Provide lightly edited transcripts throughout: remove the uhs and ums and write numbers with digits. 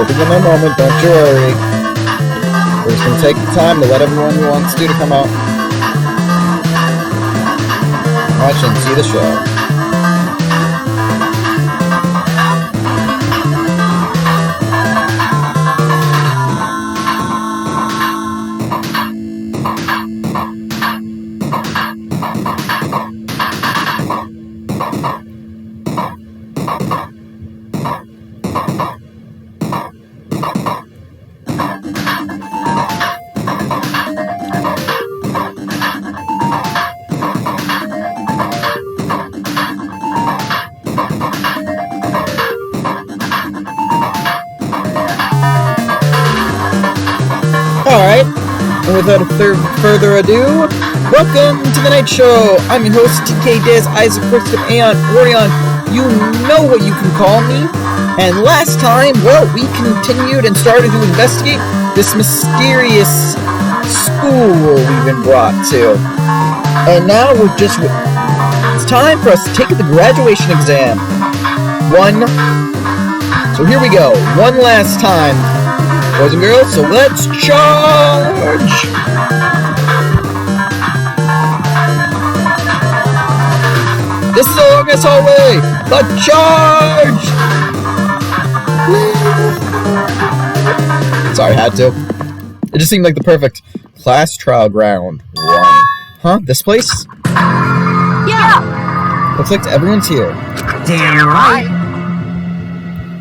begin in a moment, don't you worry. We're just gonna take the time to let everyone who wants to come out. Watch and see the show. Alright, and without further ado, welcome to the Night Show! I'm your host, TK Dez, Isaac, Christopher, Aeon, Orion, you know what you can call me. And last time, well, we continued and started to investigate this mysterious school we've been brought to. And now it's time for us to take the graduation exam. So here we go, one last time. Boys and girls, so let's charge! This is the longest hallway! The charge! Sorry, had to. It just seemed like the perfect class trial ground. Huh? This place? Yeah! Looks like everyone's here. Damn right!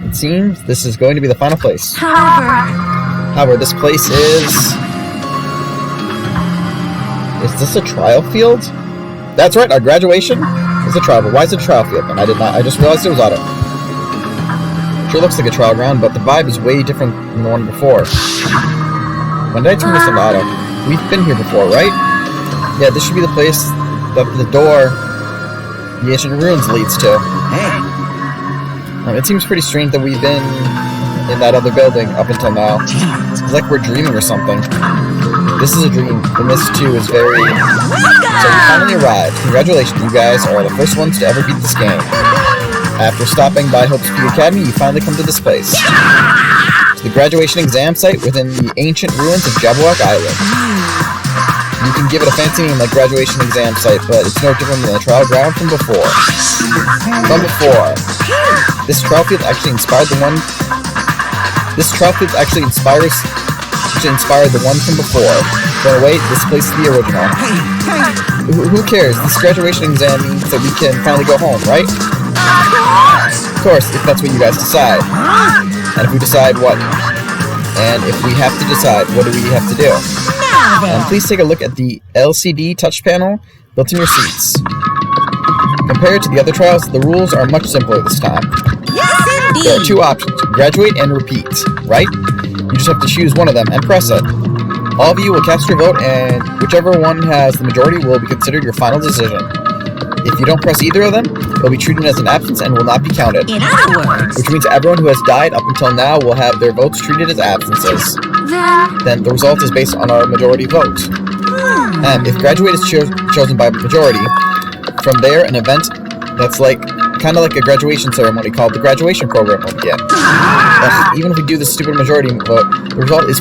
It seems this is going to be the final place. However, this place is... Is this a trial field? That's right, our graduation is a trial. But why is it a trial field? And I just realized it was auto. Sure looks like a trial ground, but the vibe is way different than the one before. When did I turn this into auto? We've been here before, right? Yeah, this should be the place that the door the ancient ruins leads to. hey, It seems pretty strange that we've been in that other building up until now. It's like we're dreaming or something. This is a dream, and this too is very... So we finally arrived. Congratulations, you guys are the first ones to ever beat this game. After stopping by Hope's Peak Academy, you finally come to this place. It's the graduation exam site within the ancient ruins of Jabberwock Island. You can give it a fancy name like graduation exam site, but it's no different than the trial ground from before. This trial field actually inspired the one... inspired the one from before. But wait, this place is the original. Who cares? This graduation exam means that we can finally go home, right? Of course, if that's what you guys decide. And if we decide what? And if we have to decide, what do we have to do? And please take a look at the LCD touch panel built in your seats. Compared to the other trials, the rules are much simpler this time. There are two options, graduate and repeat, right? You just have to choose one of them and press it. All of you will cast your vote, and whichever one has the majority will be considered your final decision. If you don't press either of them, you'll be treated as an absence and will not be counted. in other words, Which means everyone who has died up until now will have their votes treated as absences. Then the result is based on our majority vote. If graduate is chosen by majority, from there an event that's kind of like a graduation ceremony called the graduation program will begin. Even if we do the stupid majority vote, the result is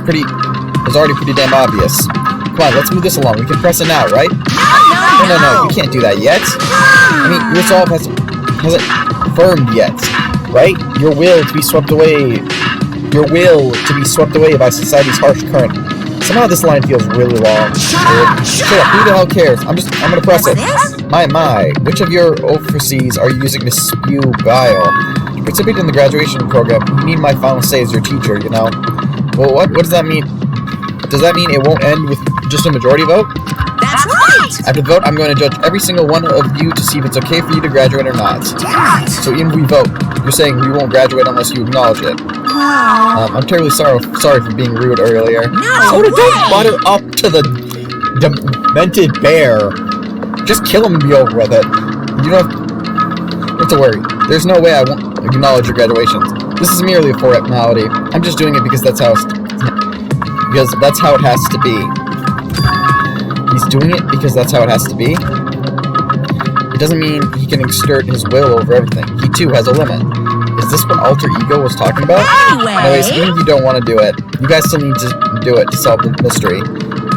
already pretty damn obvious. Come on, let's move this along. We can press it now, right? No, you can't do that yet. I mean, your resolve hasn't firmed yet, right? Your will to be swept away by society's harsh current. Somehow this line feels really long. Shut up, who the hell cares? I'm gonna press it. My, which of your overseas are you using to spew bile? To participate in the graduation program, you need my final say as your teacher, you know? Well, what does that mean? Does that mean it won't end with just a majority vote? that's right! After the vote, I'm going to judge every single one of you to see if it's okay for you to graduate or not. So even if we vote, you're saying we won't graduate unless you acknowledge it. I'm terribly sorry for being rude earlier. No Don't way! butter up to the demented bear. Just kill him and be over with it. You don't have to worry. There's no way I won't acknowledge your graduations. This is merely a formality. I'm just doing it because that's how it has to be. He's doing it because that's how it has to be? It doesn't mean he can exert his will over everything. He too has a limit. is this what Alter Ego was talking about? Anyways, even if you don't want to do it, you guys still need to do it to solve the mystery.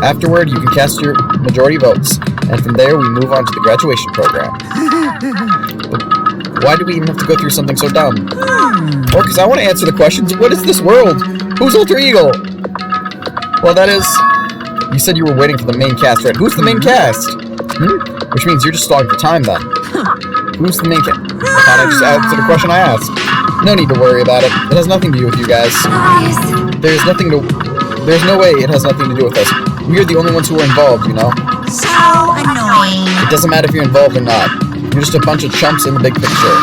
Afterward, you can cast your majority votes, and from there we move on to the graduation program. Why do we even have to go through something so dumb? Or because I want to answer the questions, what is this world? Who's Alter Ego? Well, that is... You said you were waiting for the main cast, right? Who's the main cast? Which means you're just stalling for time, then. Who's the main cast? I thought I just answered the question I asked. No need to worry about it. It has nothing to do with you guys. There's no way it has nothing to do with us. We are the only ones who are involved, you know? So annoying. It doesn't matter if you're involved or not. You're just a bunch of chumps in the big picture.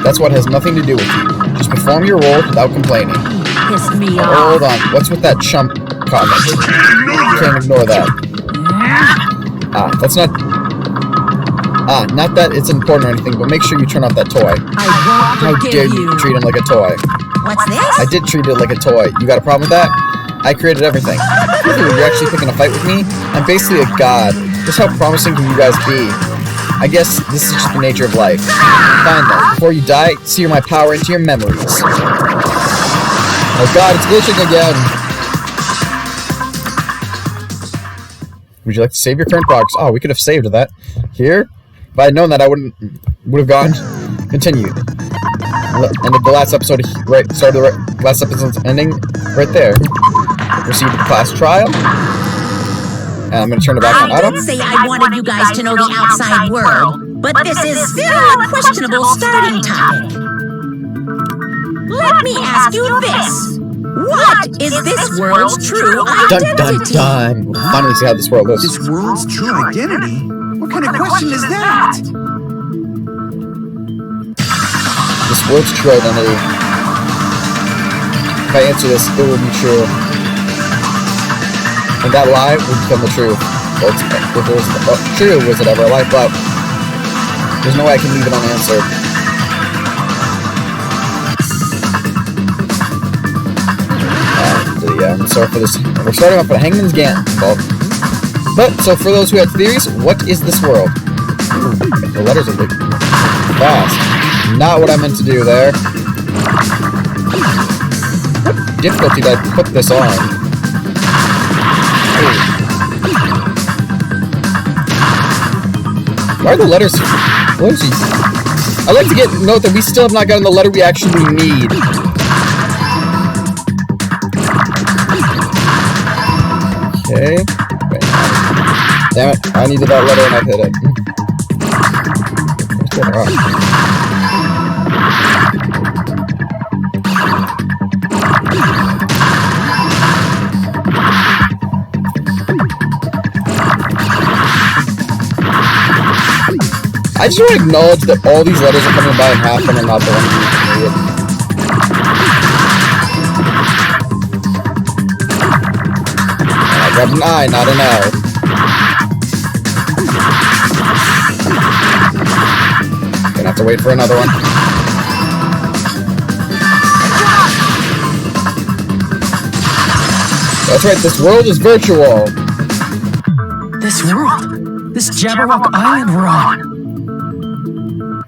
That's what has nothing to do with you. Just perform your role without complaining. Piss me off. Hold on. What's with that chump comment? Can't ignore that. That's not... not that it's important or anything, but make sure you turn off that toy. I won't How dare you treat him like a toy? What's this? I did treat it like a toy. You got a problem with that? I created everything. You're actually picking a fight with me? I'm basically a god. Just how promising can you guys be? I guess this is just the nature of life. Fine then. Before you die, sear my power into your memories. Oh god, it's glitching again! Would you like to save your current progress? Oh, we could have saved that. Here? If I had known that, I would have gone. Continue. Ended the last episode right. Started the last episode's ending right there. Received the class trial. And I'm gonna turn it back on. I did say I wanted you guys to know the outside world, but this is still a questionable starting topic. Let me ask you this. What is this world's true identity? Dun dun dun. We'll finally see how this world is. This world's true identity? What kind of question is that? This world's true identity. If I answer this, it will be true. And that lie will become the truth. Well, if it was true, was it ever a lie? But there's no way I can leave it unanswered. So for this, we're starting off with Hangman's Gant. But so for those who have theories, what is this world? Ooh, the letters are big. Fast. Not what I meant to do there. What difficulty did I put this on? Ooh. Why are the letters... What is these? I'd like to note that we still have not gotten the letter we actually need. Okay. Damn it, I needed that letter and I hit it. What's going on? I just want to acknowledge that all these letters are coming by in half and I'm not the one who needed it. Grab an I, not an L. Gonna have to wait for another one. That's right, this world is virtual. This world? This Jabberwock Island we're on?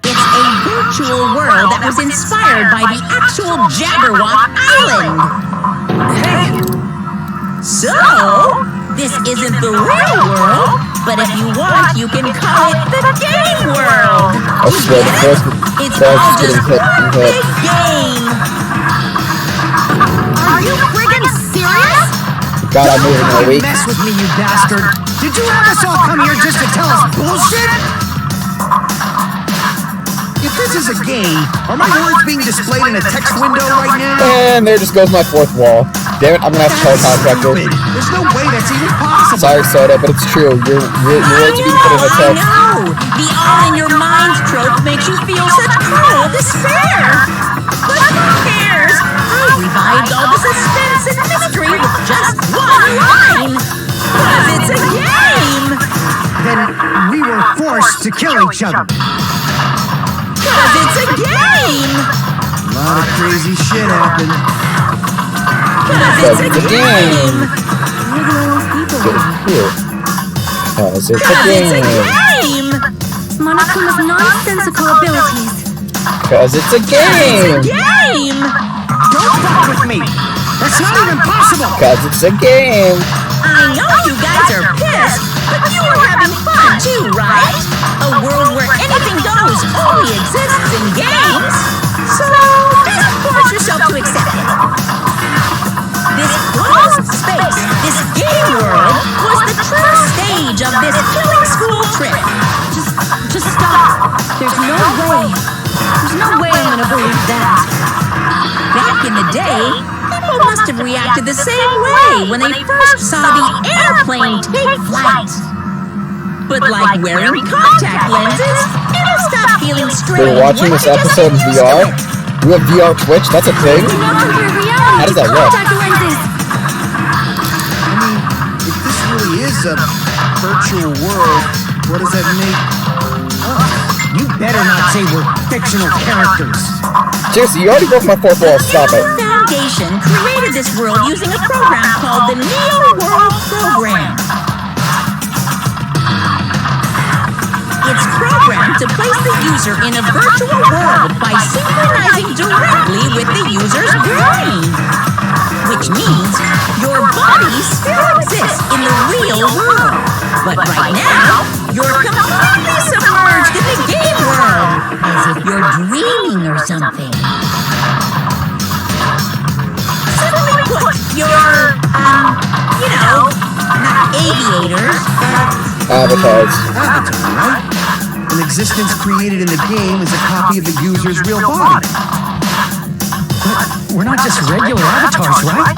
It's a virtual world that was inspired by the actual Jabberwock Island. Hey! So, this isn't the real world, but if you want, you can call it the game world. I swear, the first It's all getting just hit. one big game. Are you friggin' serious? God, I'm moving in a week. Mess with me, you bastard! Did you have us all come here just to tell us bullshit? If this is a game, are my words being displayed in a text window right now? And there just goes my fourth wall. Damn it, I'm gonna have to call a contractor. There's no way that's even possible. Sorry, Soda, but it's true. Your words are being put in a text. I know! The all-in-your-mind trope makes you feel such cruel despair! But who cares? I revived all the suspense and mystery with just one line! 'Cause it's a game! Then we were forced to kill each other. 'Cause it's a game! A lot of crazy shit happened. 'Cause it's a game! Cause it's a It's a game. game! Monokuma's nonsensical abilities. Cause it's a game. Game! It's not even possible! Cause it's a game. I know you guys are pissed, but you were having fun too, right? A world where anything goes only exists in games. So just force yourself to accept it. This closed space, this game world, was the true stage of this killing school trip. Just stop. There's no way. There's no way I'm gonna believe that. Back in the day, people must have reacted the same way when they first saw the airplane take flight. But like wearing contact lenses, it'll stop feeling strange. We're watching this episode in VR? You have VR Twitch? That's a thing? How does that look? I mean, if this really is a virtual world, what does that make us? You better not say we're fictional characters. Seriously, you already broke my fourth wall. Stop it. The Foundation created this world using a program called the Neo World Program. It's programmed to place the user in a virtual world by synchronizing directly with the user's brain. Which means your body still exists in the real world. But right now, you're completely submerged in the game world, as if you're dreaming or something. Simply put, you're, not aviators, but Avatars. Avatar, right? An existence created in the game is a copy of the user's real body. But we're not just regular avatars, right?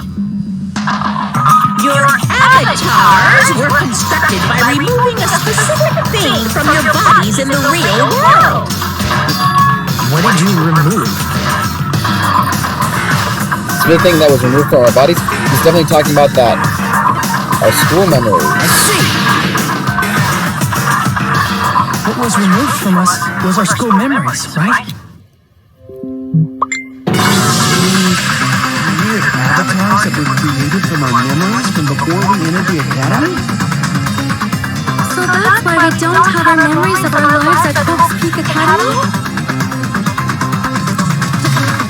your avatars were constructed by removing a specific thing from your bodies in the real world. What did you remove? The thing that was removed from our bodies, he's definitely talking about that. Our school memories. I see. What was removed from us was our school memories, right? Weird avatars that were created from our memories from before we entered the academy? So that's why we don't have our memories of our lives at Hope's Peak Academy?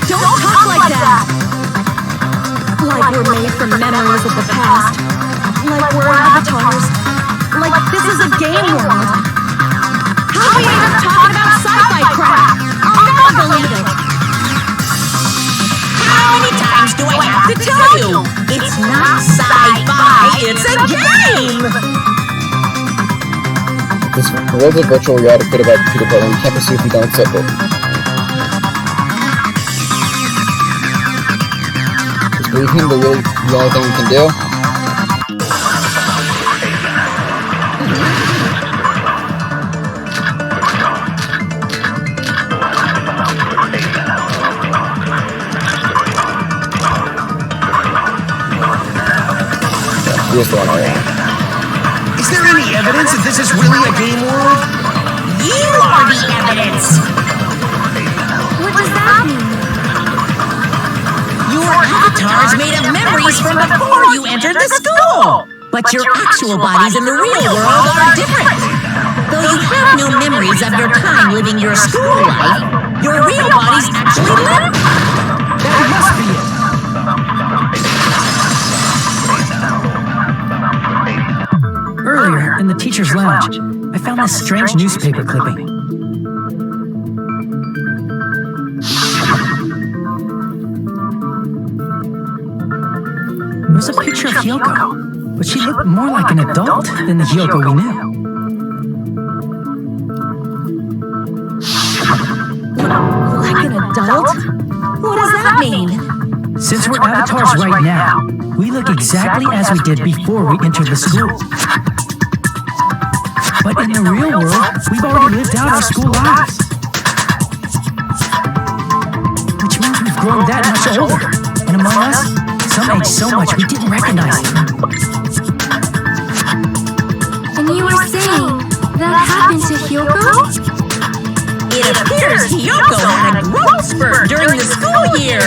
Don't talk like that! Like we're made from memories of the past. Like we're avatars. Like this is a game world. How do we end up talking about sci-fi crap? I'll never believe it. How many times do I have to tell you? It's not sci-fi, it's a game! This world of virtual reality could have had Peter Pan, and we can't pursue if we don't accept it. Is believing the only thing we can do? Here's the one I want. Is there any evidence that this is really a game world? You are the evidence! What does that mean? Your avatars made up memories from before you entered the school! But your actual bodies in the real world are different! Though you have no memories of your time living your school life, your real bodies actually live! That must be it. Earlier, in the teacher's lounge, I found this strange newspaper clipping. It was a picture of Hyoko, but she looked more like an adult than the Hyoko we knew. Like an adult? What does that mean? Since we're avatars right now, we look exactly as we did before we entered the school. But in the real world, we've already lived out our school lives. Which means we've grown that much older. And among us, some age so much we didn't recognize them. And you were saying that happened to Hyoko? It appears Hyoko had a growth spurt during the school year!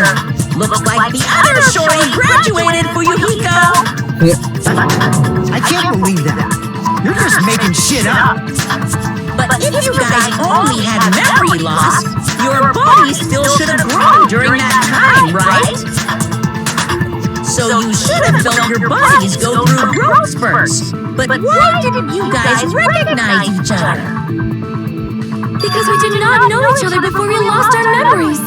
Looks like the other Shori graduated for Yuhiko! I can't believe that. You're just making shit up. But if you guys only had memory loss, your body still should have grown during that time, right? So you should have felt your bodies go through growth spurts. But why didn't you guys recognize each other? Because we did not know each other before we lost our memories.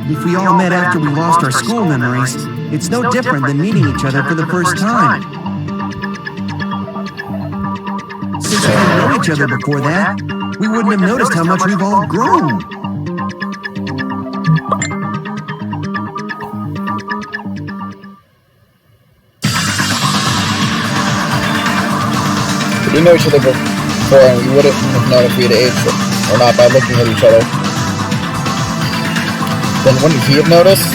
If we all met after we lost our school memories, it's no different than meeting each other for the first time. Since we didn't know each other before that, we wouldn't have noticed how much we've all grown. We didn't know each other before, and we wouldn't have known if we had aged or not by looking at each other. Then wouldn't he have noticed?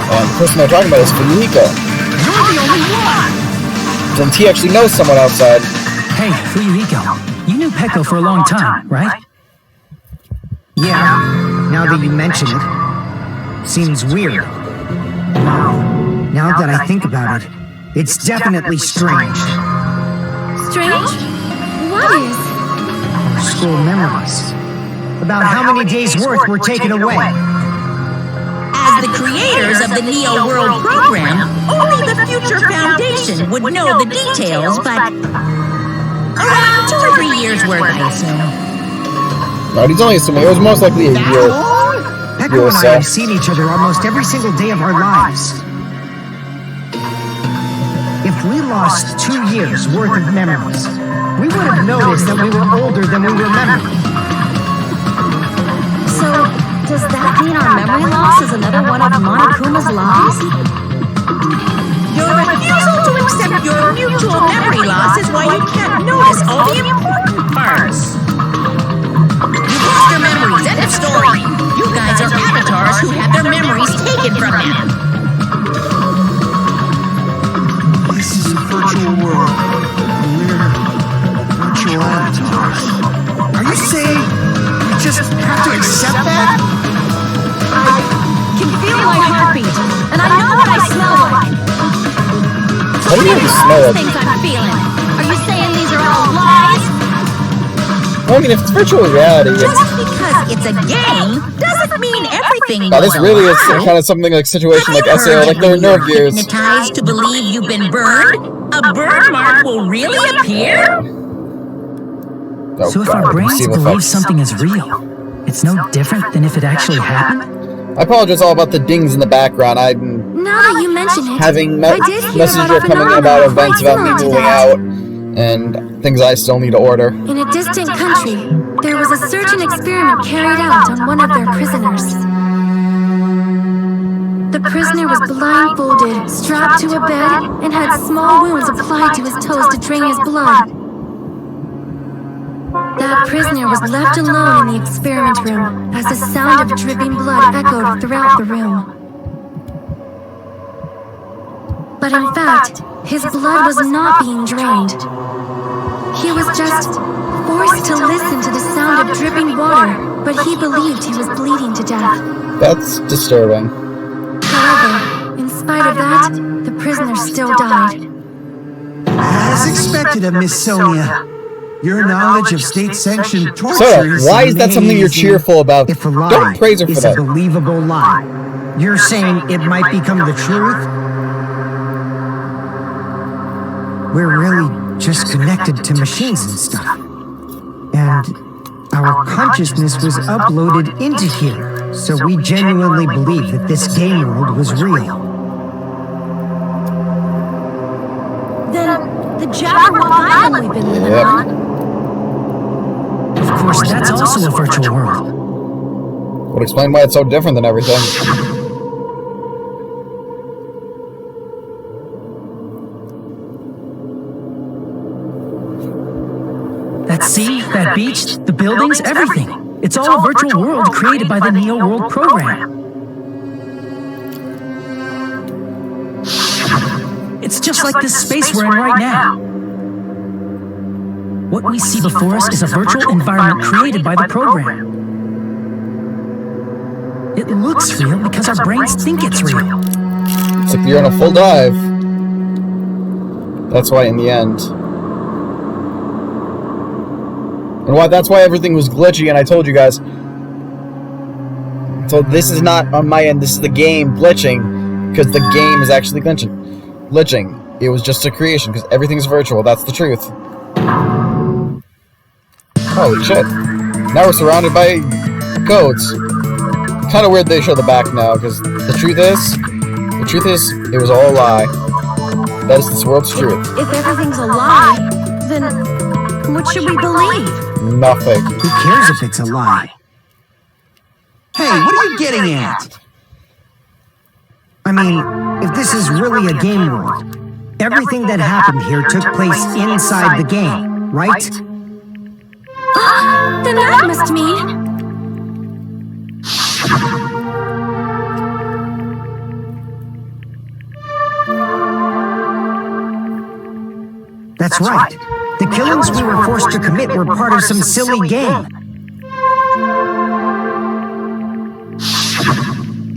And the person they're talking about is Fuyuhiko. You're the only one! Since he actually knows someone outside. Hey, Fuyuhiko, you knew Peko for a long time, right? Yeah, now that you mention it, seems weird. Wow, now that I think about it, it's definitely strange. Strange? What is? Our school memories. About how many days' worth were taken away. As the creators of the Neo World program, only the Future Foundation would know the details, but around 2 or 3 years' worth, I assume. No, he's only assuming it was most likely a year. Peko and I have seen each other almost every single day of our lives. If we lost 2 years' worth of memories, we would have noticed that we were older than we remembered. So, does that mean our memory loss is another one of Monokuma's lies? Your refusal to accept your mutual memory loss is why you can't notice all the important parts. You lost your memories, end of story. You guys are avatars who have their memories taken from them. This is a virtual world. We're virtual avatars. Are you saying we just have to accept that? I can feel my heartbeat, and I know what I smell like. How do you even smell it? Things I'm feeling. Are you saying these are all lies? Well, I mean, if it's virtual reality, it's... Just because it's a game doesn't mean everything Now, was this really is a lie. kind of something like situation like Have you SAO, heard like their that when nerve you're gears. hypnotized to believe you've been burned? A burn mark will really appear? Oh, So if God, our brains perceive believe effects. something is real, it's no different than if it actually happened? I apologize all about the dings in the background. I'm Now that you mention it, having I did hear messages about a coming phenomenon about quite events about me similar to moving that. out and things I still need to order. In a distant country, there was a certain experiment carried out on one of their prisoners. The prisoner was blindfolded, strapped to a bed, and had small wounds applied to his toes to drain his blood. That prisoner was left alone in the experiment room as the sound of dripping blood echoed throughout the room. But in fact, his blood was not being drained. He was just forced to listen to the sound of dripping water, but he believed he was bleeding to death. That's disturbing. However, in spite of that, the prisoner still died. As expected of Miss Sonia. Your knowledge of state-sanctioned torture So, is why is that something you're amazing. cheerful about? If a lie Don't praise her for is that. a believable lie, you're saying it might become the truth? We're really just connected to machines and stuff. And our consciousness was uploaded into here, so we genuinely believe that this game world was real. Then, the Jabberwock Island we've been living Yep. on. Of course, that's also a virtual world. Would explain why it's so different than everything. That sea, that beach, the buildings, everything. It's all a virtual world created by the Neo World program. It's just like this space we're in right now. What we see before us is a virtual environment created by the program. It looks real because our brains think it's real. It's like you're in a full dive. That's why in the end. And that's why everything was glitchy, and I told you guys, So this is not on my end, this is the game glitching, because the game is actually glitching. It was just a creation, because everything's virtual, that's the truth. Holy shit. Now we're surrounded by codes. Kinda weird they show the back now, because the truth is, it was all a lie. That is this world's truth. If everything's a lie, then what should we believe? Nothing. Who cares if it's a lie? Hey, what are you getting at? I mean, if this is really a game world, everything that happened here took place inside the game, right? Then that must mean... That's right. The killings we were forced to commit were part of some silly game.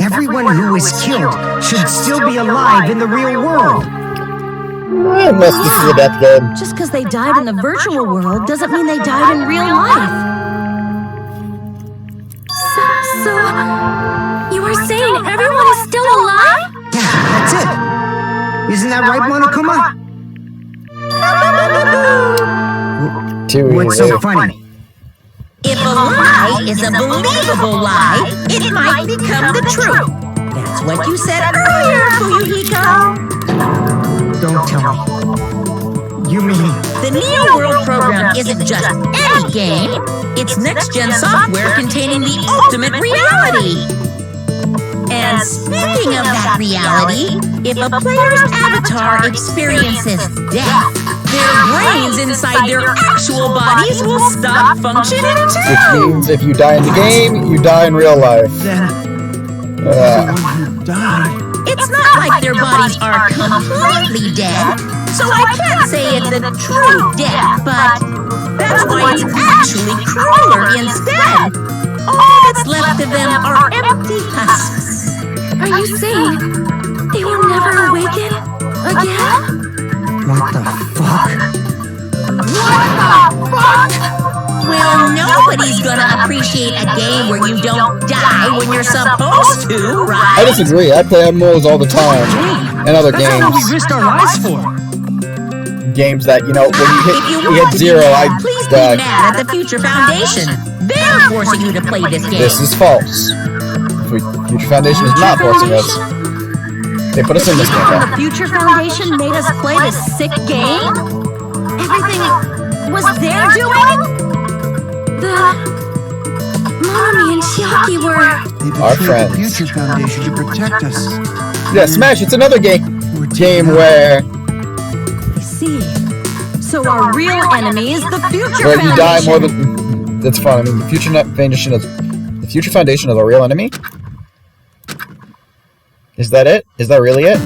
Everyone who was killed should still be alive in the real world. Unless this is a death game. Just because they died in the virtual world doesn't mean they died in real life. So you are saying everyone is still alive? Yeah, that's it. Isn't that right, Monokuma? What's so funny? If a lie is a believable lie, it might become the truth. That's what you said earlier, Fuyuhiko. Don't tell me. You mean... The Neo World program isn't just any game. It's next-gen software containing the ultimate reality. And speaking of that reality, if a player's avatar experiences death, their brains inside their actual bodies will stop functioning too. Which means if you die in the game, you die in real life. It's not like their bodies are completely dead, so I can't say it's a true death, but that's why it's actually crueler instead. All that's left of them are empty husks. Are you saying they will never awaken again? What the fuck? Well, nobody's gonna appreciate a game where you don't die when you're supposed to, right? I disagree. I play MMOs all the time. And other That's not what we games. risked our lives for. Games that, you know, when If you want hit to zero, be I mad, please be die. mad at the Future Foundation. They're forcing you to play this game. This is false. Future Foundation is not forcing us. They put us in this game. The Future Foundation made us play this sick game? Everything was their doing? Mommy and Chiaki were... Our friends. The Future Foundation to protect us. Yeah, Smash, it's another game where I see. So our real enemy is the Future where Foundation. you die more than... That's fun. I mean, the Future Foundation is a real enemy? Is that it? Is that really it?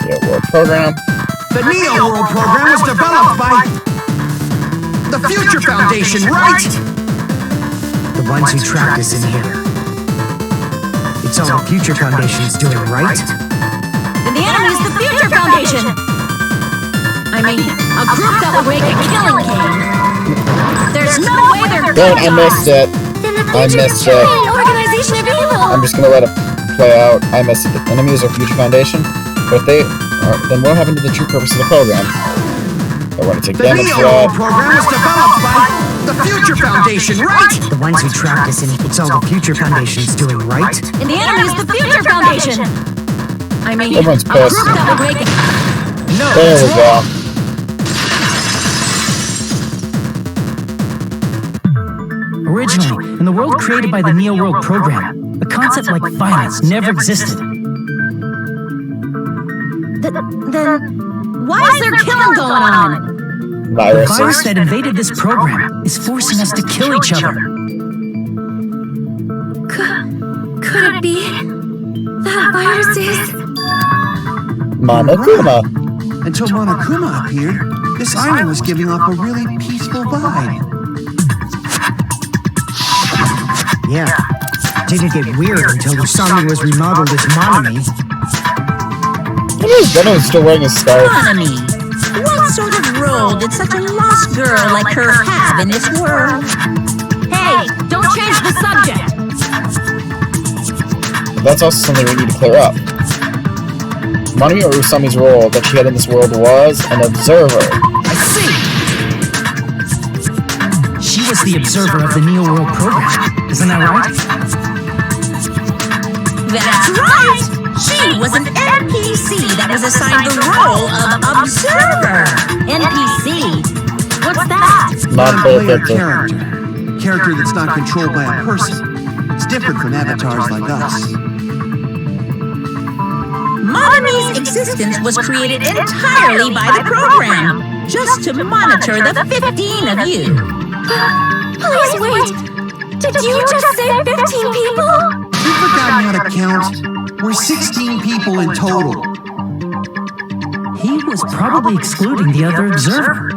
Yeah, world program. The Neo World program was developed by the Future Foundation, right? The ones who trapped us in here. It's all the Future Foundation's doing, right? And the enemy is the Future Foundation. I mean, a group that would make a killing game. There's no way they're Dang, I missed it. Then the I Future missed it. Organization of Evil. I'm just gonna let it play out. I missed it. The enemies are Future Foundation, but if they are, then what happened to the true purpose of the program? I want to take The damage Neo for World that. program was developed by the Future Foundation, right? The ones who trapped us in it's all the Future Foundation's doing, right? And the enemy is the Future Foundation. I mean, Everyone's a pissed. group that would make it. No, There it's we wrong. go. Originally, in the world created by the Neo World program, a concept like violence never existed. Then why is there killing going on? The Viruses. virus that invaded this program is forcing us to kill each other. Could it be that virus is? Monokuma. Until Monokuma appeared, this island was giving off a really peaceful vibe. Yeah. Didn't get weird until Usami was remodeled as Monami. Venom is still wearing his scarf. Monami. sort of role did such a lost girl like her have in this world? Hey, don't change the subject. That's also something we need to clear up. Monomi Urusami's role that she had in this world was an observer. I see! She was the observer of the Neo World program. Isn't that right? That's right! She was an NPC that was assigned the role of observer. NPC? What's that? Non-player character. Character that's not controlled by a person. It's different from avatars like us. Monomi's existence was created entirely by the program, just to monitor the 15 of you. Please wait. Did you just say 15 people? You've forgotten how to count. We're 16 people in total. He was probably excluding the other observer.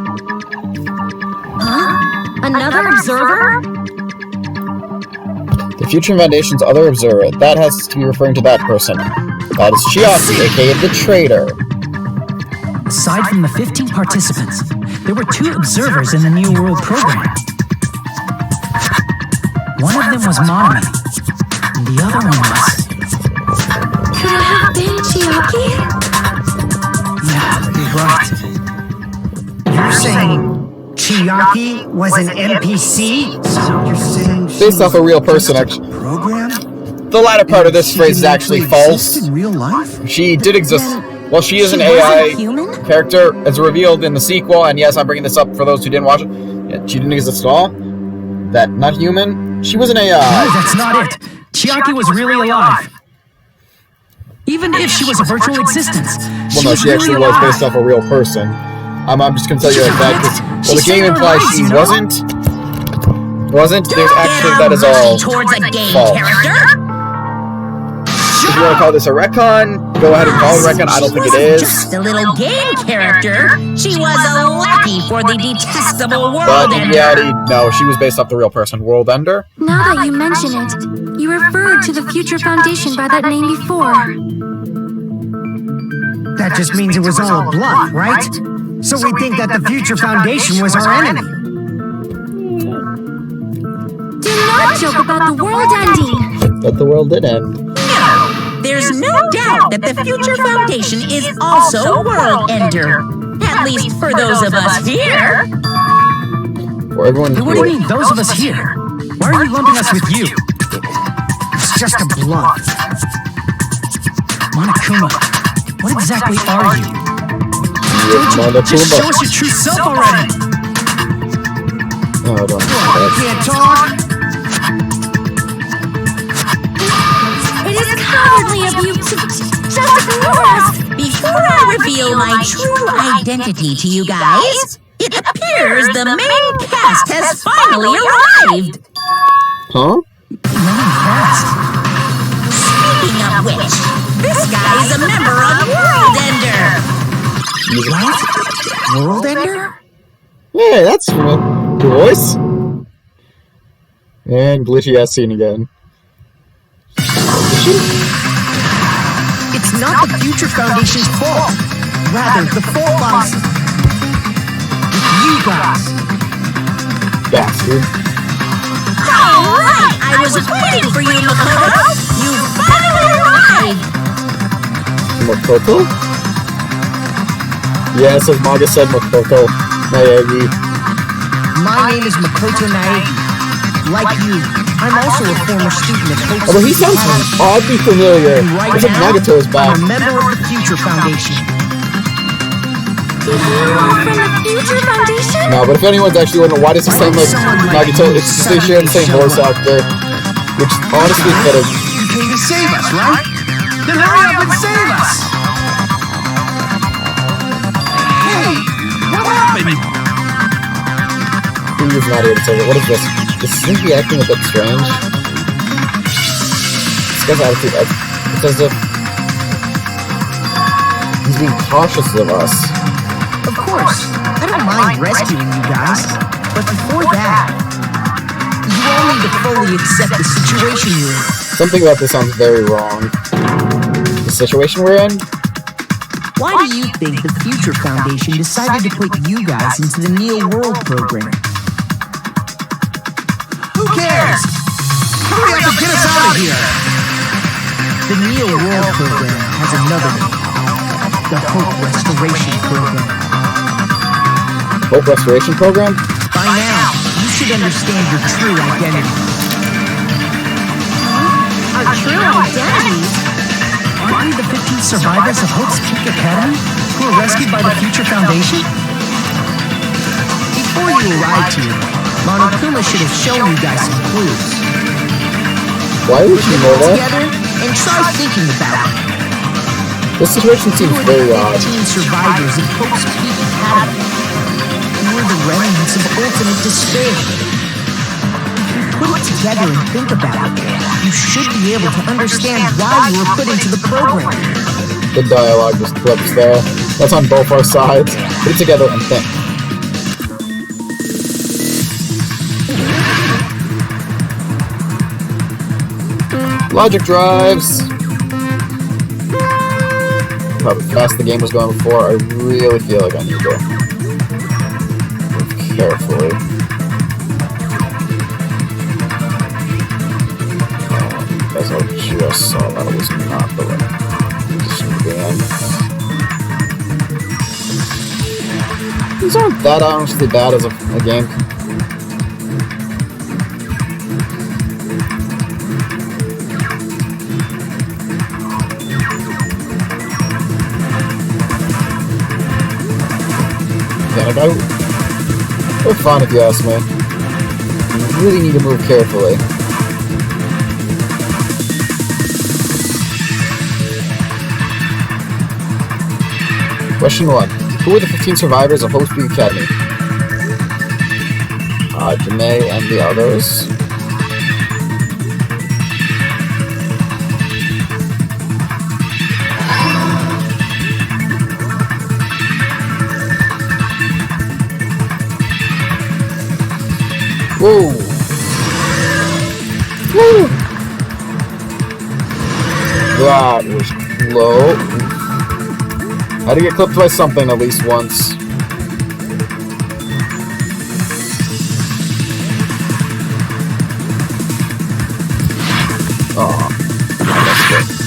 Huh? Another observer? The Future Foundation's other observer, that has to be referring to that person. That is Chiaki, aka the traitor. Aside from the 15 participants, there were 2 observers in the New World program. One of them was Monomi, and the other one was... Could it have been Chiaki? Yeah, you're right. You're saying Chiaki was an NPC? So you're saying she Based off a real was person, just a actually. program? The latter part of this She phrase is didn't actually exist false. in real life? She did exist. Well, she is an She wasn't AI human? character, as revealed in the sequel, and yes, I'm bringing this up for those who didn't watch it. Yeah, she didn't exist at all. That not human. She was an No, AI. that's not it. Chiaki was really alive. Even if she was a virtual existence, Well, no, she actually was based off a real person. I'm just gonna tell you like that because well, the game implies she wasn't. There's actually that is all towards a game false. character. If you want to call this a retcon, go ahead and call it a retcon. I don't think it is. Just a little game character. She was a lackey for the detestable But world in ender. reality, no, she was based off the real person, World Ender. Now that you mention it, you referred to the Future Foundation by that name before. That just means it was all a bluff, right? So we think that the Future Foundation was our enemy. Do not joke about the world ending. But the world did end. No, there's no doubt that the Future Foundation is also a world ender. At least for those of us here. For everyone What do you mean, those of us here? Why are you lumping us with you? It's just a bluff. Monokuma, what exactly are you? Just Monokuma. show us your true self already! No, I don't. Can't talk? It is cowardly of you to just ignore us. Before I reveal my true identity to you guys, it appears the main cast has finally arrived. Huh? Speaking of which, this guy's a member of World Ender. What? World Ender? Hey, that's cool. Good voice. And glitchy ass scene again. It's not the Future Foundation's fault. Rather, the fault lies with you guys. Bastard. Alright, I was waiting for you, Makoto. You finally arrived. Makoto? Yes, as Maga said, Makoto. Naegi. My name is Makoto Naegi. Like you, I'm also a former student at Hope Although he City sounds College. oddly familiar. And right Looks like now, Nagato is back. I'm a member of the Future Foundation. Did you all from the Future Foundation? No, but if anyone's actually wondering why does he sound like Nagato, it's because they share the same voice actor. Which honestly could have. You came to save us, right? Then hurry up and save us! Hey, what happened? He was not able to say it. What is this? Is Slinky acting a bit strange? This guy's attitude, it's as if he's being cautious of us. Of course, I don't mind rescuing you guys, but before that, you all need to fully accept the situation you're in. Something about this sounds very wrong. The situation we're in? Why do you think the Future Foundation decided to put you guys into the Neo World program? Who cares? Hurry up and get us out of here! The Neo World program has another name. The Hope Restoration Program. Hope Restoration Program? By now, you should understand your true identity. Our true identities? Aren't we the 15 survivors of Hope's Peak Academy who were rescued by the Future Foundation? Before you arrived here, Monokuma should have shown you guys some clues. Why would you know that? Together and try thinking about it. This situation seems Who are very the odd. 15 survivors of Hope's Peak Academy? Who are the remnants of ultimate despair? If you put it together and think about it, you should be able to understand why you were put into the program. The dialogue just flips there. That's on both our sides. Put it together and think. Logic drives. How fast the game was going before, I really feel like I need to move carefully. As I just saw, that was not the right position to be in. These aren't that honestly bad as a game. They're fun if you ask me. You really need to move carefully. Question 1. Who are the 15 survivors of Hope's Peak Academy? Janae and the others. Whoa! Woo! That was low. Had to get clipped by something at least once. Oh, that's good.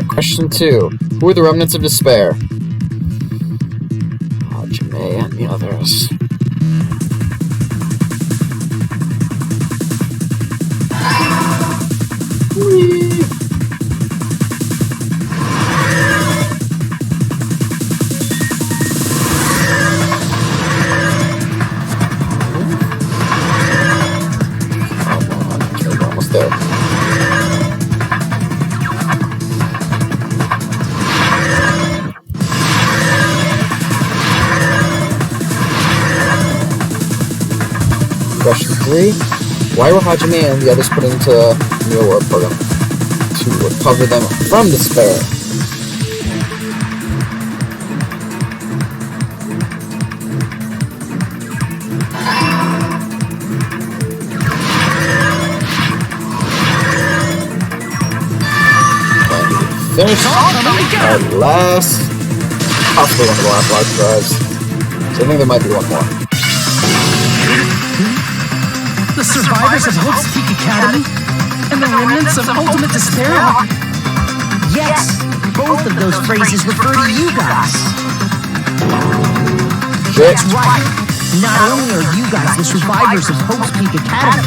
Question 2. Who are the remnants of despair? Janae and the others. Whee! Okay, we're almost there. Question 3. Why were Hajime and the others put into the Neo World program? To recover them from despair. Finished at last. Possibly one of the last live drives. So I think there might be one more. The survivors of Hope's Peak Academy? And the remnants of ultimate despair? Yes, both of those phrases refer to you guys. Shit. That's right. Not only are you guys the survivors of Hope's Peak Academy,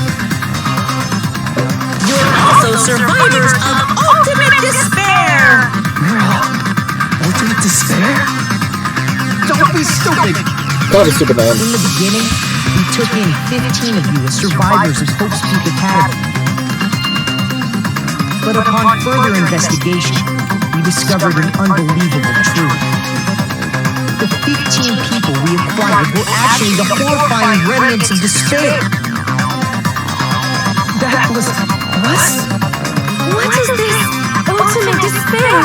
You're also survivors of ultimate despair! Ultimate despair? Don't be stupid! Kind of a stupid name. in the beginning, we took in 15 of you as survivors of Hope's Peak Academy. But upon further investigation, we discovered an unbelievable truth. The 15 people we acquired were actually the horrifying remnants of despair. That was us? What is this ultimate despair?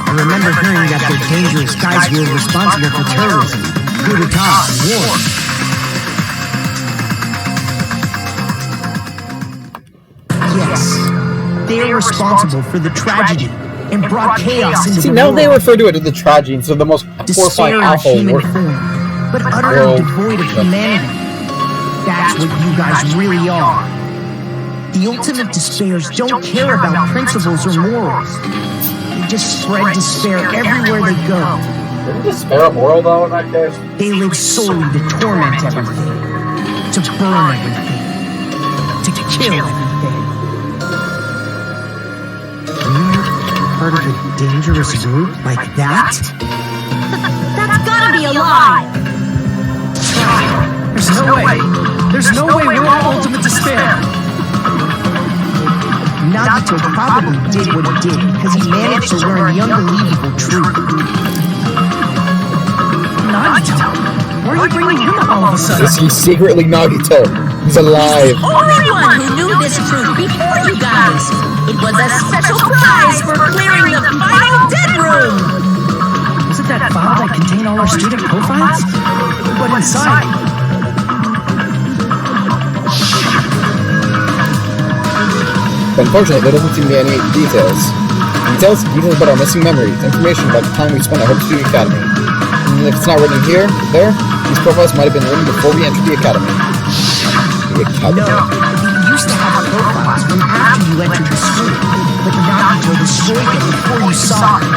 I remember hearing that the dangerous guys were responsible for terrorism. good a time, warm. Yes, they are responsible for the tragedy and brought chaos into See, the now world. they refer to it as the tragedy instead of the most Despair horrifying, in awful human word. form, but utterly devoid of humanity. That's what you guys really are. The ultimate despairs don't care about principles or morals. They just spread despair everywhere they go. Isn't despair a moral, though, in that case? They live solely to torment everything, to burn everything, to kill everything. You're part of a dangerous group like that? That's gotta be a lie! There's no way. There's no way we're all ultimate despair. Nagito probably did what he did because he managed to learn the unbelievable truth. Nagito, why are you bringing him up all of a sudden? Is he secretly Nagito? He's alive. The only one who knew this truth before you guys. It was a special prize for clearing the final dead room. Was it that file that contained all our student profiles? What inside? Unfortunately, there doesn't seem to be any details. Details about our missing memories, information about the time we spent at Hope Studio Academy. And if it's not written here, there, these profiles might have been written before we entered the Academy. The Academy? No, we used to have profiles from after you entered the school, but Nagito destroyed them before you saw them.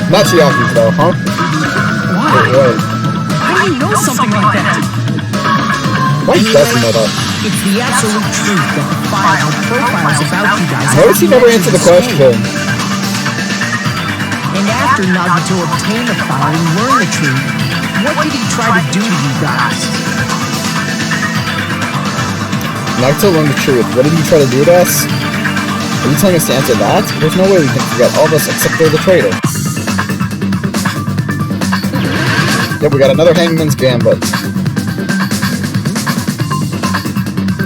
Not Chiaki, though, huh? Why? Wait. How do you know something like that? Why does he know that? It's the absolute truth that the file had profiles about you guys. Notice he never answered the question. And after Nagito obtained the file and learned the truth, what did he try to do to you guys? Nagito learned the truth. What did he try to do to us? Are you telling us to answer that? There's no way we can forget all of us except for the traitor. Yep, we got another Hangman's Gambit.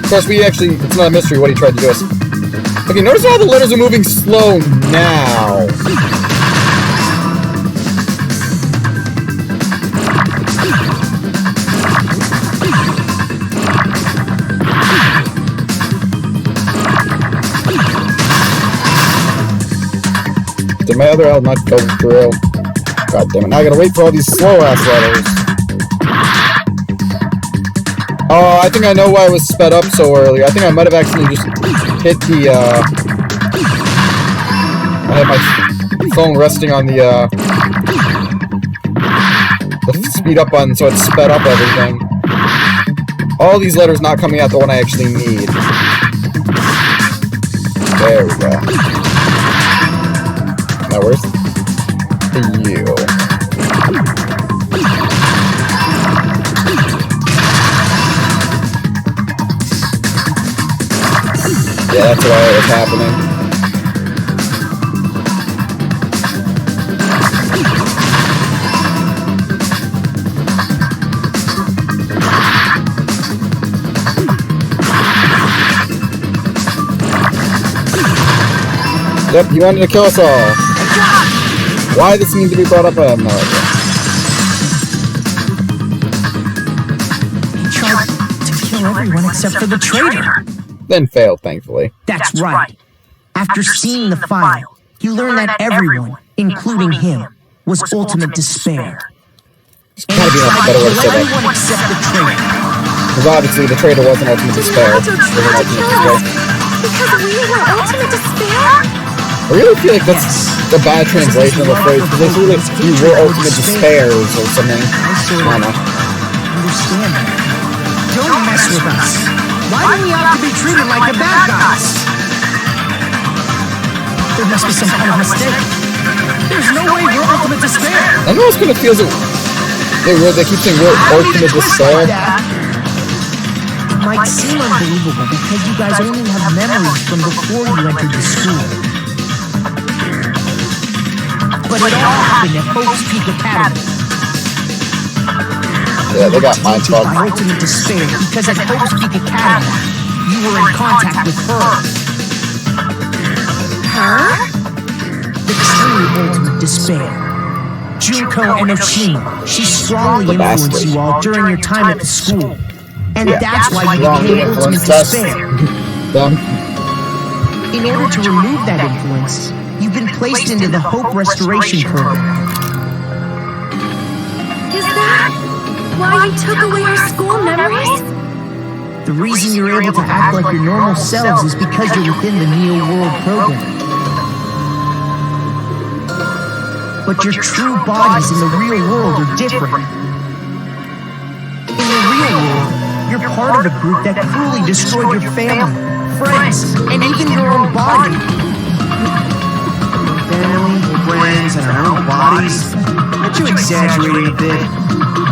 Of course, it's not a mystery what he tried to do us. Okay, notice how the letters are moving slow now. Did my other L not go through? God damn it, now I gotta wait for all these slow-ass letters. Oh, I think I know why I was sped up so early. I think I might have accidentally just hit the, I had my phone resting on the speed up button, so it sped up everything. All these letters not coming out the one I actually need. There we go. Now where's the U? Yeah, that's why it was happening. Yep, he wanted to kill us all. Why this needs to be brought up, I have no idea. He tried to kill everyone except for the traitor. Then failed, thankfully. That's right. After seeing the file, he learned that everyone, including him, was ultimate despair. There's gotta be a better way to say that. Everyone except the traitor. Because obviously the traitor wasn't ultimate despair. It was ultimate despair. Because we were ultimate despair? I really feel like that's the bad translation of the phrase. Because it's really, you were ultimate despairs or something. I don't know. Understand that. Don't mess with us. Why do we have to be treated like the bad guys? There must be some kind of mistake. There's no way we're ultimate despair. I know it's gonna feel that they keep saying we're ultimate despair. It might seem unbelievable because you guys only have memories from before you entered the school. But it all happened at Hope's Peak Academy. Yeah, they got mind Tainted fucked. by ultimate despair because at Hope's Peak Academy, you were in contact with her. Her? The true ultimate despair. Junko and Oshima. She strongly influenced you all during your time at the school. And that's why you became Ultimate Despair. In order to remove that influence, you've been placed into the Hope Restoration Program. Is that why you took away our school memories? The reason you're able to act like your normal selves is because you're within the Neo World program. But your true bodies in the real world are different. In the real world, you're part of a group that cruelly destroyed your family, friends, and even your own body. Family, friends, and our own bodies? Aren't you exaggerating a bit?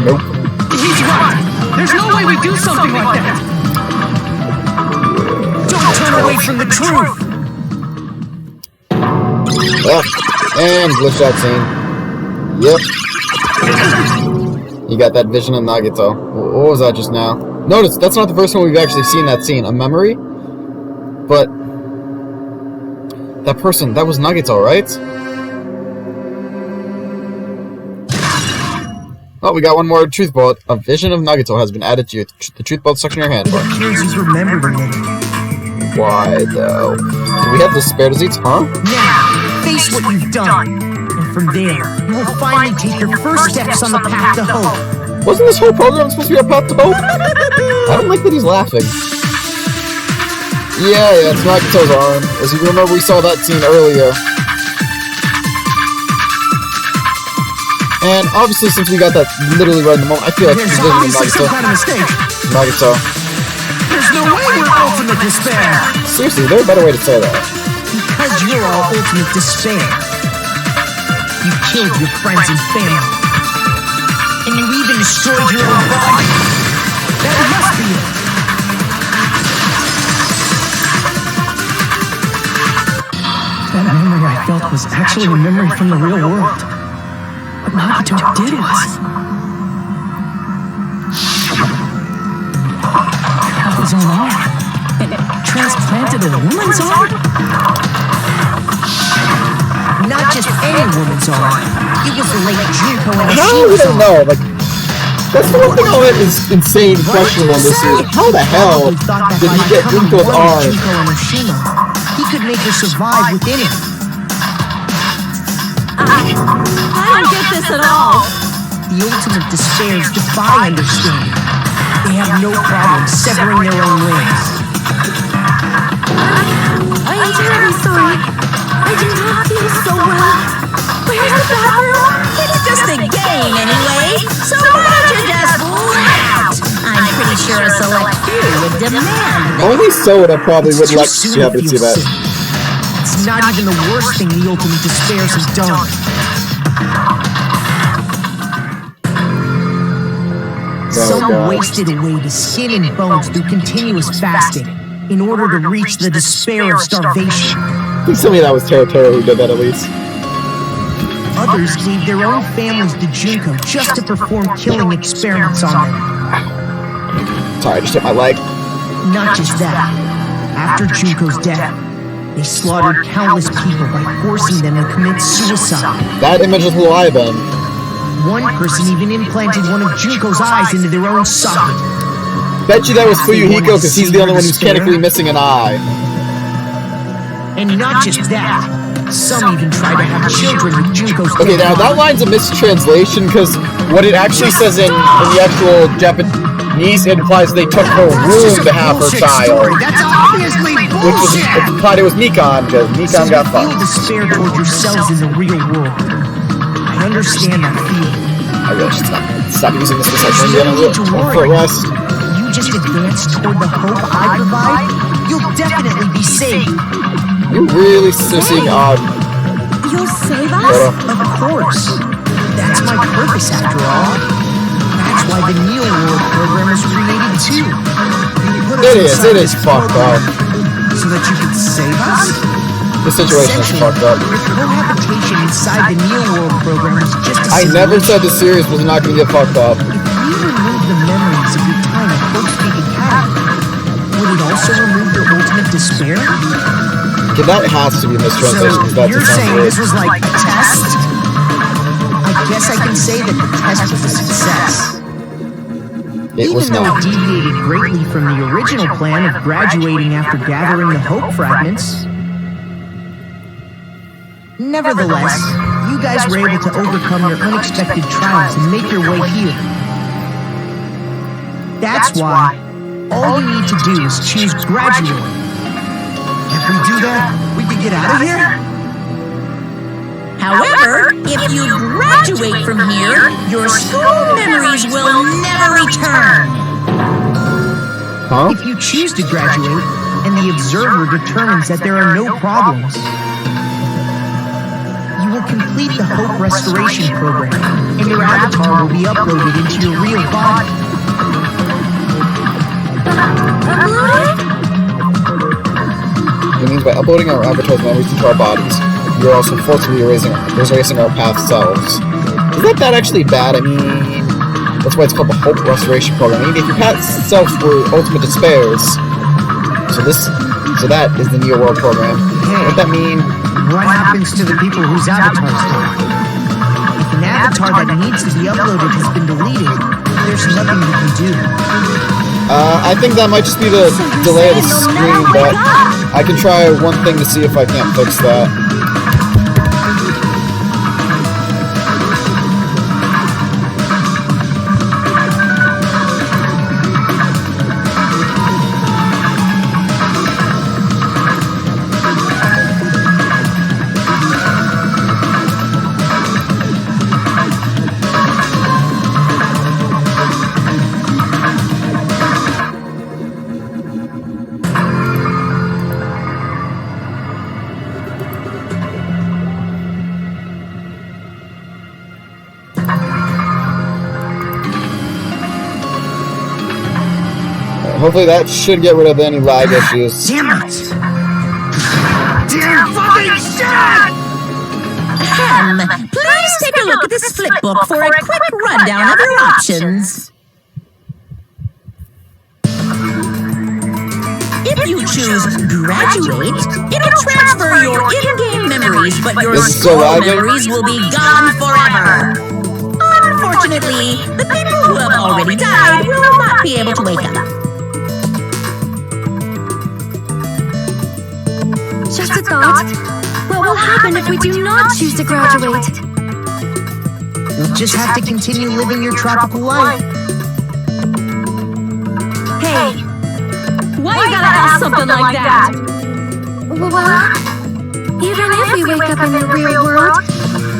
Nope. He's right! There's no way we do something like that! Don't turn away from the truth! And glitch out scene. Yep. You got that vision of Nagito. What was that just now? Notice, that's not the first time we've actually seen that scene. A memory? But... that person, that was Nagito, right? Oh, we got one more truth bullet. A vision of Nagito has been added to the truth bullet stuck in your hand. It appears you've remembered a little. Why, though? Do we have the spare disease, huh? Now, face what you've done. And from there, you will finally take your first steps on the path to hope. Wasn't this whole program supposed to be a path to hope? I don't like that he's laughing. Yeah, it's Nagito's arm. As you remember, we saw that scene earlier. And obviously, since we got that literally right in the moment, I feel like There's he's visiting obviously Nagito. some kind of mistake. Nagito. There's no way we're Ultimate Despair! Seriously, is there a better way to say that? Because you're all Ultimate Despair. You killed your friends and family. And you even destroyed your own body. That must be it! That memory I felt was actually a memory from the real world. What Nagito did was... cut off his own arm. And transplanted a woman's arm? Not just any woman's arm. It was the late Junko and How do we Oshima's don't arm. know? Like, that's the one thing all that is insane questionable in this series. How the hell did he get Junko's arm? Junko and Oshima, he could make her survive within him. I don't get this at all. The Ultimate Despairs defy understanding. They have no problem severing their own limbs. I am terribly sorry. I do not feel so well. Where's the bathroom? It's just a game anyway, so why don't you just let out? I'm pretty sure a select few would demand that. Only Soda probably would Too let soon you have to to feel see that. sick. It's not even the worst thing the Ultimate Despairs has done. Some wasted away to skin and bones through continuous fasting in order to reach the despair of starvation. Please tell me that was Tero who did that at least. Others gave their own families to Junko just to perform killing experiments on them. Sorry, I just hit my leg. Not just that. After Junko's death, they slaughtered countless people by forcing them to commit suicide. That image is lie then. One person even implanted one of Junko's eyes into their own socket. Bet you that was Fuyuhiko because he's the only one who's technically missing an eye. And not just that, some even tried to have children with Junko's Okay, dead now that body. line's a mistranslation because what it actually says in the actual Japanese, it implies they took her womb to have her child. That's obviously Which was bullshit! it implied it was Mikan because Mikan got Feel fucked. despair toward yourselves in the real world. I understand that feeling. I really should stop using this for There's sexual no need to worry. rest. You just advance toward the hope I provide, you'll definitely be saved. You really seeing odd. You'll save us? Of course. That's my purpose after all. That's why the Neo World program was created too. You put us inside It is this fucked program up. so that you can save us? The situation is fucked up. Your cohabitation inside the Neo World program is just a I never simulation. said the series was not going to get fucked up. If we remove the memories of your time at Hope Peak Academy, would it also remove your ultimate despair? Okay, that has to be a mistranslation because So that's you're what sounds saying weird. this was like a test? I guess I can say that the test was a success. It was Even though not. it deviated greatly from the original plan of graduating after gathering the hope fragments. Nevertheless, you guys were able to overcome your unexpected trials and make your way here. That's why all you need to do is choose graduate. If we do that, we can get out of here? However, if you graduate from here, your school memories will never return. Huh? If you choose to graduate, and the observer determines that there are no problems, you will complete the Hope Restoration Program, and your avatar will be uploaded into your real body. It means by uploading our avatar's memories into our bodies, we are also forcibly erasing our past selves. Isn't that actually bad? I mean, that's why it's called the Hope Restoration Program. I mean, if your past selves were ultimate despairs, so that is the Neo World Program. What that mean? What happens to the people whose avatars die? If an avatar that needs to be uploaded has been deleted, there's nothing you can do. I think that might just be the delay of the screen, but I can try one thing to see if I can't fix that. Hopefully that should get rid of any lag issues. Damn it! Damn fucking shit! Please take a look at this flip book for a quick rundown of your options. If you choose graduate, it'll transfer your in-game memories, but your This is so school lagging. memories will be gone forever. Unfortunately, the people who have already died will not be able to wake up. Just a thought. What will happen if we do not choose to graduate? You'll just have to continue living your tropical life. Hey, why you gotta ask something like that? Well, even if we wake up in the real world,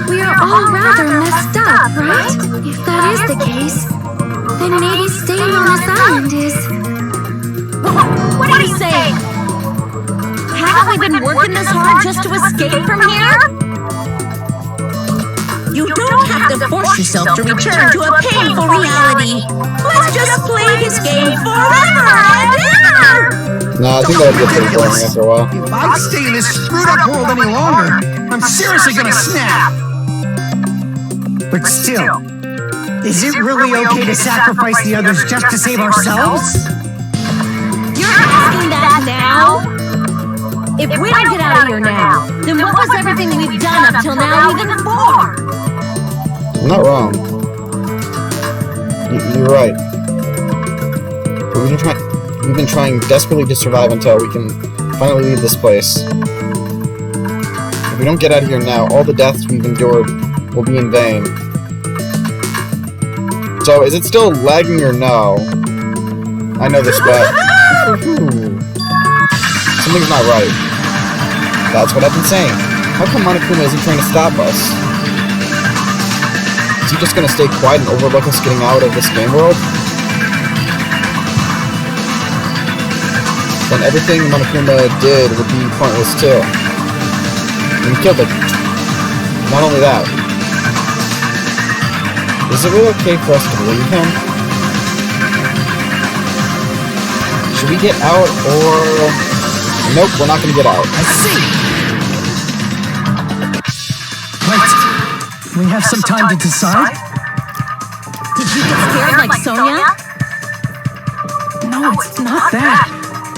we are all rather messed up, right? If that is the case, then maybe staying on this island is... What do you say? Haven't we been working this hard just to escape from here? You don't have to force yourself to return to a painful reality. Let's just play this game forever and ever! Nah, I think that would get pretty boring after a while. If I stay in this screwed up world any longer, I'm seriously gonna snap! But still, is it really okay to sacrifice the others just to save ourselves? You're asking that now? If we don't get out of here now, then what was everything we've done up till now even for? I'm not wrong. You're right. But we've been trying desperately to survive until we can finally leave this place. If we don't get out of here now, all the deaths we've endured will be in vain. So, is it still lagging or no? I know this, but... something's not right. That's what I've been saying. How come Monokuma isn't trying to stop us? Is he just gonna stay quiet and overlook us getting out of this game world? Then everything Monokuma did would be pointless too. And he killed it. Not only that. Is it really okay for us to leave him? Should we get out or... Nope, we're not gonna get out. I see! Wait, we have some time to decide? Did you get scared like Sonia? No, it's not that.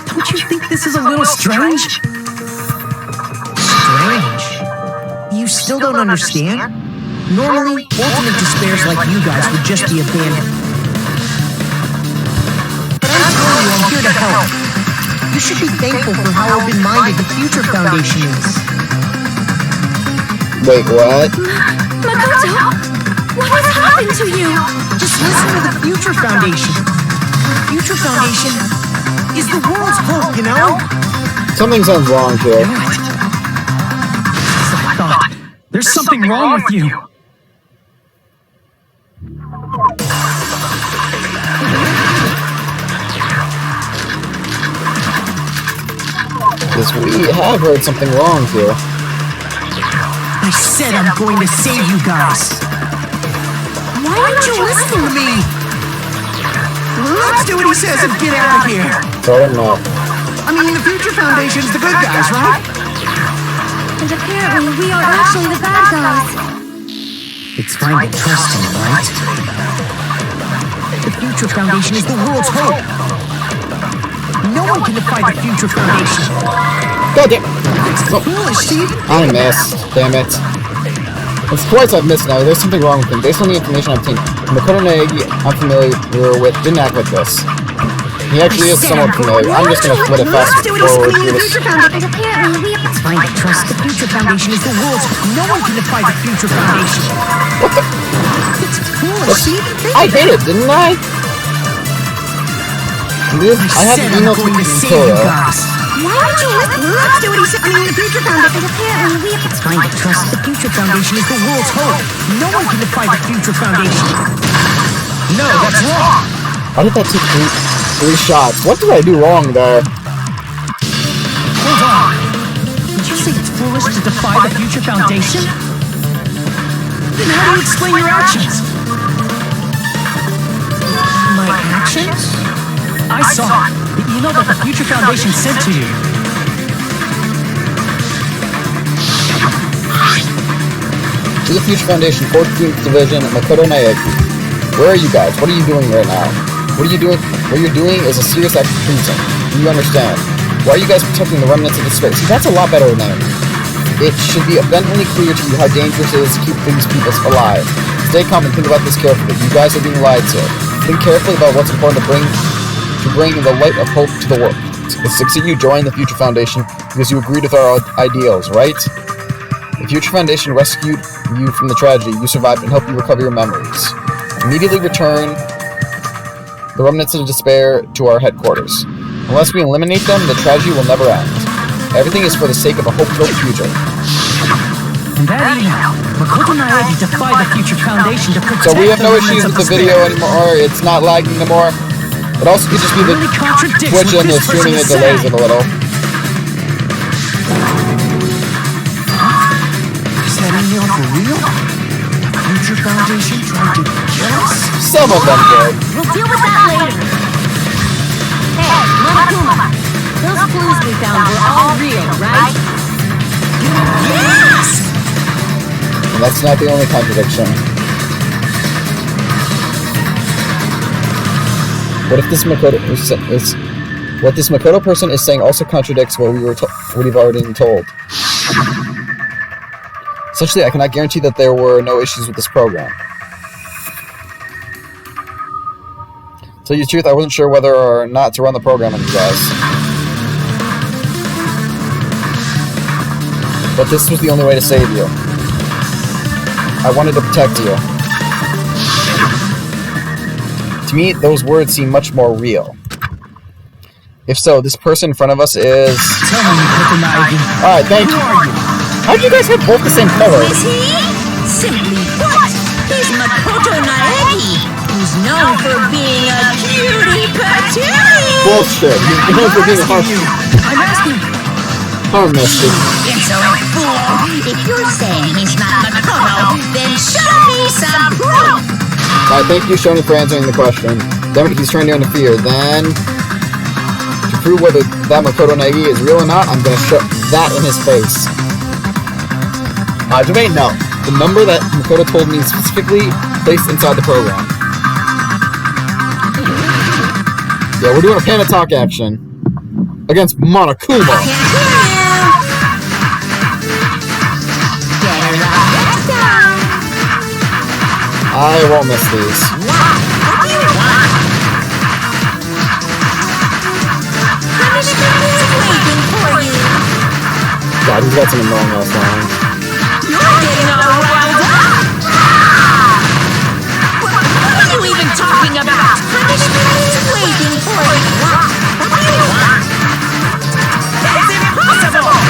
Don't you think this is a little strange? Strange. You still don't understand? Normally, ultimate despairs like you guys would just be abandoned. But I'm telling you, I'm here to help. You should be thankful for how open-minded the Future Foundation is. Wait, what? Makoto, what has happened to you? Just listen to the Future Foundation. The Future Foundation is the world's hope, you know? Something sounds wrong here. As I thought. There's something wrong with you. Because we have heard something wrong here. I said I'm going to save you guys. Why aren't you listening to me? Let's do what he says and get out of here. Tell him no. I mean, the Future Foundation's the good guys, right? And apparently we are actually the bad guys. It's fine to trust him, right? The Future Foundation is the world's hope. No one can defy the Future Foundation. God damn. Oh, Foolish, Steve. I missed. Damn it. It's twice I've missed now. There's something wrong with him. Based on the information I've obtained, Makoto Naegi I'm familiar with didn't act like this. He actually is somewhat familiar. I'm just gonna flip it fast forward through this. And apparently we are... It's fine to trust the Future Foundation is the world's hope. No one can defy the Future Foundation. What the? It's foolish, Steve. I did it, didn't I? I have said the I'm email going to from save you Makoto. guys. Why aren't you listening? Let's do what he said. I mean, the Future Foundation. And apparently we are... It's fine to trust the Future Foundation is the world's hope. No one can defy the Future Foundation. No, that's wrong. How did that take three shots? What did I do wrong there? Hold on. Did you say it's foolish to defy the Future Foundation? Then how do you explain your actions? My actions? I saw the email that the Future Foundation sent to you. To the Future Foundation, 14th Division, Makoto Naegi. Where are you guys? What are you doing right now? What are you doing? What you're doing is a serious act of treason. Do you understand? Why are you guys protecting the remnants of the space? See, that's a lot better name. It should be abundantly clear to you how dangerous it is to keep these people alive. Stay calm and think about this carefully. You guys are being lied to. Think carefully about what's important to bring the light of hope to the world. It's succeed you join the Future Foundation because you agreed with our ideals, right? The Future Foundation rescued you from the tragedy, you survived, and helped you recover your memories. Immediately return the remnants of despair to our headquarters. Unless we eliminate them, the tragedy will never end. Everything is for the sake of a hope-filled future. In that email, Makoto Naegi defied the Future Foundation to protect So we have no the issues remnants with of the video despair. anymore, it's not lagging anymore. It also could just be the Really contradicts Twitch what and the this person streaming, it is delays saying. it a little. Is that email for real? The Future Foundation tried to kill us? Some of them did. We'll deal with that later. Hey, Monokuma. Those clues we found were all real, right? Yes! And that's not the only contradiction. What if this Makoto person is saying also contradicts what we've already been told? Essentially, I cannot guarantee that there were no issues with this program. To tell you the truth, I wasn't sure whether or not to run the program on you guys. But this was the only way to save you. I wanted to protect you. To me, those words seem much more real. If so, this person in front of us is... Tell me, Makoto Naegi. Alright, thank you. How'd you guys have both the same color? Is he? Simply put, he's Makoto Naegi, who's known for being a cutie patootie. Bullshit. You're known for being harsh. I'm asking. Misty. Insolent fool! If you're saying he's not Makoto, then show me some proof! Alright, thank you, Shoni, for answering the question. Damn it, he's trying to interfere. Then, to prove whether that Makoto Naegi is real or not, I'm gonna shove that in his face. Debate, no. The number that Makoto told me specifically placed inside the program. Yeah, we're doing a Panda Talk action. Against Monokuma. Better luck next time! I won't miss these. What do you want? Punishment is waiting for you. God, he's got some annoying ass lines. You're getting all riled up. What are you even talking about? Punishment is waiting for you. What do you want? That's impossible.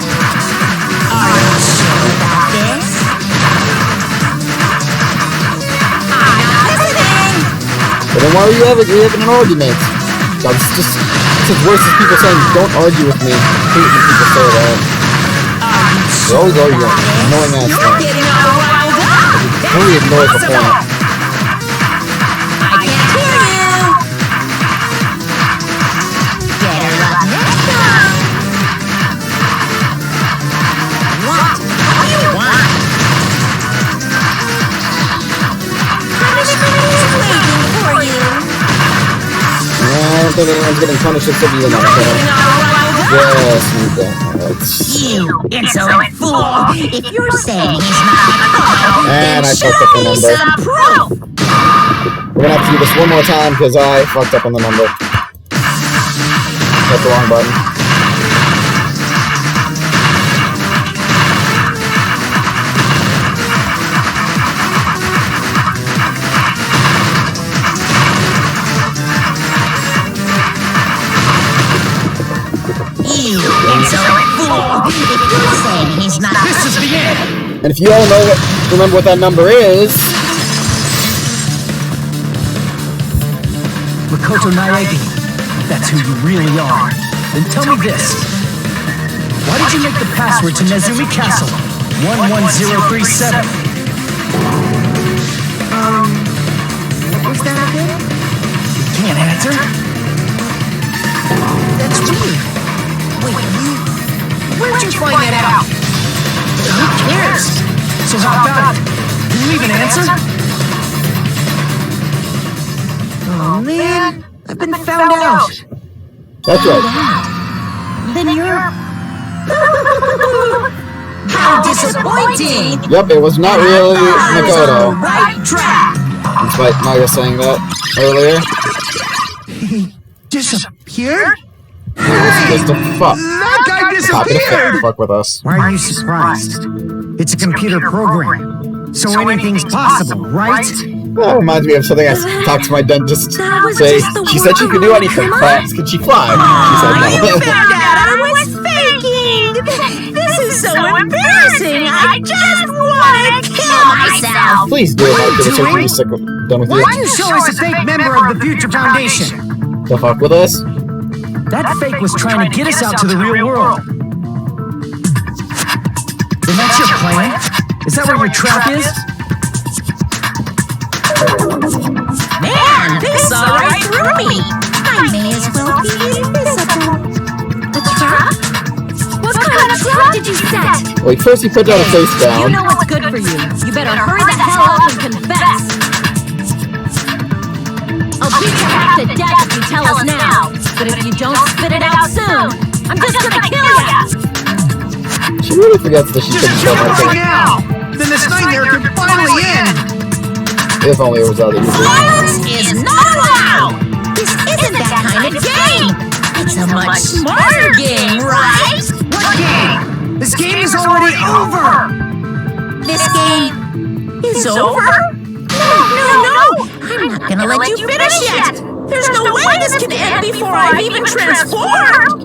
Are you sure about this? I'm not listening. But then why are you having an argument? God, it's as worse as people saying, don't argue with me. I hate when people say that. They're always arguing. Annoying ass You're thing. getting all riled up. Totally ignores the point. I can't hear you. Better luck next time. What do you want? Punishment is waiting for you. I don't think anyone's getting punished except you, You're not getting all riled up. Yes, you don't. You insolent fool! If you're saying he's not And I then fucked up the show me number. some proof! We're gonna have to do this one more time because I fucked up on the number. Hit the wrong button. You insolent fool! If you're saying he's not... This is the end! And if you all remember what that number is, Makoto Naegi, that's who you really are. Then tell me this. Why did you make the password to Nezumi Castle 11037? What was that again? Can't answer? That's weird. Wait, where'd you find that out? Who cares? So how about it? Can you even answer? Oh man, I've been found out. that's right. Then you're... How disappointing! Yep, it was not really I was on the Makoto. right track. Despite Maya saying that earlier. He disappeared? It was just a fuck. That guy Copy the disappeared! fuck with us. Why are you surprised? It's a computer program, so anything's possible, right? That reminds me of something I talked to my dentist. That was Say, just the she said she could do anything. Class, could she fly? She said You no. found out I was faking! This is so embarrassing! I just want to kill myself! Please do it, Mike. So we can be sick of done with Why don't you. you show us a fake member of the Future Foundation? The fuck with us? That fake was trying to get us out to the real world. Then that's your plan? Is that where your trap is? Man, they saw right through me! I may as well be invisible. A trap? What kind of trap did you set? Wait, first you put down a face You down. know what's good for you. You better hurry the hell up and confess. I'll beat you half to death if you tell us now. But if you don't spit it out soon, I'm just gonna kill ya! She really forgets that she Just couldn't kill kill him my right thing. now! Then this nightmare could finally end! If only it was that easy. Violence is not allowed! This isn't that kind of game! It's a much smarter game, right? What game? This game is already over! This game is over? No! I'm not gonna let you finish yet! There's no way this can end before I've even transformed!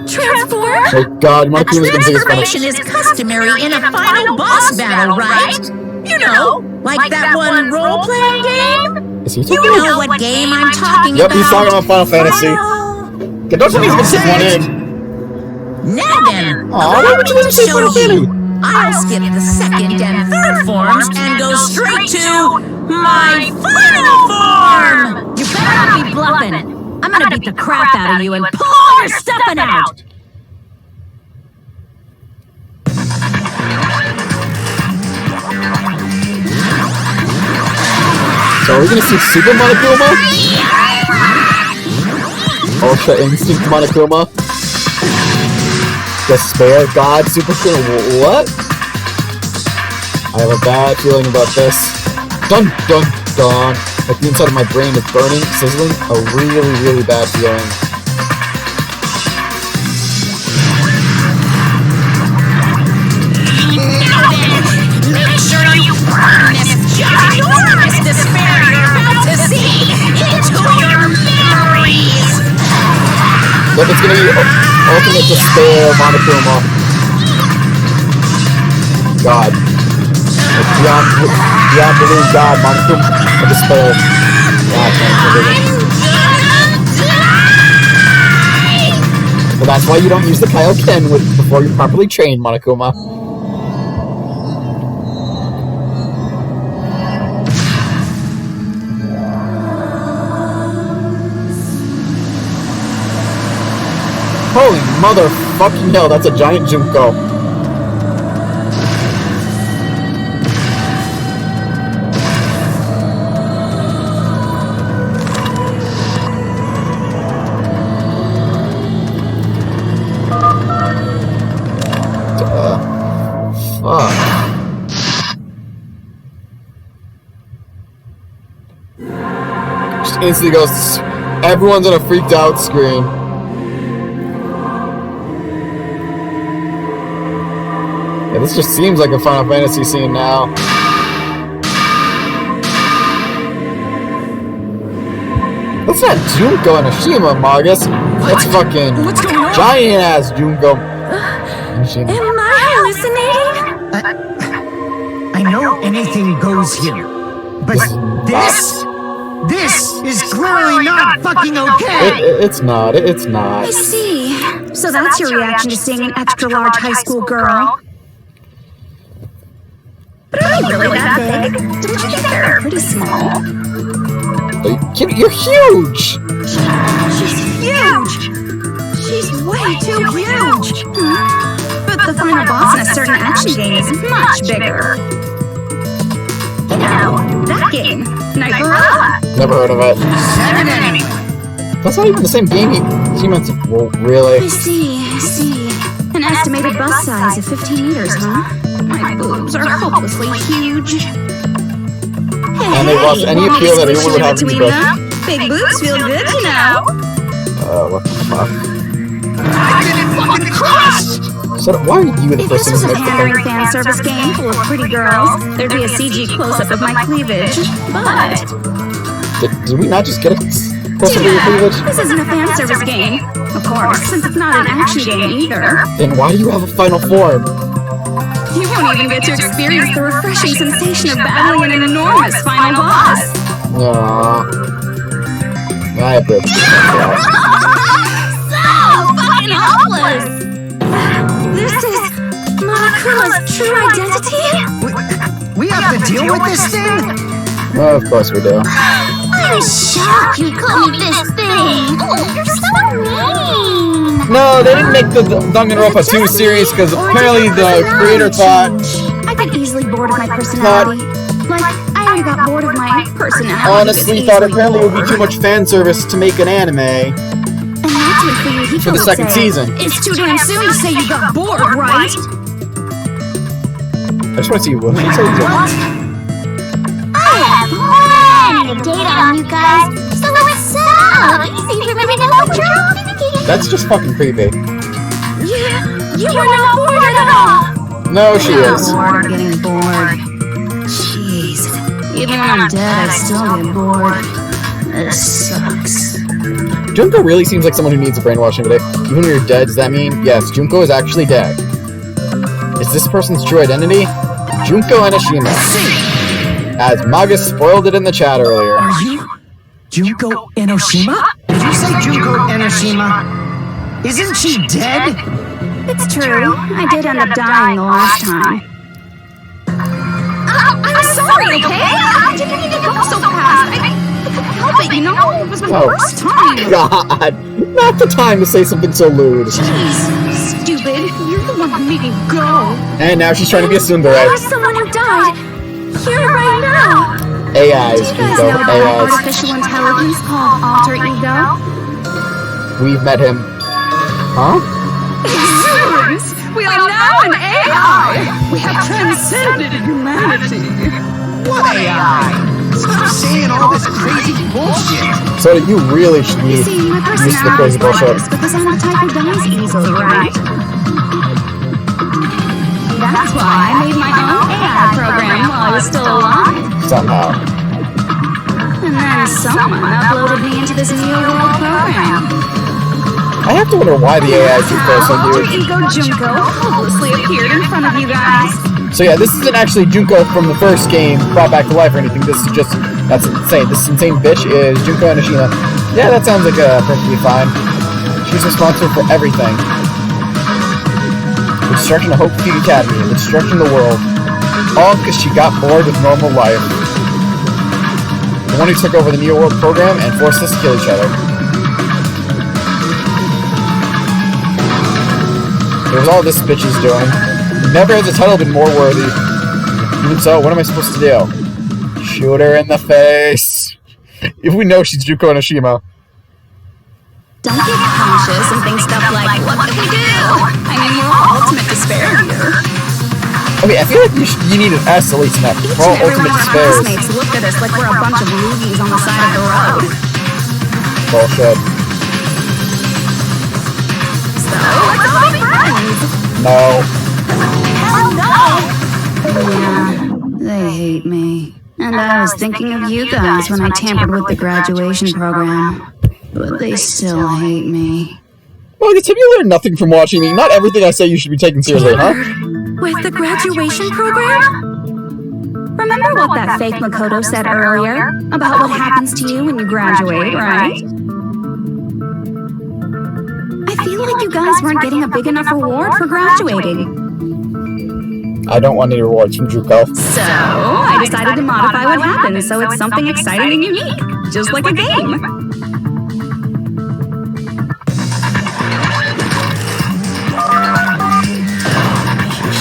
Transform? Oh god, A Monokuma's gonna take us transformation is customary in a final boss battle, right? You know, like that one role-playing game? Is he You talking? know what game I'm talking Yep, about. he's talking about Final Fantasy. Final- Okay, don't tell me he's gonna stick one in. Now then, Aw, why would you let him say Final Fantasy? I'll skip the second and third forms and go straight to my final form! You better not be bluffing. I'm gonna beat the crap out of you and pull all your stuffing out! So are we gonna see Super Monokuma? Ultra Instinct Monokuma? Despair God Super Cool. What? I have a bad feeling about this. Dun dun dun. Like the inside of my brain is burning, sizzling. A really, really bad feeling. Now then, make sure you burn this ginormous despair you're about to see into your memories! Look, it's gonna be ultimate despair, Monokuma. God. Like beyond balloon God, Monokuma, despair. God, so that's why you don't use the Kaioken before you're properly trained, Monokuma. Holy motherfucking hell, that's a giant Junko. Fuck. Just instantly goes, everyone's on a freaked out screen. Yeah, this just seems like a Final Fantasy scene now. That's not Junko and Ashima, Margus. That's fucking giant-ass Junko. Am I hallucinating? I know anything goes here, but this is clearly not fucking okay! It's not. It's not. I see. So that's your reaction to seeing an extra-large high school girl. But are they really that big? Don't you think they're pretty small? Are you kidding? You're huge! She's huge! She's way too huge! But the final boss in a certain action game is much bigger. You know, that game, Danganropa. Never heard of it. That's not even the same game. She meant to. Well, really? I see. An estimated bus size of 15 meters, huh? My boobs are hopelessly huge. And they lost any appeal that anyone would have in them. Big boobs feel good, you know. What the fuck? I didn't fucking crushed! So why are you the If this person was who a makes the pandering thing? fan service game full of pretty girls, there'd be a CG close-up of my cleavage. But Did we not just get a closer to your yeah, cleavage? this isn't a fan service game. Of course, since it's not an action game either. Then why do you have a final form? You won't even get to experience the refreshing sensation of battling an enormous final boss. I have to. So fucking hopeless! This is Monokuma's true identity? We have to deal with this thing? Well, of course we do. I'm shocked you call me this thing! Oh, you're so mean! No, they didn't make the Danganropa 2 series because apparently the creator thought. I get easily bored of my personality. Like, I already got bored of my personality. Honestly, thought apparently it would be too much fan service to make an anime. And that's what Fuyuhiko For the would second say. season. It's too damn soon to say you got bored, right? I just want to see what he says. I have plenty of data on you guys, so it's so easy for me to know what you're thinking. That's just fucking creepy. You are not bored at all! No, she is. Bored or getting bored. Jeez. Even when I'm dead, I still get bored. This sucks. Junko really seems like someone who needs a brainwashing today. Even when you're dead, does that mean, yes, Junko is actually dead? Is this person's true identity? Junko Enoshima. As Magus spoiled it in the chat earlier. Are you Junko Enoshima? Did you say Junko Enoshima? Isn't she dead? It's true. I did end up dying the last time. I'm sorry, okay? I didn't mean to go so fast. I couldn't help it, you know? It was my first time. God, not the time to say something so lewd. Jeez, stupid. You're the one who made me go. And now she's trying to be a tsundere. There's someone who died. Here right now. AIs, Do you guys Junko, know about an AIs. artificial intelligence called alter ego? We've met him. Huh? Exuberance! We are now an AI! We have transcended humanity! What AI? Stop saying all this crazy bullshit. So you really should be See, my used to the crazy personality is like bullshit. this because I'm the type who dies easily, right? That's why I made my own AI program while I was still alive. Somehow. And then someone uploaded me into this new world program. I have to wonder why the AI Junko is so Alter huge. Ego Junko hopelessly appeared in front of you guys. So yeah, this isn't actually Junko from the first game brought back to life or anything. This is just, that's insane. This insane bitch is Junko Enoshima. Yeah, that sounds like perfectly fine. She's responsible for everything. The destruction of Hope Peak Academy, the destruction of the world. All because she got bored with normal life. The one who took over the Neo World program and forced us to kill each other. It was all this bitch is doing. Never has the title been more worthy. Even so, what am I supposed to do? Shoot her in the face. If we know she's Junko Enoshima. Don't get conscious and think stuff like, what can we do? I mean, we're all ultimate despair here. Okay, I feel like you need an S at least in that. Each We're all and every one ultimate of our despairs. classmates looked at us like we're a bunch of loogies on the side of the road. Bullshit. So, let's all be friends. No. Hell no! Yeah, they hate me. And I was thinking of you guys when I tampered with the graduation program. But they still hate me. Well, I guess have you learned nothing from watching me? Not everything I say you should be taken seriously, huh? With the graduation program? Remember what that fake Makoto said earlier? About what happens to you when you graduate, right? I feel like you guys weren't getting a big enough reward for graduating. I don't want any rewards from Junko. So, I decided to modify what happens so it's something exciting and unique. Just like a game.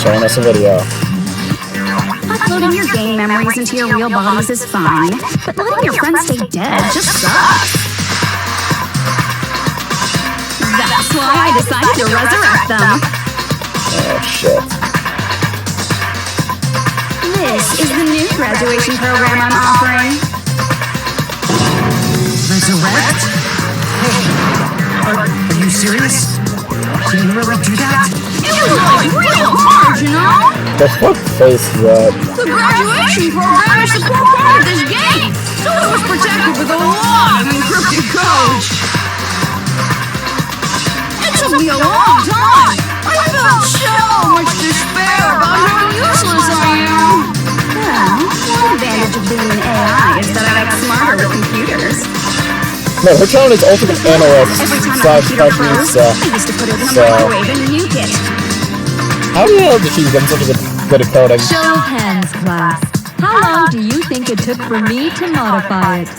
Showing us a video. Uploading your game memories into your real bodies is fine, but letting your friends stay dead just sucks. That's why I decided to resurrect them. Oh, shit. This is the new graduation program I'm offering. Resurrect? Hey, are you serious? Can you really do that? It was like real hard, you know? The fuck face is that? The graduation program is the core part of this game, so it was protected with a lot of encrypted code. It took me a long time. I felt so much despair about how useless I am. Well, one advantage of being an AI is that I got smarter with computers. No, her tone is ultimate analyst Every time slash a computer froze, cartoonist. I used to put it in the microwave and nuke it. How the hell did she get such a good at coding? Show of hands, class. How long do you think it took for me to modify it?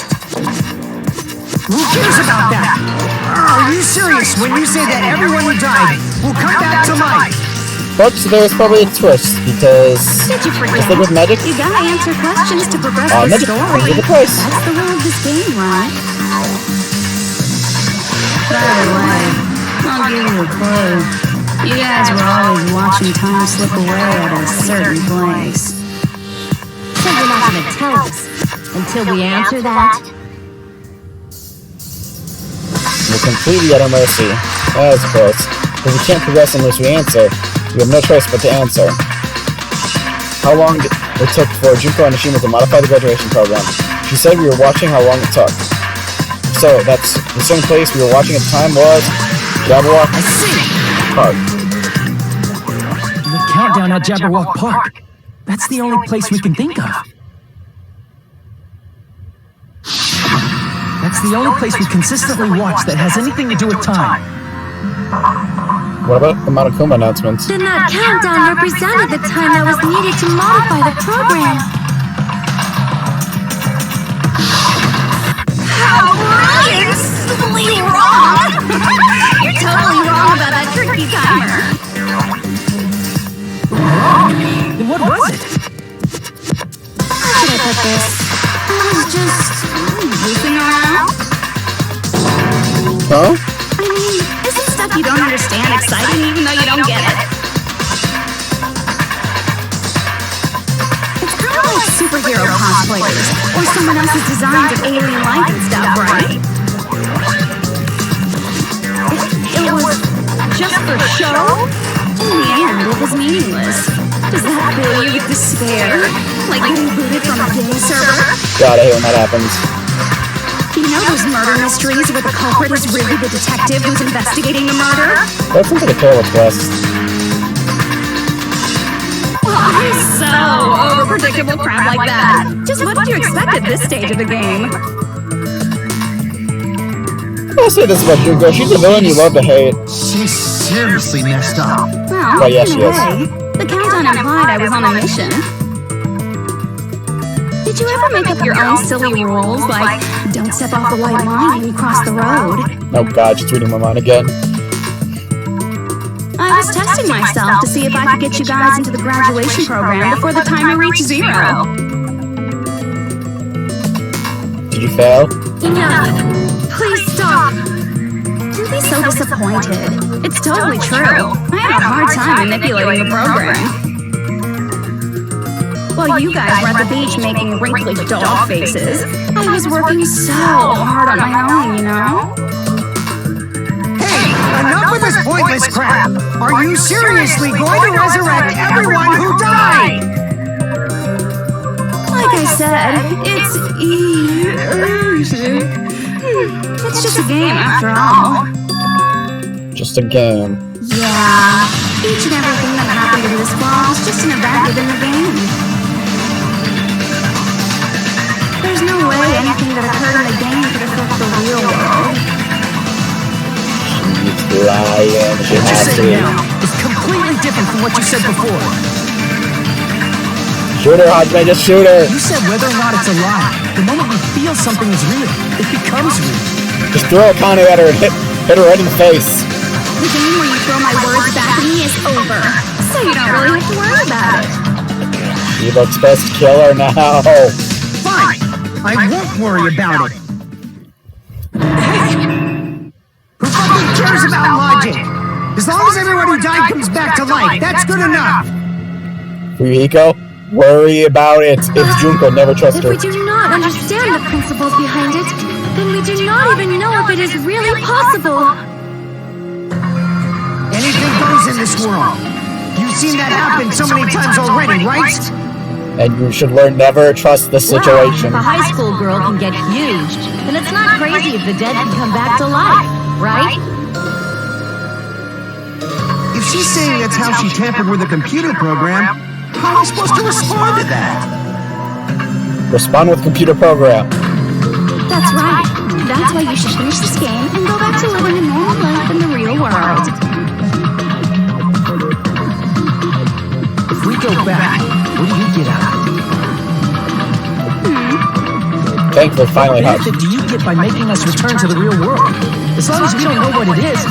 Who cares about that? Are you serious when you say that everyone who died will come back to life? But there's probably a twist because Did you forget? just like with magic, You gotta answer questions to progress the magic story. comes with a price. That's the rule of this game, right? By the way, I'll give you a clue. You guys were always watching time slip away at a certain place. So you're not going to tell us until we answer that? We're completely at our mercy. As of course, because we can't progress unless we answer. We have no choice but to answer. How long it took for Junko Enoshima to modify the graduation program? She said we were watching how long it took. So that's the same place we were watching at the time was Jabberwock Park. The countdown at Jabberwock Park. That's the only place we can think of. That's the only place we consistently watch that has anything to do with time. What about the Monokuma announcements? Then that countdown represented the time that was needed to modify the program. How brilliantly wrong! You're totally wrong about that tricky timer. Then what was it? How should I put this? I was just goofing around. Huh? I mean, isn't stuff you don't understand exciting even though you don't get it? It's kind of like superhero cosplayers or someone else's designs of alien life and stuff, right? It was just for show? In the end, it was meaningless. Does that fill you with despair? Like getting booted from a game server? God, I hate when that happens. You know those murder mysteries where the culprit is really the detective who's investigating the murder? That sounds like a terrible twist. Well, I'm so over predictable crap like that. Just what did you expect at this stage of the game? I'll say this about Junko. She's a villain you love to hate. She's seriously messed up. Well, yeah, in she a is. way, the countdown implied I was on a mission. Did you ever make up your own silly rules, like don't step off the white line when you cross the road? Oh god, she's reading my mind again. I was testing myself to see if I could get you guys into the graduation program before the timer reached 0. Did you fail? Enough! Please stop! Don't be so disappointed. It's totally true. I had a hard time manipulating the program. While you guys were at the beach making wrinkly dog faces, I was working so hard on my own, you know? Hey, enough with this pointless crap! Are you seriously going to resurrect everyone who died? Like I said, it's easy. It's just a game after all. Just a game. Yeah, each and everything that happened in this ball is just an event within the game. There's no way anything that occurred in the game could affect the real world. She's lying. She What you has say to. now is completely different from what you said before. Shoot her, Hajime, just shoot her. You said whether or not it's a lie. The moment we feel something is real, it becomes real. Just throw a Kanu at her and hit her right in the face. The game where you throw my words back at me is over, so you don't really have to worry about it. He looks best to kill her now. Fine, I won't worry about it. Who fucking cares about logic? As long as everyone who died comes back to life, that's good enough. Fuyuhiko, worry about it. It's Junko, never trust If her. we do not understand the principles behind it, then we do not even know if it is really possible. Anything goes in this world. You've seen that happen so many times already, right? And you should learn never trust the situation. If a high school girl can get huge, then it's not crazy if the dead can come back to life, right? If she's saying that's how she tampered with a computer program, how are we supposed to respond to that? Respond with computer program. That's right. That's why you should finish this game and go back to living a normal life in the real world. If we go back, what do you get out of it? Thankfully, finally, What Hajime. benefit do you get by making us return to the real world? As long as we don't know what it is.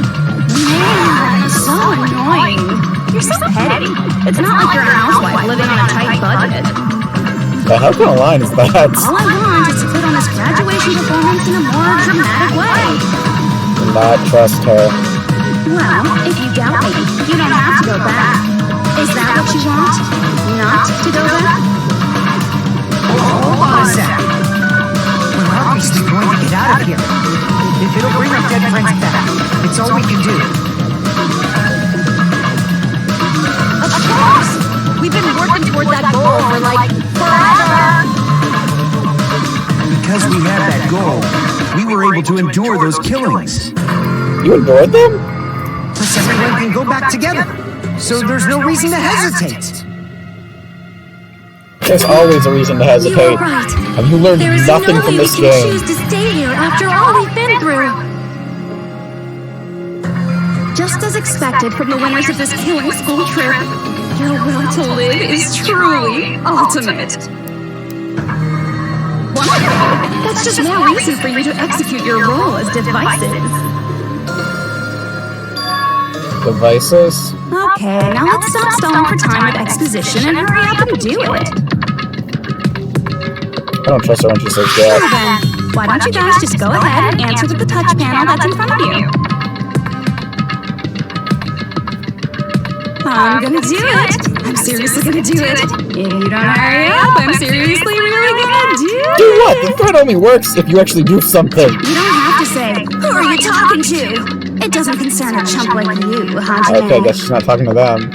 Man, so annoying. You're so petty. It's not like you're a housewife living on a tight budget. How kind of line is that? All I want is to put on this graduation performance in a more dramatic way. Do not trust her. Well, if you doubt me, you don't have to go back. Is that what you want? Not to go back? Hold on a sec. We're obviously going to get out of here. If it'll bring our dead friends back, it's all we can do. Of course! We've been working toward that goal for like forever! Because we had that goal, we were able to endure those killings. You endured them? Plus everyone can go back together. So there's no reason to hesitate. There's always a reason to You hesitate. are right. Have you learned There is nothing no from way this we can game? choose to stay here after all we've been through. Just as expected from the winners of this killing school trip, your will to live is truly ultimate. Wonderful! That's just more reason for you to execute your role as devices. Devices? Okay, now let's stop stalling for time with exposition and hurry up and do it. I don't trust her when she says Well that. then, Why don't you guys just go ahead and answer with the touch panel that's in front of you? I'm gonna do it. I'm seriously gonna do it. If you don't hurry up, I'm seriously really gonna do it. Do what? The threat only works if you actually do something. You don't have to say, who are you talking to? It doesn't concern a chump like you, Hajime. Okay, I guess she's not talking to them.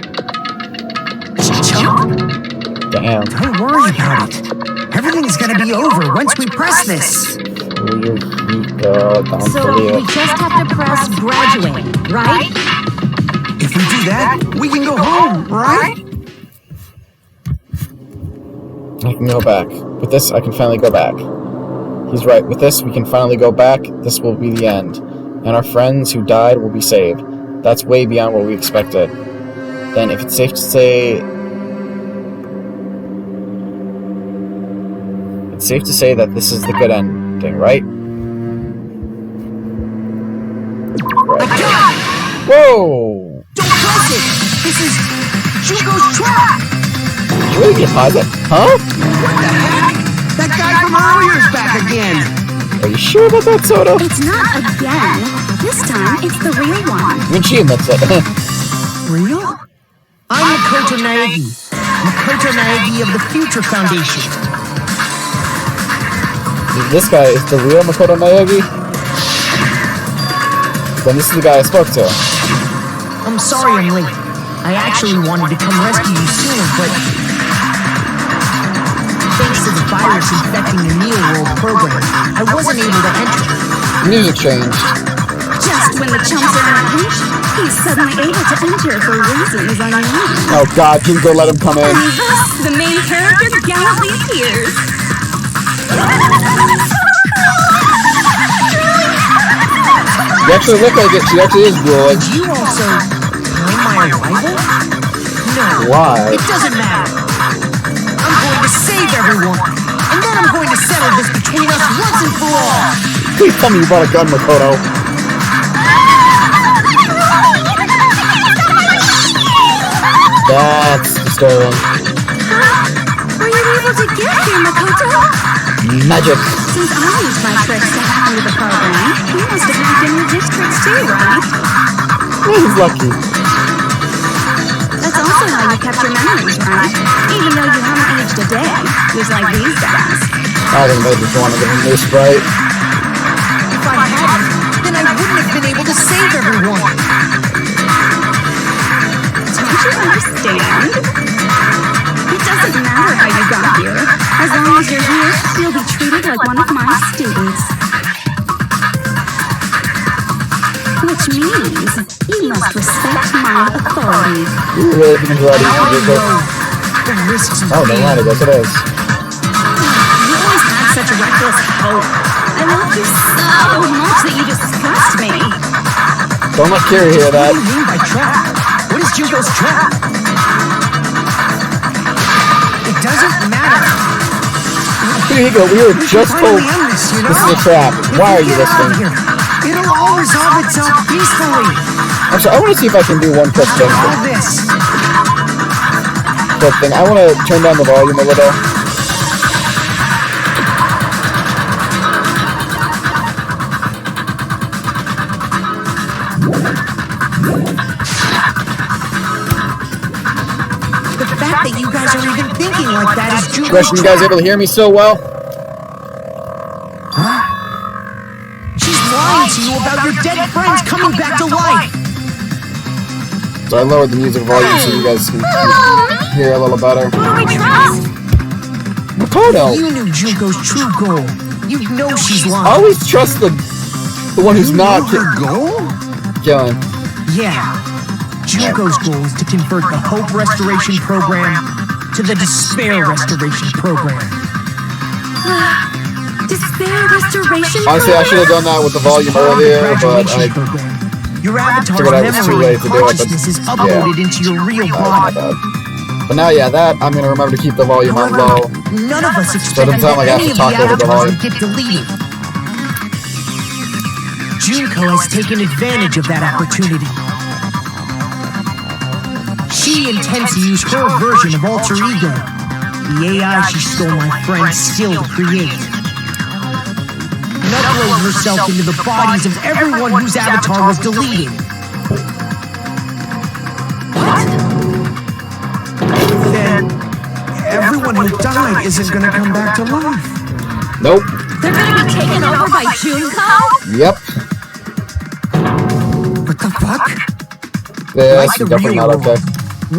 Chump? Damn. Don't worry about it. Everything's gonna be over once we press this. So we just have to press graduate, right? If we do that, we can go home, right? I can go back. With this, I can finally go back. He's right. With this, we can finally go back. This will be the end. And our friends who died will be saved. That's way beyond what we expected. Then, if it's safe to say... It's safe to say that this is the good ending, right? Right. Whoa! Don't press it! This is Junko's trap! Did you really get positive? Huh? What the heck? That guy from earlier is back again! Are you sure about that, Soto? It's not again. This time, it's the real one. I mean, she admits it. Real? I'm Makoto Naegi. Makoto Naegi of the Future Foundation. This guy is the real Makoto Naegi? Then this is the guy I spoke to. I'm sorry I'm late. I actually wanted to come rescue you sooner, but thanks to the virus infecting the Neo World program, I wasn't able to enter. Music changed. Just when the chumps are in a pinch, he's suddenly able to enter for reasons unknown. Oh god, Junko let him come in. And thus, the main character gallantly appears. You actually look like it. She actually is drooling. Did you also claim my arrival? No. Why? It doesn't matter. I'm going to save everyone, and then I'm going to settle this between us once and for all. Please tell me you brought a gun, Makoto. That's disturbing. Were you able to get here, Makoto? Magic. Since I used my tricks to hack into the program, you must have hacked into his tricks too, right? He's lucky. That's also how you kept your memories, right? Even though you haven't aged a day, just like these guys. I think they just want to give him this, right? If I hadn't, then I wouldn't have been able to save everyone. Don't you understand? It doesn't matter how you got here. As long as you're here, you'll be treated like one of my students. Which means you must respect my authority. You really think he's ready to do this? The risks of Oh, no matter, I guess it is. You always had such reckless hope. I love you so much that you disgust me. Don't let Kiri hear that. What do you mean by trap? What is Junko's trap? It doesn't matter. Here you go, we were just told This this is a trap. Why are you listening? It'll all resolve itself peacefully. Actually, I want to see if I can do one quick thing. All this. Quick thing. I want to turn down the volume a little. The fact that you guys are even thinking like that is Junko's Question, you guys trap. able to hear me so well? She's lying to you about your dead friends coming back to life. So I lowered the music volume so you guys can hear a little better. Who do we trust? Makoto! You knew Junko's true goal. You know she's lying. Always trust the one who's not her goal? killing. Yeah. Junko's goal is to convert the Hope Restoration Program to the Despair Restoration Program. Despair restoration. Honestly, I should have done that with the volume earlier, but I Your avatar's figured I was too memory late and to do it, but consciousness is yeah. uploaded into your real My body. bad. But now, yeah, that I'm gonna remember to keep the volume on low. None of us So it expected doesn't sound like I that have any to of talk the over the avatars volume. would get deleted. Junko has taken advantage of that opportunity. She intends to use her version of Alter Ego, the AI she stole my friend's skill to create. herself into the bodies of everyone whose avatar was deleted. What? Then everyone who died isn't gonna come back to life. Nope. They're gonna be taken over by Junko? Yep. What the fuck? Yeah, Like that's the definitely real not okay. world,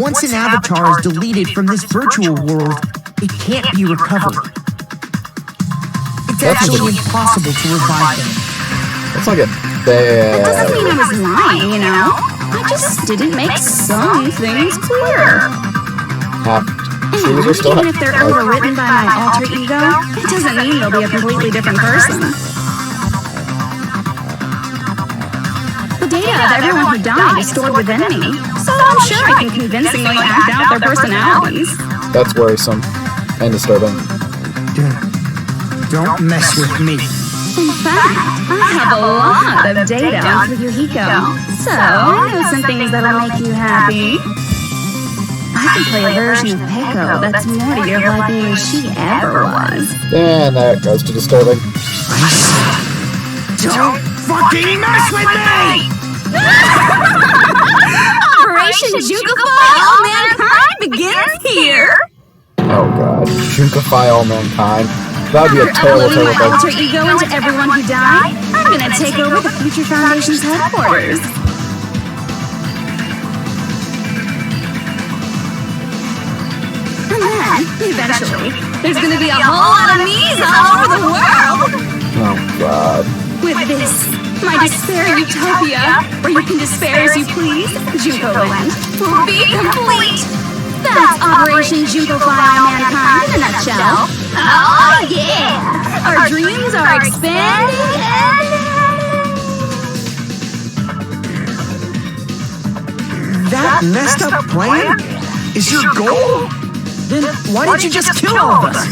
once an avatar is deleted from this virtual world, it can't be recovered. It's actually impossible to revive them. Let's not get That doesn't bad. mean I was lying, you know? I just didn't make some things clear. Half trees are still Even if they're overwritten by my alter ego, it doesn't mean they'll be a completely different person. The data of everyone who died is stored within me, so I'm sure I can convincingly act out their personalities. That's worrisome and disturbing. Don't mess with me. In fact, I have a lot of data on Yuriko, so I know some things that'll make you happy. I can play a version of Peko that's more to your liking than she ever was. And there it goes to disturbing. Don't fucking mess with me! Operation Jukify All Mankind begins here! Oh god. Junkify all mankind. That'd be a terrible, Uploading my terrible alter thing. ego into everyone who died, I'm gonna take over the Future Foundation's headquarters. And then, eventually, there's gonna be a whole lot of me's all over the world! Oh god. With this, my despair utopia, where you can despair as you please, Junko Land, will be complete! That's Operation Junko Fly Mankind in a nutshell. Oh yeah! Our dreams are expanding and... That messed up plan is your goal? Then why didn't you just kill all of us?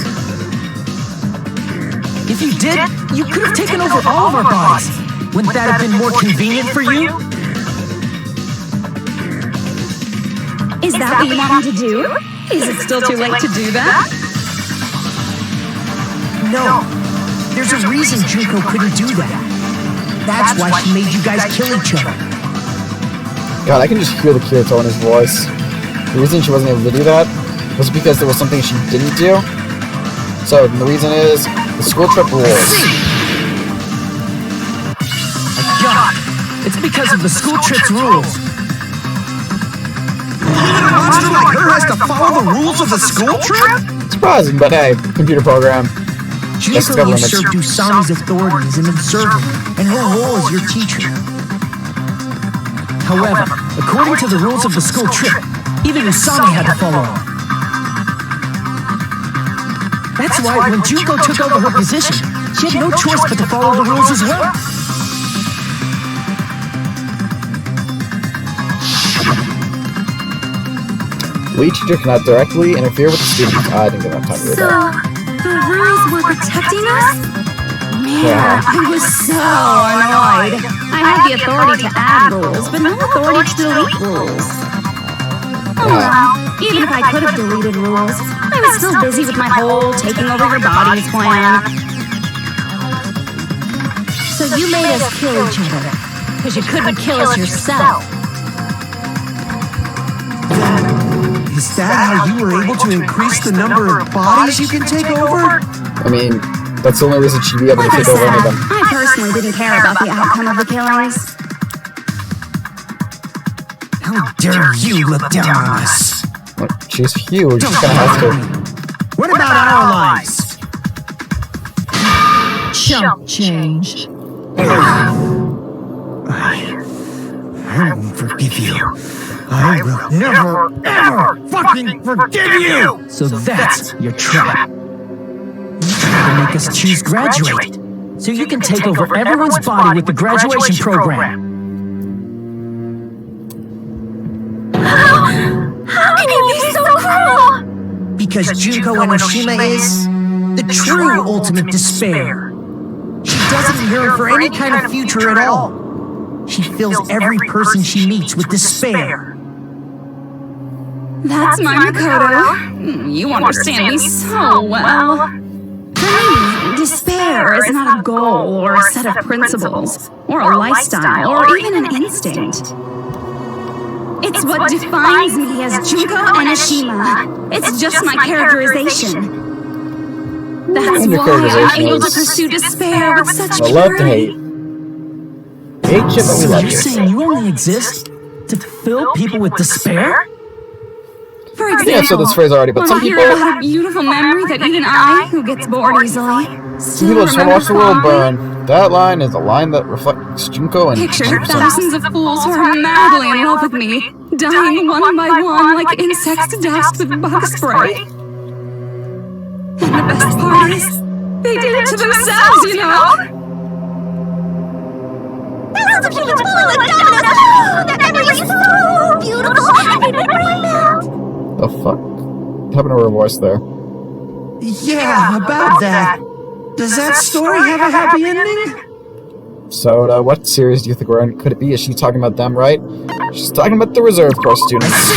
If you did, you could have taken over all of our bodies. Wouldn't that have been more convenient for you? Is that what you want me to do? Is it still too late to do that? No. There's a reason Junko couldn't do that. That's why she made you guys kill each other. God, I can just hear the Kirito in his voice. The reason she wasn't able to do that was because there was something she didn't do. So, the reason is, the school trip rules. My God, it's because of the school trip's rules. A monster like her has to follow the rules of the school trip? Surprising, but hey, computer program. Junko government. usurped Usami's authority as an observer, and her role as your teacher. However, according to the rules of the school trip, even Usami had to follow them. That's why when Junko took over her position, she had no choice but to follow the rules as well. Lead teacher cannot directly interfere with the students. I didn't get enough time to read So, that. the rules were protecting us? Man, Yeah. I was so annoyed. I had the authority to add rules, but no authority to delete rules. Oh well, even if I could have deleted rules, I was still busy with my whole taking over your bodies plan. So you made us kill each other, because you couldn't kill us yourself. Is that how you were able to increase the number of bodies you can take over? I mean, that's the only reason she'd be able to Like I take over any of said, them. I personally didn't care about the outcome of the killings. How dare you look down on us? Like, she's huge, she kinda has to. What about our lives? Chump change. I won't forgive you. I will never, ever fucking forgive you! So that's your trap. You tried to make us choose graduate, so you can take over everyone's body with the graduation program. How can you be so cruel? Because Junko Enoshima is the true ultimate despair. She doesn't yearn for any kind of future at all. She fills every person she meets with despair. That's my Makoto. You understand me so well. Please, despair is not a goal or a set of principles, or a lifestyle, or even an instinct. It's what defines me as Junko Enoshima. It's just my characterization. That's why I'm able to pursue despair with such I love to hate. purity. Hate shit, but we So love you're you. saying you only exist to fill people with despair? For I think I've said example, this phrase already, but when some I hear people about a beautiful memory that even I, who gets bored easily, still just want to watch the world fondly. burn. That line is a line that reflects Junko and Picture Chipsa. thousands of fools who are madly in love with me, dying one by one like insects doused with bug spray. And the best part is, they did it to themselves, you know? Thousands of humans falling like dominoes. Oh, that memory is so beautiful. I made my brain melt. The fuck? What happened to her voice there? Yeah, about that. Does that story have a happy ending? So, what series do you think we're in? Could it be? Is she talking about them, right? She's talking about the reserve corps students.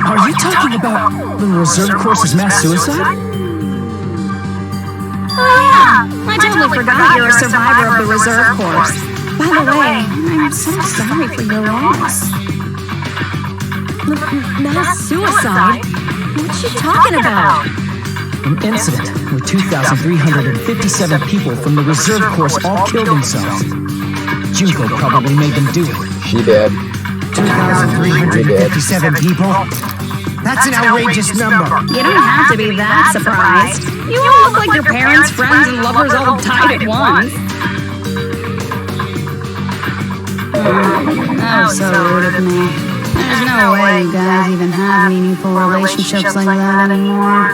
Are you talking about the reserve course's mass suicide? Oh yeah, I totally forgot you're a survivor of the reserve corps. By the way, I'm so sorry for your loss. Mass suicide? What's she talking about? An incident where 2,357 people from the reserve course all killed themselves. Junko probably made them do it. She did. 2,357 people? That's an outrageous number. You don't have to be that surprised. You all look like your parents, friends, and lovers all tied at once. That was so rude of me. There's no way you guys even have meaningful relationships like that anymore.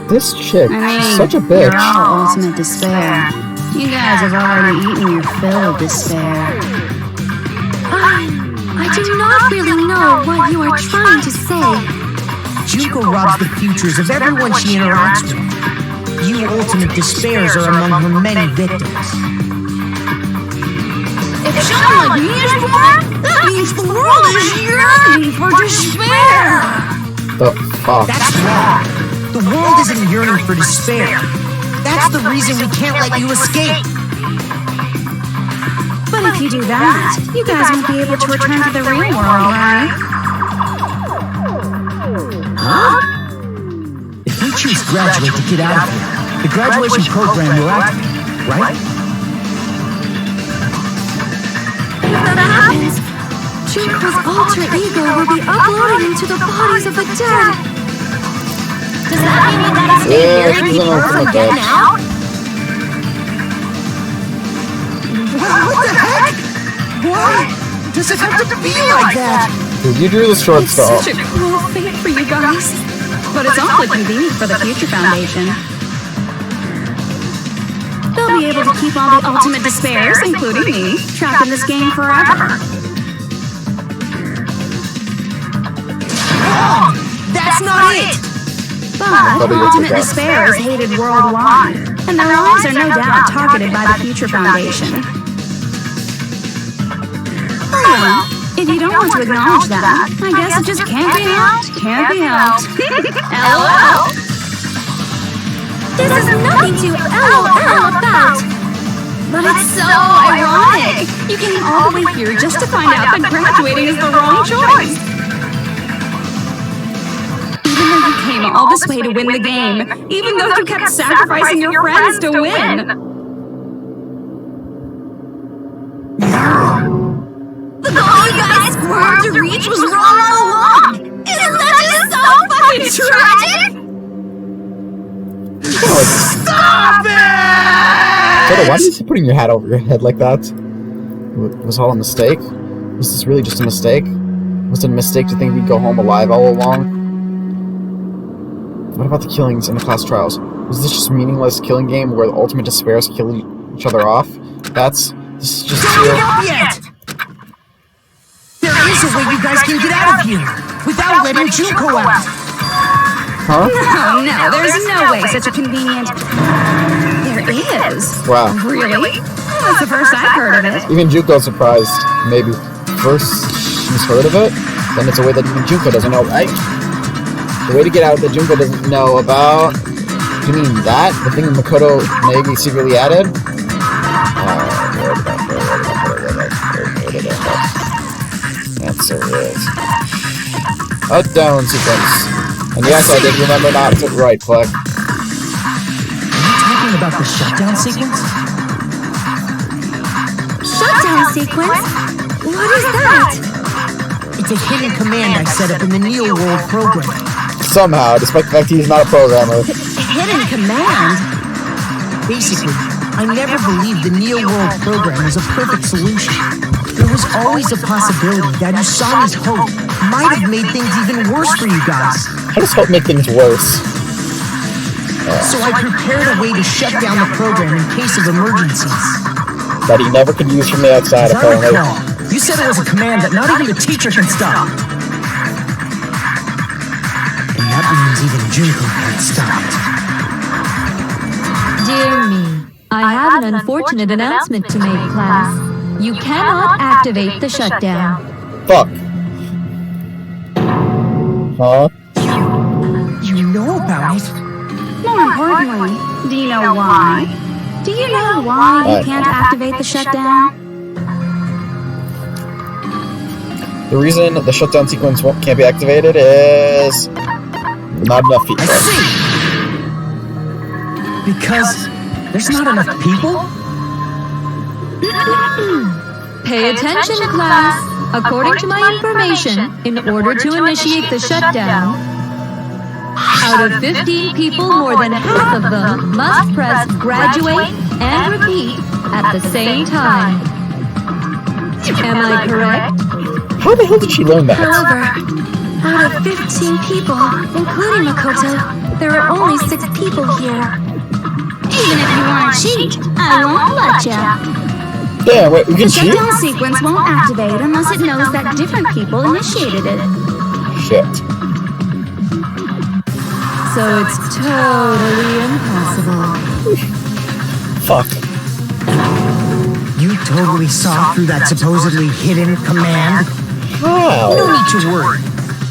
This chick, I mean, she's such a you're bitch. all ultimate despair. You guys have already eaten your fill of despair. I do not really know what you are trying to say. Junko robs the futures of everyone she interacts with. You ultimate despairs are among her many victims. If someone like me is born, that means the world is yearning for despair. The fuck? That's wrong. The world isn't yearning for despair. That's the reason we can't let you escape. But if you do that, you guys won't be able to return to the real world, right? If we choose graduate to get out of here, the graduation program will activate, right? If that happens, Junko's alter ego will be uploaded into the bodies of the dead. Does that mean you gotta stay Yeah, here and she's keep an her from ultimate getting bitch. out? What the heck? Why does it have to be like that? Dude, you drew the short It's straw. such a cruel fate for you guys. But it's awfully convenient for the Future Foundation. They'll be able to keep all the ultimate despairs, including me, trapped in this game forever. That's not it! But Probably your ultimate forgot. despair is hated worldwide, and their lives are no doubt targeted by the Future Foundation. Oh well, if you don't want to acknowledge that, I guess it just can't be helped, can't be helped. LOL! This is nothing to LOL about. But it's so ironic! You came all the way here just to find out that graduating is the wrong choice! Even though you came all this way to win the game, even though you kept sacrificing your friends to win! The goal you guys squirmed to reach was wrong all along! Isn't that just so fucking tragic? Stop it! Soda, why are you putting your hat over your head like that? Was all a mistake? Was this really just a mistake? Was it a mistake to think we'd go home alive all along? What about the killings in the class trials? Was this just a meaningless killing game where the ultimate despairs kill each other off? This is just Don't give up yet! There is a way you guys can get out of here without letting Junko out. Huh? No, there's no way such a convenient... There is. Wow. Really? That's the first I've heard of it. Even Junko's surprised. Maybe. First, she's heard of it, then it's a way that even Junko doesn't know, right? The way to get out that Junko doesn't know about... You mean that? The thing Makoto maybe secretly added? That's so weird. A down sequence. And yes, I did remember not to right click. Are you talking about the shutdown sequence? Shutdown sequence? What is that? It's a hidden command I set up in the Neo World program. Somehow, despite the fact he's not a programmer. Hidden command? Basically, I never believed the Neo World program was a perfect solution. There was always a possibility that Usami's hope might have made things even worse for you guys. How does hope make things worse? So I prepared a way to shut down the program in case of emergencies. That he never could use from the outside, As I apparently. recall, you said it was a command that not even the teacher can stop. And that means even Junko can't stop it. Dear me, I have an unfortunate announcement to make, class. You cannot activate the shutdown. Fuck. Huh? You know about it? More importantly, do you know why? Do you know why you can't activate the shutdown? The reason the shutdown sequence can't be activated is not enough people. I see! Because there's not enough people? Pay attention, class. According to my information, in order to initiate the shutdown, out of 15 people, more than half of them must press graduate and repeat at the same time. Am I correct? How the hell did she learn that? However, out of 15 people, including Makoto, there are only 6 people here. Even if you want to cheat, I won't let ya. Damn, wait, we can The cheat? shutdown sequence won't activate unless it knows that different people initiated it. Shit. So it's totally impossible. Fuck. You totally saw through that supposedly hidden command? How? No need to worry.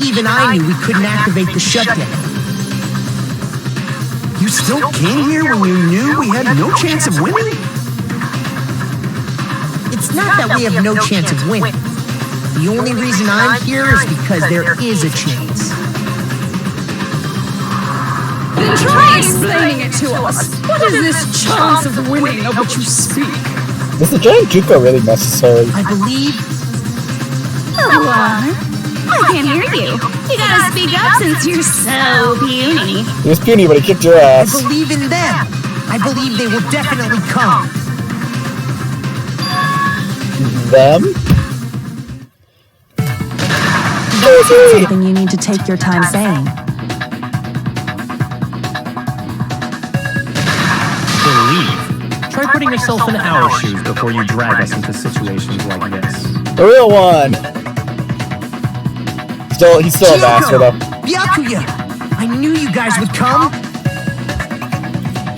Even I knew we couldn't activate the shutdown. You still came here when you knew we had no chance of winning? It's not that we have no chance of winning. The only reason I'm here is because there is a chance. Then try explaining it to us. What is this chance of winning of which you speak? Is the giant Juko really necessary? I believe What? I can't hear you. You gotta speak up since you're so puny. He was puny, but he kicked your I ass. believe in them. I believe they will definitely come. Them? Something you need to take your time saying. Believe. Try putting yourself in our shoes before you drag us into situations like this. The real one! He's still a bastard, though. Byakuya! I knew you guys would come.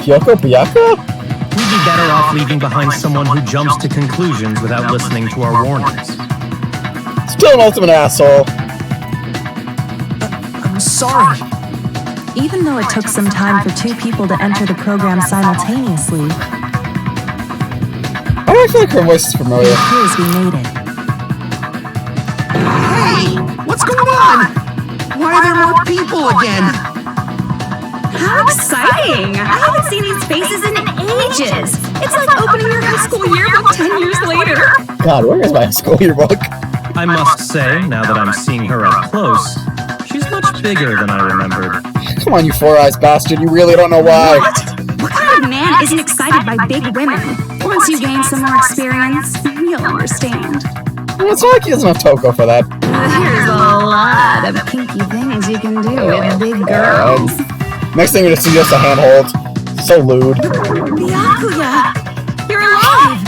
Kyoko Byaka? We'd be better off leaving behind someone who jumps to conclusions without listening to our warnings. Still an ultimate asshole. I'm sorry. Even though it took some time for 2 people to enter the program simultaneously, Why do I feel like her voice is it familiar? appears we made it. Hey! What's going on? Why are there more people again? How exciting! I haven't seen these faces in ages. It's like opening your high school yearbook 10 years later. God, where is my school yearbook? I must say, now that I'm seeing her up close, she's much bigger than I remembered. Come on, you four-eyes bastard, you really don't know why. What kind of man isn't excited by big women? Once you gain some more experience, you'll understand. Well, it's not like he doesn't have Toko for that. There's a lot of kinky things you can do with big girls. Next thing you're just suggest a handhold. So lewd. Byakuya! You're alive!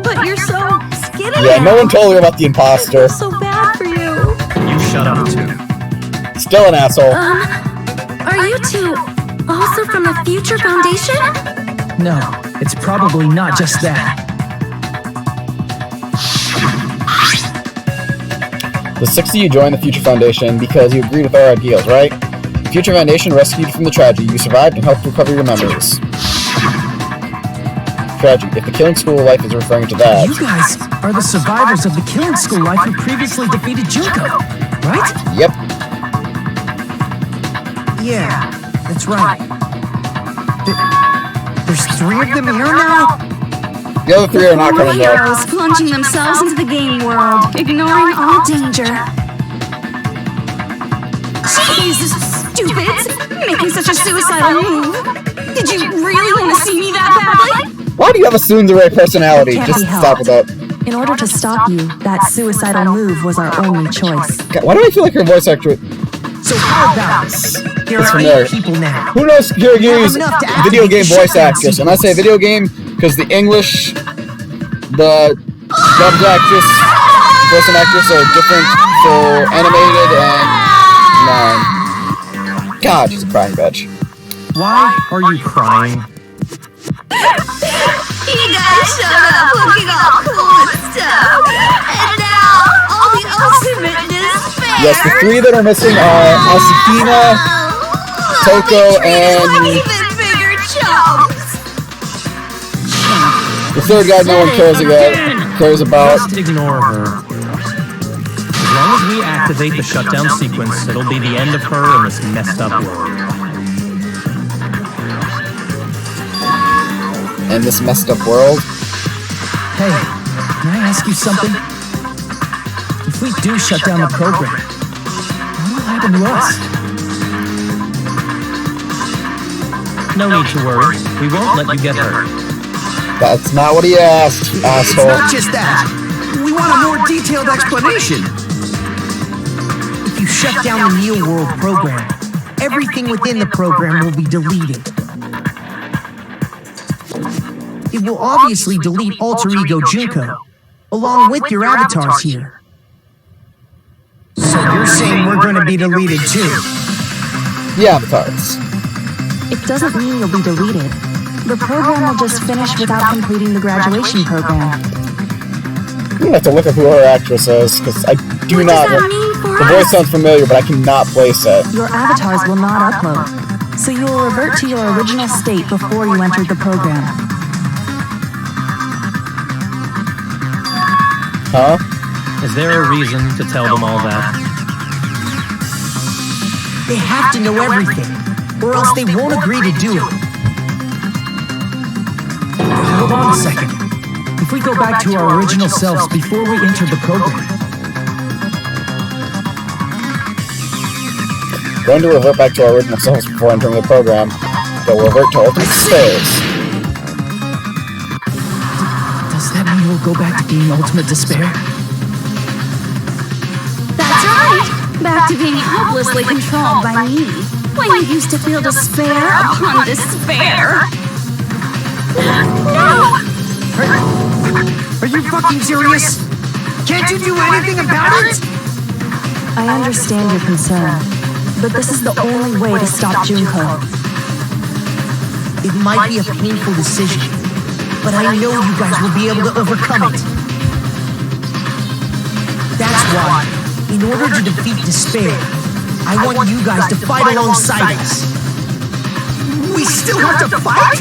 But you're so skinny Yeah, no now. one told her about the I imposter. feel so bad for you. You shut up too. Still an asshole. Are you two also from the Future Foundation? No, it's probably not just that. The 6 of you joined the Future Foundation because you agreed with our ideals, right? The Future Foundation rescued you from the tragedy. You survived and helped recover your memories. Tragedy. If the Killing School of Life is referring to that... You guys are the survivors of the Killing School Life who previously defeated Junko, right? Yep. Yeah, that's right. There's 3 of them here now? The other 3 are not coming though. Heroes plunging themselves into the game world, ignoring all danger. Jeez, stupids! Making such a suicidal move! Did you really want to see me that badly? Why do you have a tsundere personality? Can't Just be stop with that. In order to stop you, that suicidal move was our only choice. God, why do I feel like her voice actor... So how about this? There It's are familiar. 8 people now. Who knows Kirigi's enough to video activate game the voice shutdown actress? And I say video game because the English, the dubbed actress, voice and actress are different for animated and non. God, she's a crying bitch. Why are you crying? You guys showed up looking all cool and stuff. And now, all the ultimate despair. Yes, the 3 that are missing are Asakina, Toko, and Even bigger chumps. the 3rd guy no one cares about. Just ignore her. As long as we activate the shutdown sequence, it'll be the end of her in this messed up world. In this messed up world. Hey, can I ask you something? If we do shut down the program, what will happen to us? No need to worry. We won't let you get hurt. That's not what he asked, It's asshole. not just that. We want a more detailed explanation. If you shut down the Neo World program, everything within the program will be deleted. It will obviously delete Alter Ego Junko, along with your avatars here. So you're saying we're going to be deleted too? The avatars. It doesn't mean you'll be deleted. The program will just finish without completing the graduation program. I'm gonna have to look up who her actress is, because I do What not does that know. mean for The us? voice sounds familiar, but I cannot place it. Your avatars will not upload, so you will revert to your original state before you entered the program. Huh? Is there a reason to tell them all that? They have to know everything, or else they won't agree to do it. Hold on a second. If we go back to our original selves before we enter the program, Going to revert back to our original selves before entering the program. They'll revert to ultimate stairs. does that mean we'll go back to being ultimate despair? That's right! Back to being hopelessly controlled by me. When you used to feel despair upon despair. No! Are you fucking serious? Can't you do anything about it? I understand your concern, but this is the only way to stop Junko. It might be a painful decision, but I know you guys will be able to overcome it. That's why, in order to defeat despair, I want you guys to fight alongside us. We still have to fight?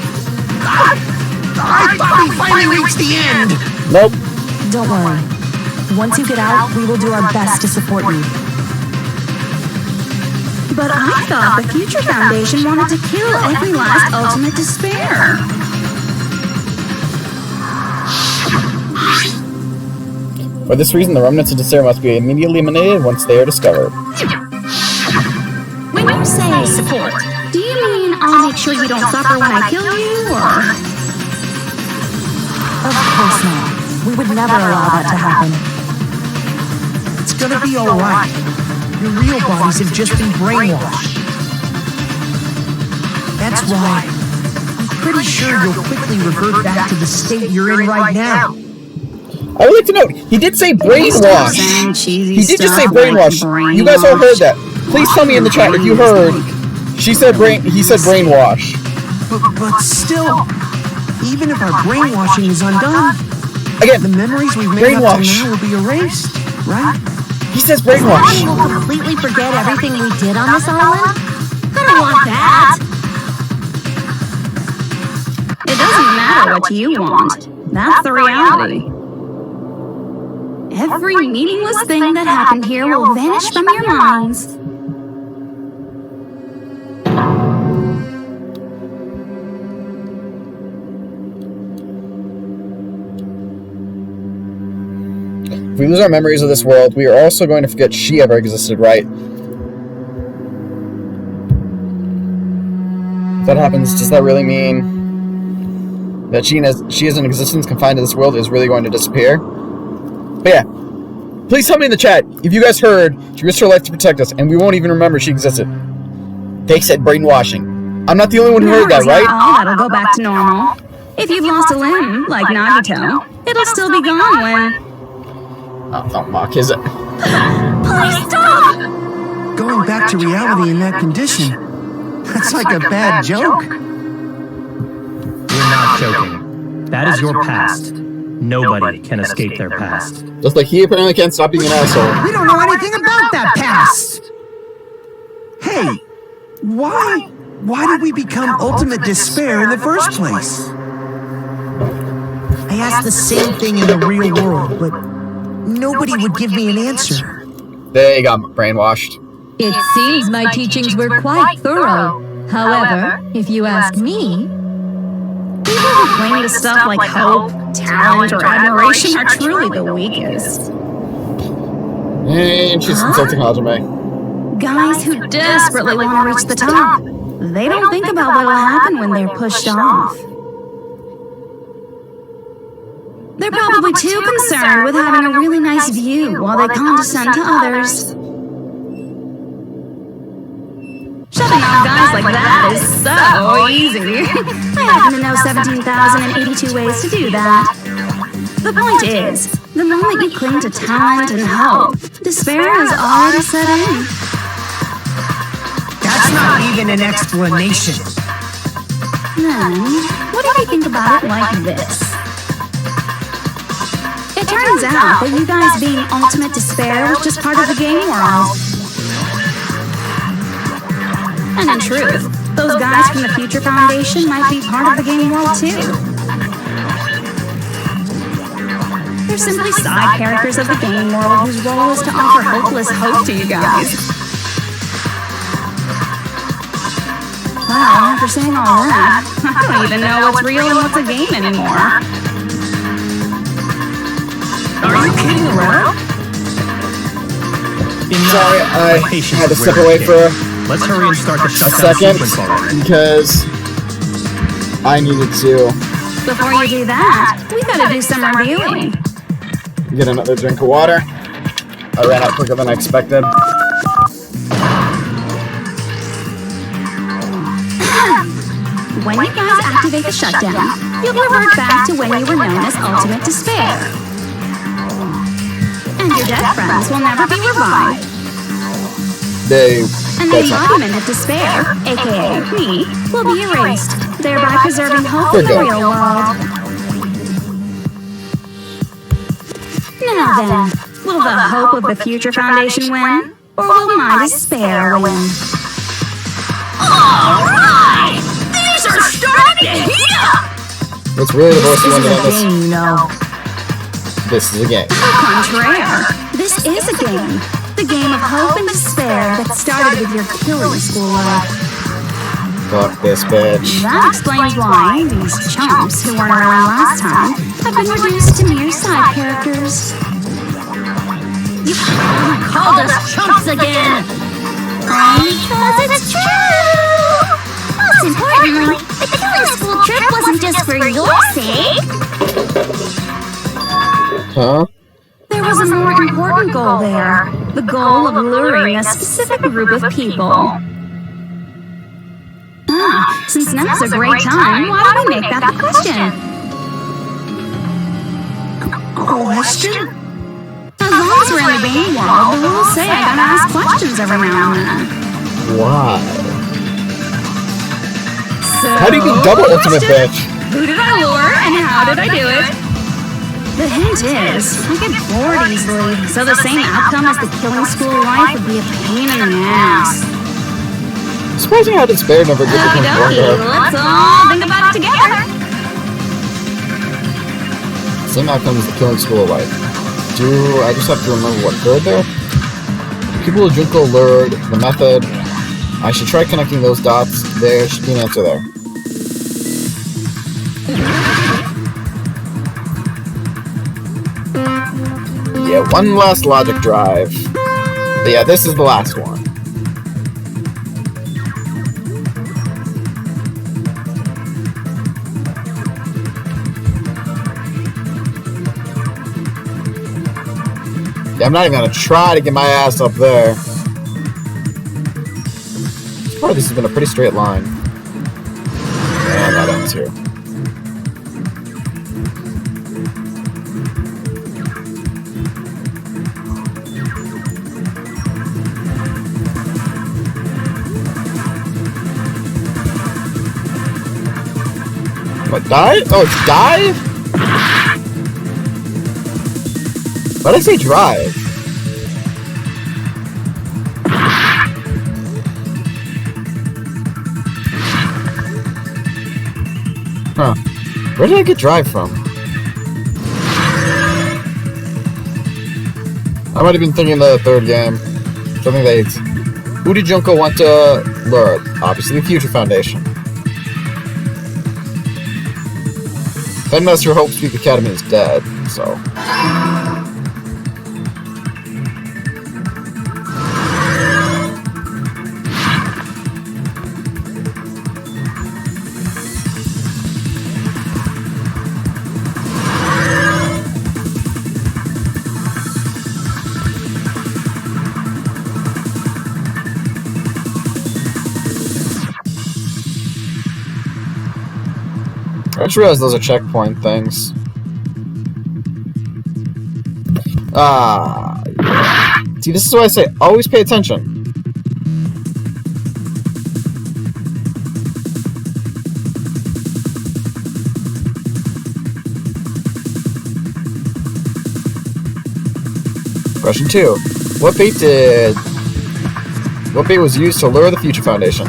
I thought we finally reached the end. Nope. Don't worry. Once you get out, we will do our best to support you. But I thought the Future Foundation wanted to kill every last ultimate despair. For this reason, the remnants of despair must be immediately eliminated once they are discovered. When you say support, do you mean I'll make sure you don't suffer when I kill you, or...? Of course not. We would never allow that to happen. It's gonna be alright. Your real bodies have just been brainwashed. That's why I'm pretty sure you'll quickly revert back to the state you're in right now. I would like to note, he did say brainwash. He did just say brainwash. You guys all heard that. Please tell me in the chat if you heard. He said brainwash. But still, even if our brainwashing is undone, Again, the memories we've made up brainwash. till now will be erased, right? He says brainwash. We'll completely forget everything we did on this island? don't want that. It doesn't matter what you want. That's the reality. Every meaningless thing that happened here will vanish from your minds. If we lose our memories of this world, we are also going to forget she ever existed, right? If that happens, does that really mean that she as an existence confined to this world is really going to disappear? But yeah, please tell me in the chat if you guys heard she risked her life to protect us and we won't even remember she existed. They said brainwashing. I'm not the only one who heard that, right? That'll go back to normal. If you've lost a limb, like Nagito, it'll still be gone when... Oh, Mock, is it? Please stop! Going back to reality in that condition, that's like a bad joke. We're not joking. That is your past. Nobody can escape their past. Just like he apparently can't stop being an asshole. We don't know anything about that past! Hey, why did we become ultimate despair in the first place? I asked the same thing in the real world, but nobody would give me an answer. They got brainwashed. It seems my teachings were quite thorough. However, if you ask me, People who claim to stuff like hope, talent, or admiration are truly the weakest. And she's insulting Hajime. Guys who desperately want to reach the top. They don't think about what will happen when they're pushed off. They're probably too concerned with having a really nice view while they condescend to others. Shoving off guys like that is so easy. I happen to know 17,082 ways to do that. The point is, the moment you cling to talent and hope, despair has already set in. That's not even an explanation. Then, what if you think about it like this? It turns out that you guys being ultimate despair was just part of the game world. And in truth, those guys from the Future Foundation might be part of the game world too. They're simply side characters of the game world whose role is to offer hopeless hope to you guys. Wow, after saying all that, I don't even know what's real and what's a game anymore. Are you kidding around? Sorry, I had to step away for Let's hurry and start the a shutdown second sequence already. because I needed to Before you do that, we gotta do some reviewing. get another drink of water. I ran out quicker than I expected. When you guys activate the shutdown, you'll revert back to when you were known as Ultimate Despair. And your dead friends will never be revived. And the embodiment of despair, aka me, will be erased, thereby preserving hope in the real world. Now then, will the hope of the Future Foundation win, or will my despair win? Alright! Things are starting to heat up! What's really the voice of Wonderland is You know, this is a game. Contraire, this is a game. The game of hope and despair that started with your killing school life. Fuck this bitch. That explains why these chumps who weren't around last time have been reduced to mere side characters. You called us chumps again! Because it's true! Most importantly, the killing school trip wasn't just for your sake. Huh? There was a more important goal there. The goal of luring a specific group of people. Since now's a great time, why don't we make that the question? Question? As long as we're in the game world, the rules say I gotta ask questions every now and then. Why? So, How do you be double ultimate bitch? who did I lure and how did I do it? The hint is, I get bored easily, so the same outcome as the killing school life would be a pain in the ass. Surprising how despair never gets to confirm her. Let's all think about it together. Same outcome as the killing school of life. Do I just have to remember what occurred there? People Junko lured, the method. I should try connecting those dots. There should be an answer there. Yeah, one last logic drive. But yeah, this is the last one. Yeah, I'm not even gonna try to get my ass up there. So far, this has been a pretty straight line. And that ends here. What, dive? Oh, it's dive? Why did I say drive? Huh. Where did I get drive from? I might have been thinking the third game. Something they... Who did Junko want to lure? Obviously the Future Foundation. Headmaster Hope Speak Academy is dead, so... I just realized those are checkpoint things. Ah, yeah. See, this is why I say always pay attention. Question 2. What bait was used to lure the Future Foundation?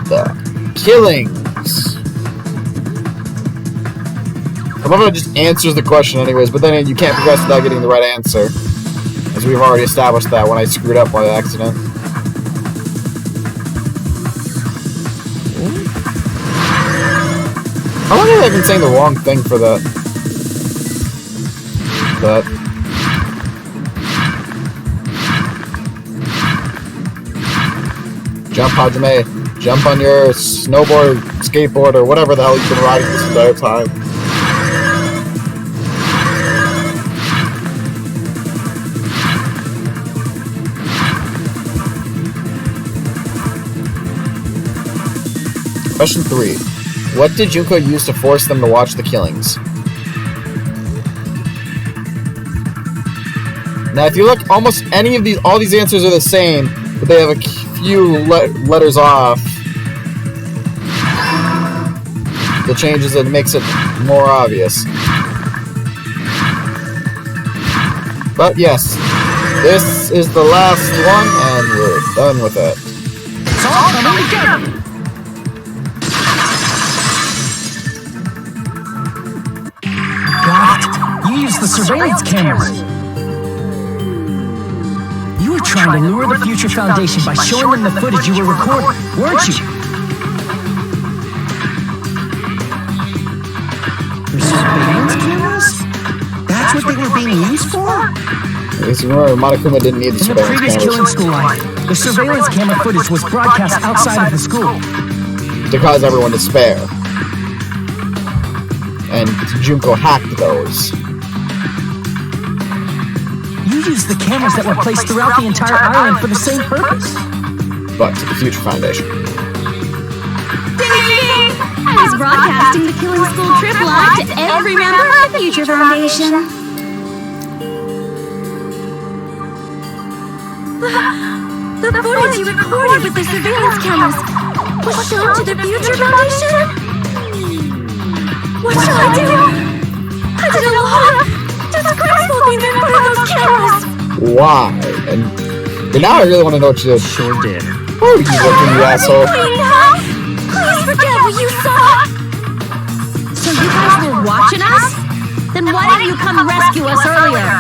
The killings. I love how it just answers the question anyways, but then you can't progress without getting the right answer. As we've already established that when I screwed up by accident. How long have I been saying the wrong thing for that? Jump, Hajime. Jump on your snowboard, skateboard, or whatever the hell you've been riding this entire time. Question 3. What did Junko use to force them to watch the killings? Now, if you look, almost any of these, all these answers are the same, but they have a few letters off. The changes it makes it more obvious. But yes, this is the last one, and we're done with it. It's all coming together! Got it. You used the surveillance cameras. You were trying to lure the Future Foundation by showing them the footage you were recording, weren't you? The surveillance cameras? That's what they were being used for? Remember, Monokuma didn't need the In the surveillance previous cameras. killing school line, the surveillance camera footage was broadcast outside of the school. To cause everyone to spare. And Junko hacked those. You used the cameras that were placed throughout the entire island for the same purpose. But to the Future Foundation. Ding! I was broadcasting the Killing School trip live to every member of the Future Foundation. The footage you recorded with the surveillance cameras was shown to the Future Foundation? What shall I do? I did a lot of disgraceful things in front of those cameras! Why? And now I really want to know what you did. Sure did. Who are you looking, you asshole? Please forget what you saw! So you guys were watching us? Then why didn't you come rescue us earlier?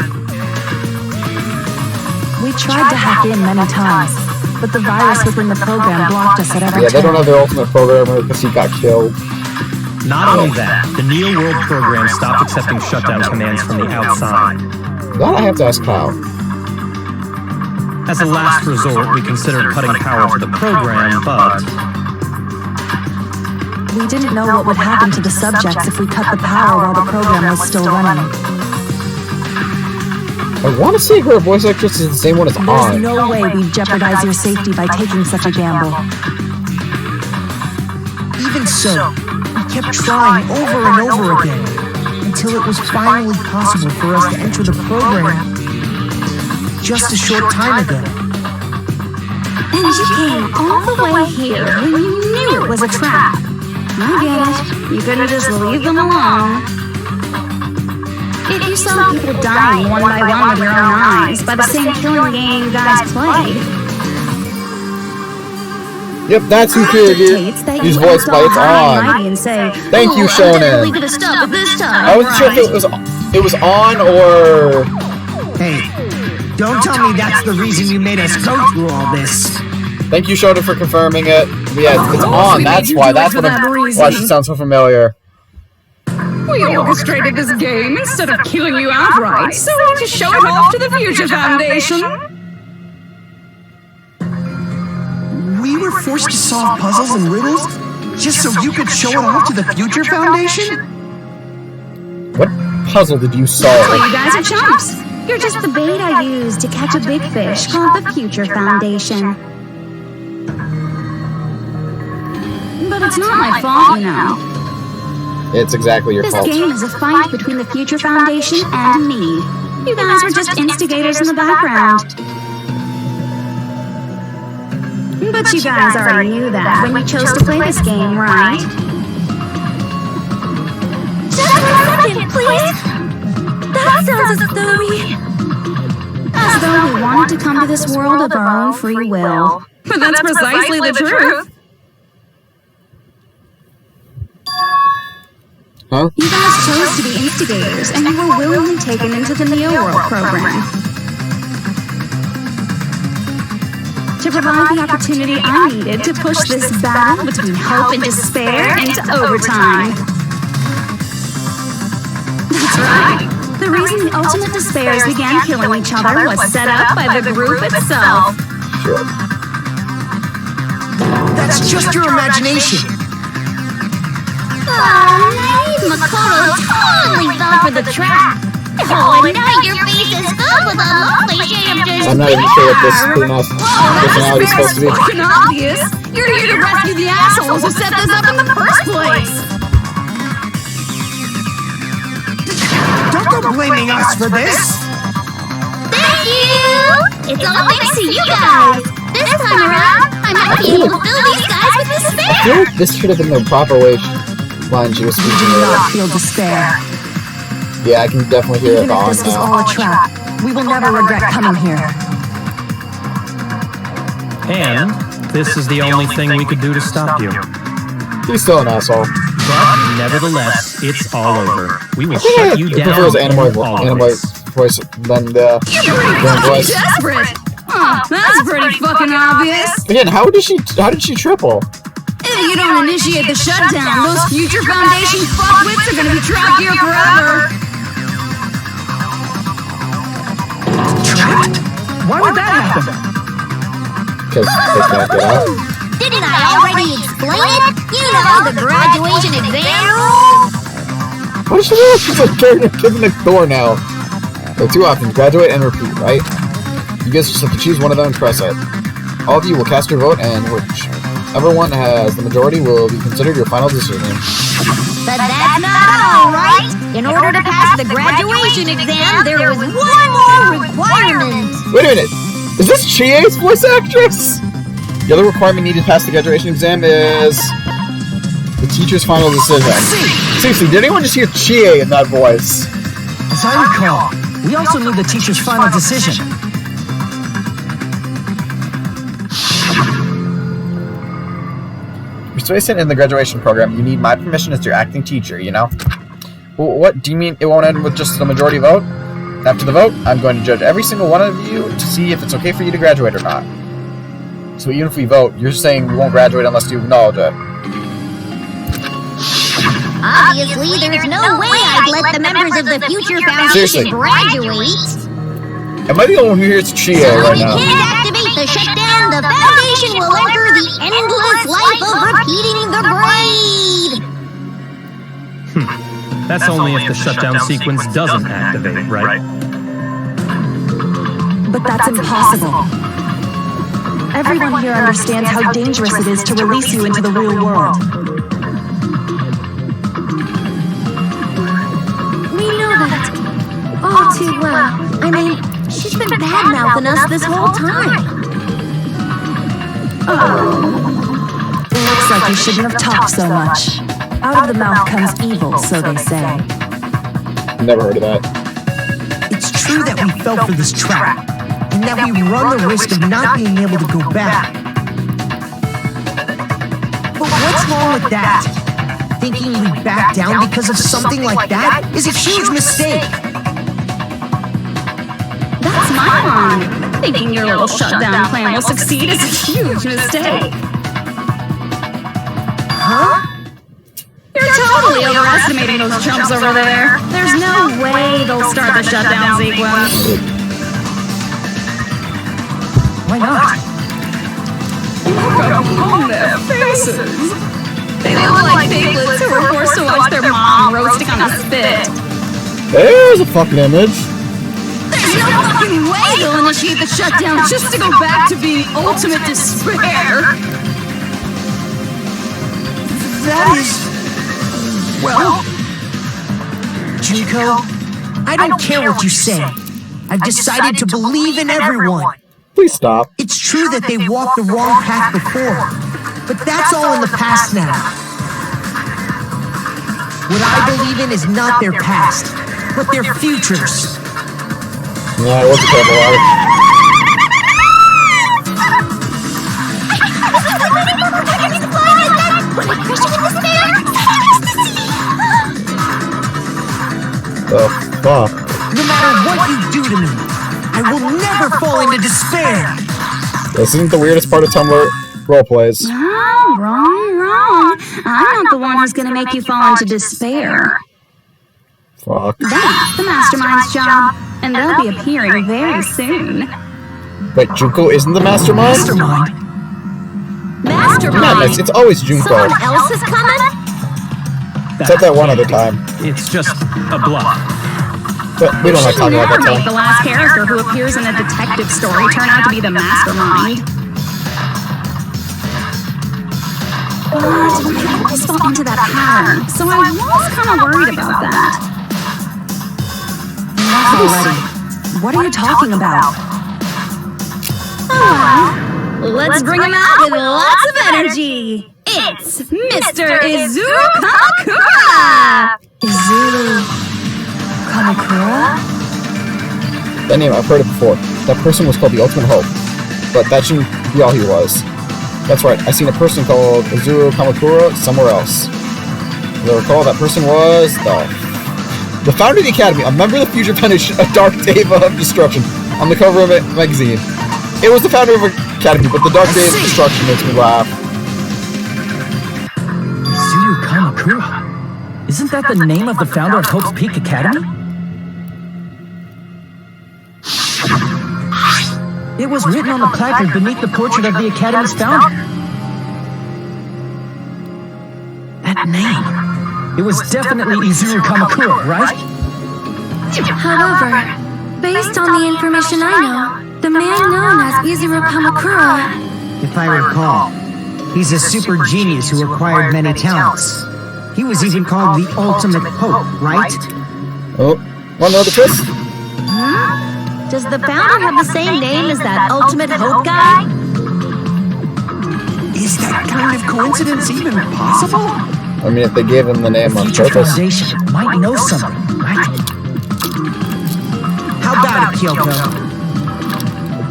We tried to hack in many times, but the virus within the program blocked us at every Yeah, they don't turn. have their ultimate programmer because he got killed. Not only that, the Neo World program stopped accepting shutdown commands from the outside. That I have to ask how. As a last resort, we considered cutting power to the program, but We didn't know what would happen to the subjects if we cut the power while the program was still running. I want to say her voice actress is the same one as There's On. no way we'd jeopardize your safety by taking such a gamble. Even so, we kept trying over and over again until it was finally possible for us to enter the program just a short time ago. And you came all the way here when you knew it was a trap. I get it. You couldn't just leave them alone. If you saw people dying one by one with your own eyes by the same killing game you guys played, Yep, that's who created his voice by It's On. and say, Thank you, Shonen. Gonna stop it this time. I wasn't sure if it was On or... Hey, don't tell me that's the reason you made us go through all this. Thank you, Shonen, for confirming it. Yeah, it's On, that's why. That's why she sounds so familiar. We orchestrated this game instead of killing you outright, so we need to show it off to the Future Foundation. We were forced to solve puzzles and riddles just so you could show it off to the Future Foundation? What puzzle did you well, solve? you guys are chumps. You're just the bait I used to catch a big fish called the Future Foundation. But it's not my fault, you know. It's exactly your This fault. game is a fight between the Future Foundation and me. You guys were just instigators in the background. But you guys already knew that when you chose to play this game, right? Just for a second, please. That sounds As though we wanted to come to this world of our own free will. But that's precisely the truth. Huh? You guys chose to be instigators, and you were willingly taken into the Neo World program. To provide the opportunity I needed to push this battle between hope and despair into overtime. That's right. The reason the ultimate despairs began killing each other was set up by the group itself. Sure. That's just your imagination. naive Makoto totally fell for the trap. Oh, and now your face is filled with a lovely shade of just... I'm not even sure what this personality is supposed to be. Fucking obvious. You're here to rescue the assholes who set this up in the first place. Don't go blaming us for this. Thank you! It's all thanks to you guys. This time around, I might be able to fill these guys with I despair. feel like this should have been the proper line she was speaking Do earlier. not feel despair. Yeah, I can definitely hear it Even if on this was now. all a trap, we will never regret coming here. And this is the only thing we could do to stop you. He's still an asshole. But nevertheless, it's all over. We will I think shut you I down prefer his and anime always. voice than the villain voice. Desperate. Oh, that's pretty fucking obvious. Again, how did she triple? If you don't initiate the shutdown, those Future Foundation fuckwits are gonna be trapped here forever. Trapped? Why would that happen? Because they can't get out. Didn't I already explain it? You know, the graduation exam rules. What is she doing? She's like carrying a kid in the door now. There are two options, graduate and repeat, right? You guys just have to choose one of them and press it. All of you will cast your vote, and whichever one has the majority will be considered your final decision. But that's not all, right? In order to pass the graduation exam, there was one more requirement. Wait a minute! Is this Chie's voice actress? The other requirement needed to pass the graduation exam is the teacher's final decision. Seriously, did anyone just hear Chie in that voice? As I recall, we also need the teacher's final decision. participation in the graduation program, you need my permission as your acting teacher, you know? What, do you mean it won't end with just a majority vote? After the vote, I'm going to judge every single one of you to see if it's okay for you to graduate or not. So even if we vote, you're saying we won't graduate unless you acknowledge it. Obviously, there's no way I'd let the members of the Future Foundation graduate. Am I the only one who hears cheer So right we now? can't activate the shutdown. The Foundation will enter the endless life of repeating the grade. That's only if the shutdown sequence doesn't activate, right? But that's impossible. Everyone here understands how dangerous it is to release you into the real world. We know that all too well. I mean, she's been bad-mouthing us this whole time. Looks like you shouldn't have talked so much. Out of the mouth comes evil, so they say. Never heard of that. It's true that we fell for this trap, and that we run the risk of not being able to go back. But what's wrong with that? Thinking we back down because of something like that is a huge mistake. That's my line. Thinking your little shutdown plan will succeed is a huge mistake. Huh? You're totally overestimating those chumps over there. There's no way they'll start the shutdown sequence. Why not? Look on their faces. They look like piglets who were forced to watch their mom roasting on a spit. There's a fucking image. There's no fucking way they'll initiate the shutdown just to go back to being ultimate despair. That is... Well... Junko, I don't care what you say. I've decided to believe in everyone. Please stop. It's true that they walked the wrong path before, but that's all in the past now. What I believe in is not their past, but their futures. Yeah, it was a terrible life. Oh, fuck. No matter what you do to me, I will never fall into despair. This isn't the weirdest part of Tumblr roleplays. Oh, wrong. I'm not the one who's gonna make you fall into despair. Fuck. That's the mastermind's job, and they'll be appearing very soon. Wait, Junko isn't the mastermind? Mastermind? Yeah, it's always Junko. Someone else is coming? Except that one other time. It's just a bluff. But we don't like talking about that Never make the time. last character who appears in a detective story turn out to be the mastermind. But we always fall into that pattern, so I was kind of worried about that. Enough already. What are you talking about? Let's bring him out with lots of energy. It's Mr. Izuru Kamakura! Izuru Kamakura? That name, I've heard it before. That person was called the Ultimate Hope. But that shouldn't be all he was. That's right, I seen a person called Izuru Kamakura somewhere else. As I recall, that person was the founder of the Academy, a member of the Future Foundation, a Dark Day of Destruction, on the cover of a magazine. It was the founder of the Academy, but the Dark Day of Destruction makes me laugh. Izuru Kamakura? Isn't that the name of the founder of Hope's Peak Academy? It was written on the placard beneath the portrait of the Academy's founder. That name. It was definitely Izuru Kamakura, right? However, based on the information I know, the man known as Izuru Kamakura... If I recall, he's a super genius who acquired many talents. He was even called the Ultimate Hope, right? Oh, want another twist? Does the founder have the same name as that Ultimate Hope guy? Is that kind of coincidence even possible? I mean, if they gave him the name on Future purpose. Foundation might know something, right? How about it, Kyoko?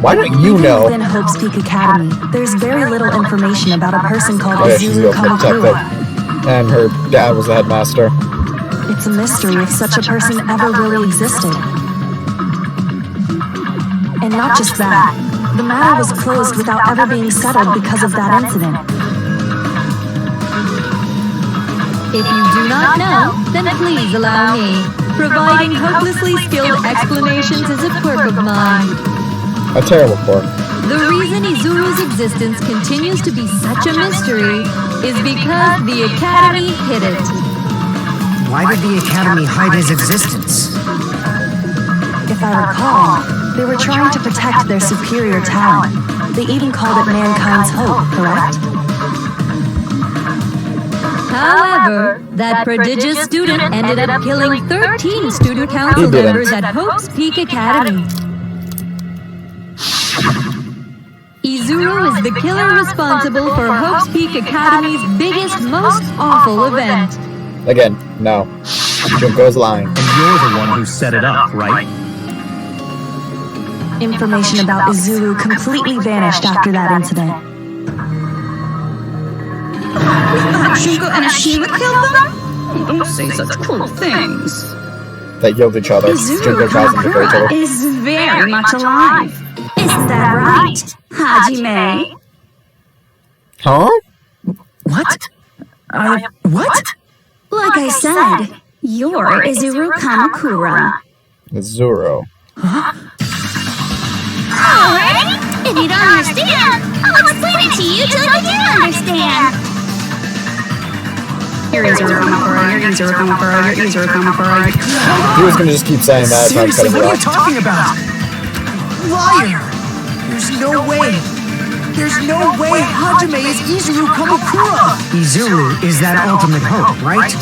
Why don't you know? Within Hope's Peak Academy, there's very little information about a person called Oh, yeah, she's Izuru real detective. Kamakura. And her dad was the headmaster. It's a mystery if such a person ever really existed. And not just that, the matter was closed without ever being settled because of that incident. If you do not know, then please allow me. Providing hopelessly skilled explanations is a quirk of mine. A terrible quirk. The reason Izuru's existence continues to be such a mystery is because the Academy hid it. Why did the Academy hide his existence? If I recall, they were trying to protect their superior talent. They even called it mankind's hope, correct? However, that prodigious student ended up killing 13 student council members at Hope's Peak Academy. Izuru is the killer responsible for Hope's Peak Academy's biggest, most awful event. Again, no. Junko's lying. And you're the one who set it up, right? Information about Izuru completely vanished after that incident. Shuko and Ashima killed them? Don't say such cruel things. They killed each other. Junko tries them to kill each other. Is very much alive. Isn't that right, Hajime? Huh? What? What? Like I said, you're Izuru Kamakura. Zoro. Alright? If you don't understand, I'll explain it to you till you do understand. You're Izuru Kamakura, you're Izuru Kamakura, you're Izuru Kamakura. He was gonna just keep saying that. So I'm Seriously, cutting what are it you off. talking about? Liar! There's no way. There's no way Hajime is Izuru Kamakura! Izuru is that ultimate hope, right?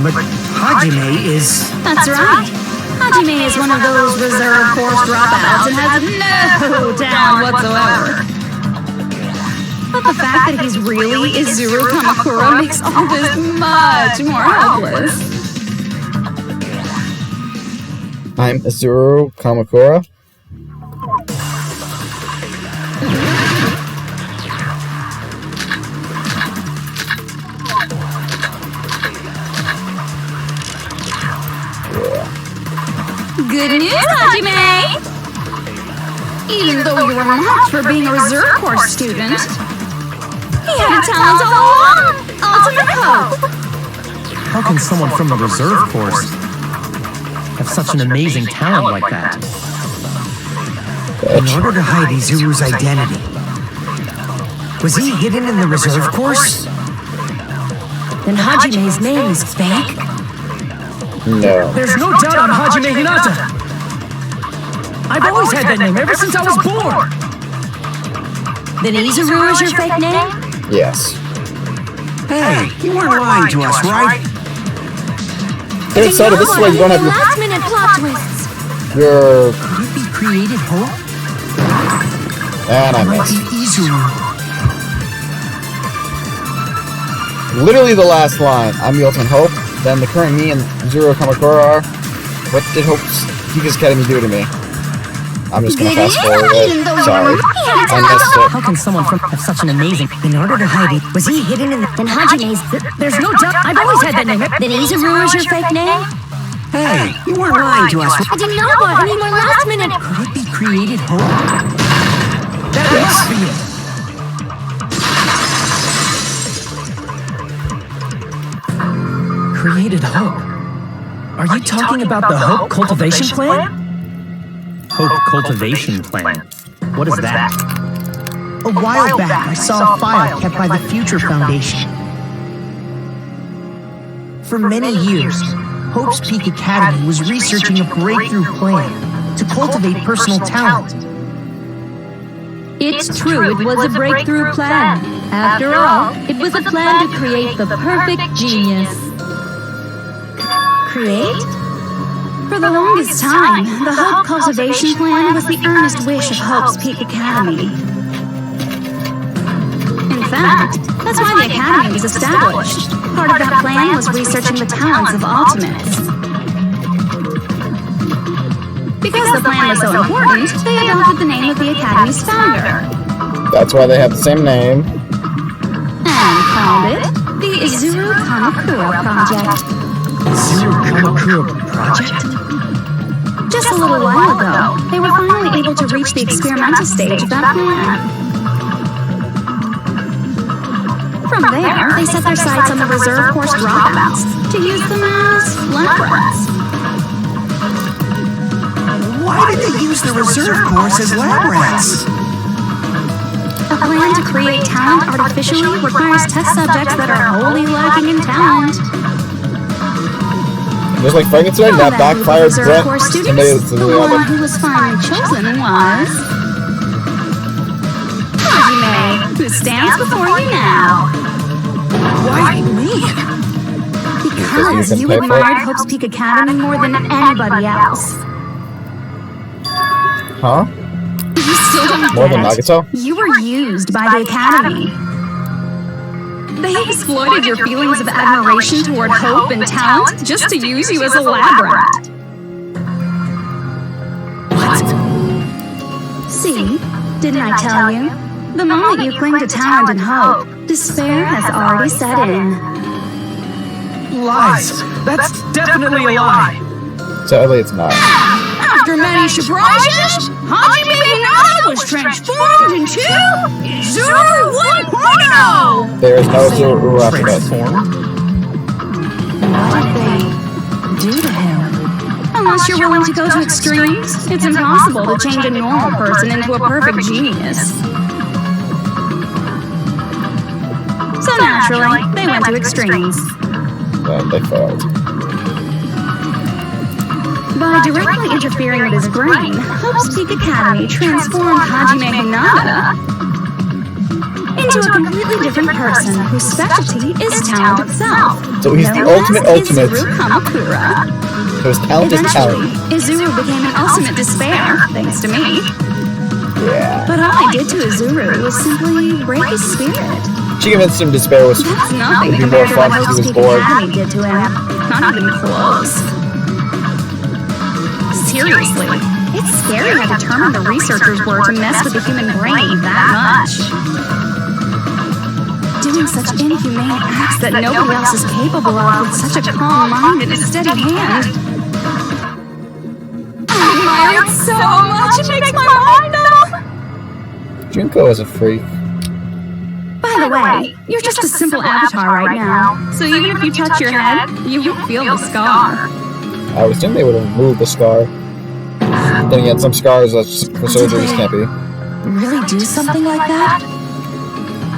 But Hajime is... That's right. Hajime is one of those reserve course dropouts and has no talent whatsoever. But the fact that he's really Izuru Kamakura makes all this much more helpless. I'm Izuru Kamakura. Good news, Hajime! Even though you were marked for being a reserve course student, he had a talent all along! Ultimate hope! How can someone from the reserve course have such an amazing talent like that? In order to hide Izuru's identity. Was he hidden in the reserve course? Then Hajime's name is fake? No. There's no doubt I'm Hajime Hinata! I've always had that name ever since I was born! Then Izuru is your fake name? Yes. Hey, you weren't lying to us, right? Here, so this is where you don't have your... Last-minute plot twists. your... Could it be created hope? And I Might be missed. Izuru. Literally the last line. I'm the ultimate hope. Then the current me and Izuru Kamakura are. What did Hope's Peak Academy do to me? I'm just gonna fast forward it. Sorry. I missed it. How can someone have such an amazing... In order to hide it, was he hidden in the... Then Hajime's... There's no doubt I've always had that name. Then Izuru is your fake name? Hey, you weren't lying to us. I didn't know about any more last-minute... Could it be created hope? That must be it. Created hope. Are you talking about the Hope Cultivation Plan? Hope Cultivation Plan? What is that? A while back, I saw a file kept by the Future Foundation. For many years, Hope's Peak Academy was researching a breakthrough plan to cultivate personal talent. It's true, it was a breakthrough plan. After all, it was a plan to create the perfect genius. Create? For the longest time, the Hope Cultivation Plan was the earnest wish of Hope's Peak Academy. In fact, that's why the Academy was established. Part of that plan was researching the talents of Ultimates. Because the plan was so important, they adopted the name of the Academy's founder. That's why they have the same name. And called it the Izuru Kamakura Project. Zero Kamakura Project? Just a little while ago, they were finally able to reach the experimental stage of that plan. From there, they set their sights on the reserve course dropouts to use them as lab rats. Why did they use the reserve course as lab rats? A plan to create talent artificially requires test subjects that are wholly lacking in talent. Just like Frankenstein, that backfired Brent and made it to The the one other. who was finally chosen was Hajime, who stands before you now. Why me? Because you admired Hope's Peak Academy more than anybody else. Huh? You still don't More than get it. Nagato? You were used by the Academy. They exploited your feelings of admiration toward hope and talent just to use you as a lab rat. What? See, didn't I tell you? The moment you cling to talent and hope, despair has already set in. Lies! That's definitely a lie! Sadly, it's not. After many surprises, Hajime Hinata was transformed into Izuru 1.0! There is no Zuru after this. Transformed? What did they do to him? Unless you're willing to go to extremes, it's impossible to change a normal person into a perfect genius. So naturally, they went to extremes. And they failed. By directly interfering with his brain, Hope's Peak Academy transformed Hajime Hinata into a completely different person whose specialty is talent itself. So he's the known ultimate as ultimate. Izuru Kamakura. So his talent is Eventually, talent. Izuru became an ultimate despair, thanks to me. Yeah. But all I did to Izuru was simply break his spirit. She convinced him despair was That's nothing would be more compared to fun what if he Hope's was Peak bored. Academy did to him. Not even close. Seriously, it's scary how determined the researchers were to mess with the human brain that much. Doing such inhumane acts that nobody else is capable of with such a calm mind and a steady hand. I admire it so much, it makes my mind numb. Junko is a freak. By the way, you're just a simple avatar right now, so even if you touch your head, you won't feel the scar. I would assume they would have removed the scar. Then again, some scars for surgeries can't be. Really do something like that?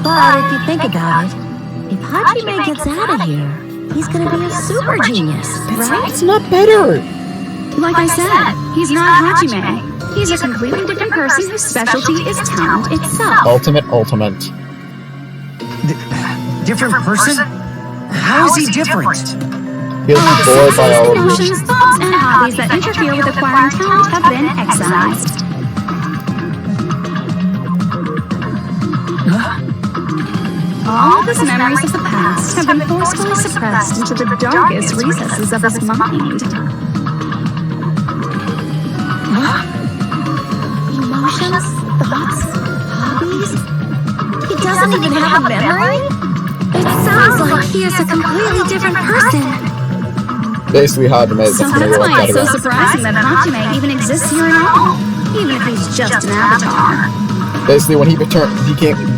But if you think about it, if Hajime gets out of here, he's gonna be a super genius, right? It's not better. Like I said, he's not Hajime. He's a completely different person whose specialty is talent itself. Ultimate. Different person? How is he different? He'll be bored by all of you. Notions, thoughts, and hobbies that interfere with acquiring talent have been excised. All of his memories of the past have been forcefully suppressed into the darkest recesses of his mind. Emotions, thoughts, hobbies. He doesn't even have a memory? It sounds like he is a completely different person. Basically, Hajime is So going to that's be why like it's so that. surprising that Hajime even exists here at all, even if he's just an avatar. Basically, when he became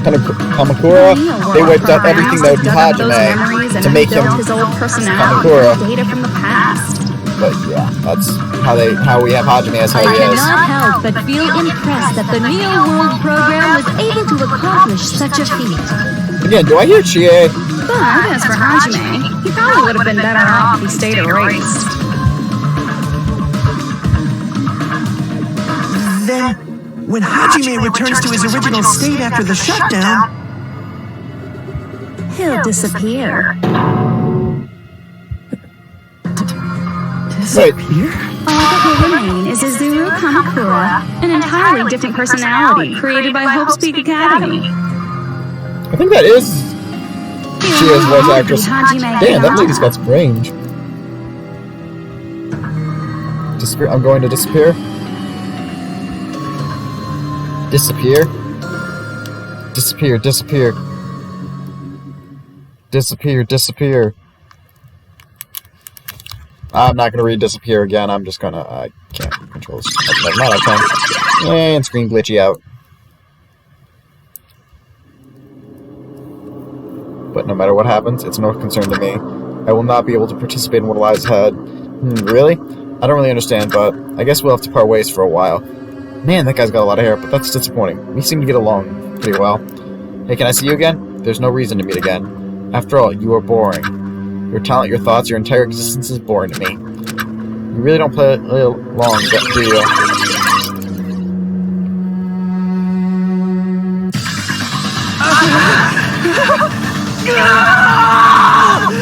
Kamakura, they wiped out everything that would be Hajime to make him his old personality Kamakura. with data from the past. But yeah, that's how we have Hajime as how I he is. cannot help but feel impressed that the Neo World program was able to accomplish such a feat. Again, do I hear Chie? But as for Hajime, he probably would have been better off if he stayed erased. Then, when Hajime returns to his original state after the shutdown, He'll disappear. Wait, All that will remain is Izuru Kamakura, an entirely different personality created by Hope's Peak Academy. I think that is Chie's voice actress. Damn, that lady's got some range. I'm going to disappear. Disappear? Disappear, disappear. Disappear, disappear. I'm not gonna read disappear again. I'm just gonna. I can't control this. Never mind, I can. And screen glitchy out. But no matter what happens, it's no concern to me. I will not be able to participate in what lies ahead. Really? I don't really understand, but I guess we'll have to part ways for a while. Man, that guy's got a lot of hair, but that's disappointing. We seem to get along pretty well. Hey, can I see you again? There's no reason to meet again. After all, you are boring. Your talent, your thoughts, your entire existence is boring to me. You really don't play long, do you?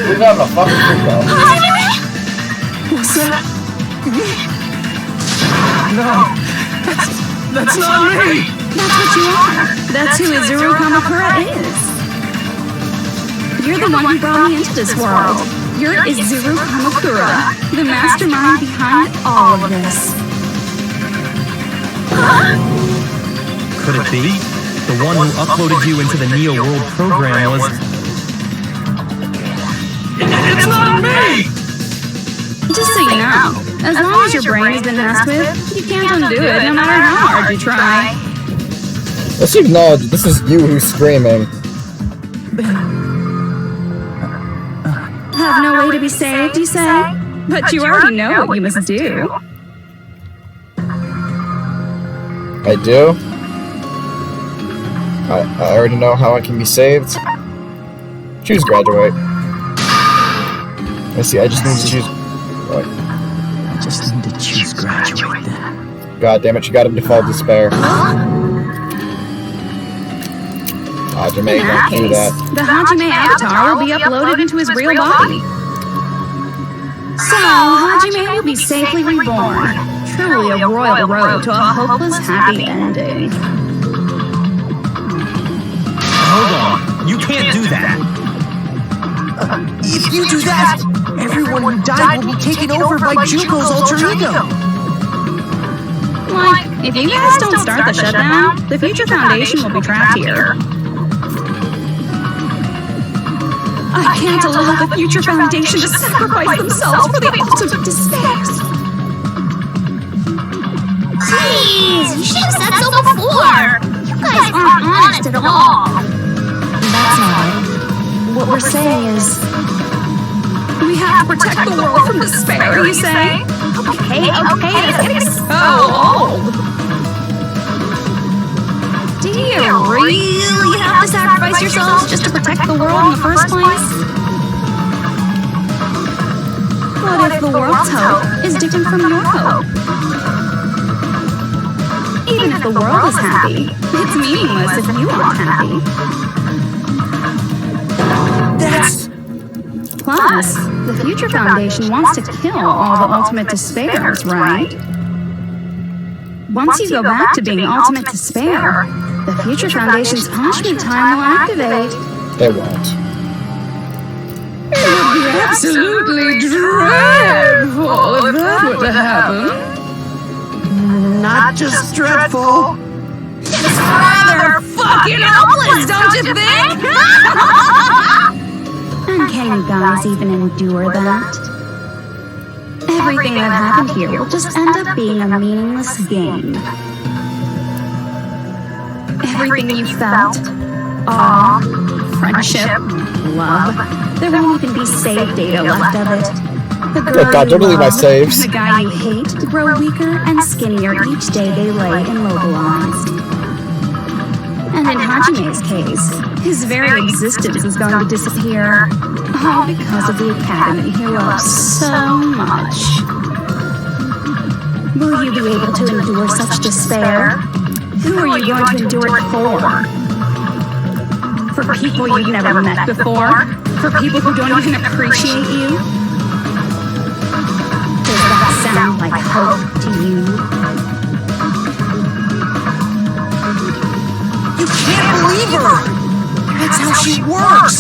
We're having a fucking freak out. What's that? No, that's not me! That's what you are. That's who Izuru Kamakura is. You're the one who brought me into this world. You're Izuru Kamakura, the mastermind behind all of this. Could it be? The one who uploaded you into the Neo World program was... It's not me! Just so you know, as long as your brain has been messed with, you can't undo it no matter how hard you try. Let's acknowledge this is you who's screaming. Have no way to be saved, you say? But you already know what you must do. I do? I already know how I can be saved. Choose graduate. I see, I just need to choose... Right. I just need to choose graduate then. God damn it, she got him to fall despair. Hajime, In that don't do case, that. the Hajime avatar will be uploaded into his real body. So, Hajime will be safely reborn. Truly a royal road to a hopeless happy ending. Hold on, you can't do that. If you do that, everyone who died will be taken over by Junko's alter ego. Like, if you guys don't start the shutdown, the Future Foundation will be trapped here. I can't allow the Future Foundation to sacrifice themselves for the ultimate despair. Jeez, you should have said so before. You guys aren't honest at all. That's not it. What we're saying is... we have to protect the world from despair, you say? Okay, it's getting so old. Do you really have to sacrifice yourselves just to protect the world in the first place? What if the world's hope is different from your hope? Even if the world is happy, it's meaningless if you aren't happy. Plus, the Future Foundation wants to kill all the ultimate despairs, right? Once you go back to being ultimate despair, the Future Foundation's punishment time will activate. They won't. It would be absolutely dreadful if that were to happen. Not just dreadful. It's rather fucking hopeless, don't you think? And can you guys even endure that? Everything that happened here will just end up being a meaningless game. Everything you felt, awe, friendship, love, there won't even be save data left of it. The girl Oh God, don't delete my saves. and the guy you hate grow weaker and skinnier each day they lay immobilized. And in Hajime's case, his very existence is going to disappear, all because of the academy he loves so much. Will you be able to endure such despair? Who are you going to endure it for? For people you've never met before? For people who don't even appreciate you? Does that sound like hope to you? You can't believe her! That's how she works!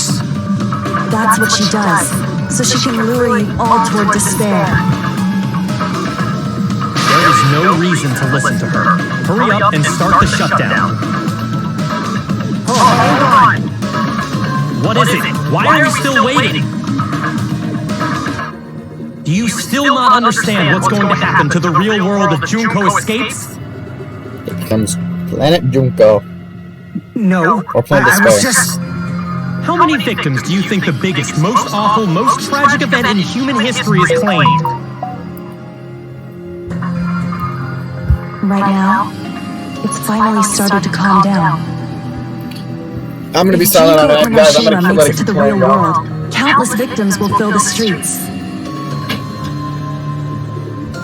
That's what she does, so she can lure you all toward despair. There is There's no reason to listen to her. Hurry up and start the shutdown. Hold on! What is it? Why are we still waiting? Do you still not understand what's going to happen to the real world if Junko escapes? It becomes Planet Junko. No, Or Planet I was Despair. just... How many victims do you think the biggest, most awful, most tragic event in human history is claimed? Right now, it's finally started to calm down. I'm gonna be If silent on Junko that, guys. I'm Inoshima gonna makes let it to it the keep real going. world, countless victims will fill the streets.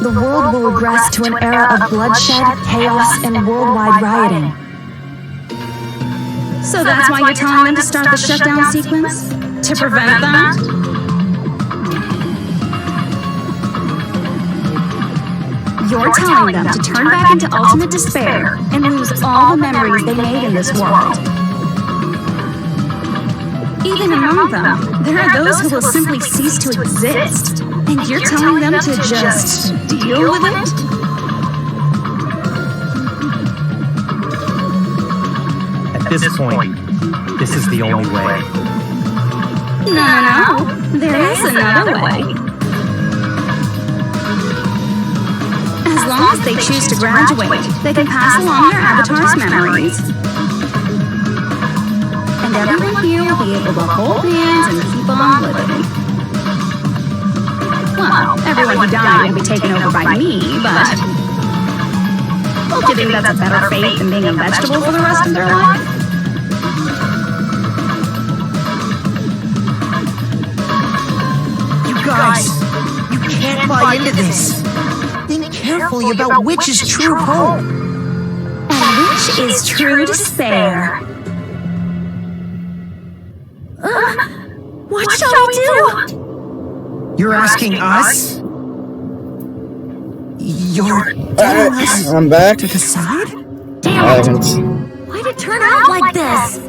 The world will regress to an era of bloodshed, chaos, and worldwide rioting. So that's why you're telling them to start the shutdown sequence? To prevent that? You're telling them to turn back into ultimate despair and lose all the memories they made in this world. Even among them, there are those who will simply cease to exist. And you're telling them to just deal with it? At this point, this is the only way. No. There is another way. As long as they choose to graduate, they can pass along their avatar's memories. And everyone here will be able to hold hands and keep on living. Well, everyone who died will be taken over by me, but... Don't you think that's a better fate than being a vegetable for the rest of their life? You guys, you can't buy into this. Think carefully about which is true hope. And which is true despair. What shall we do? You're asking us? You're telling us I'm back. to decide? I haven't. Why'd it turn out like this?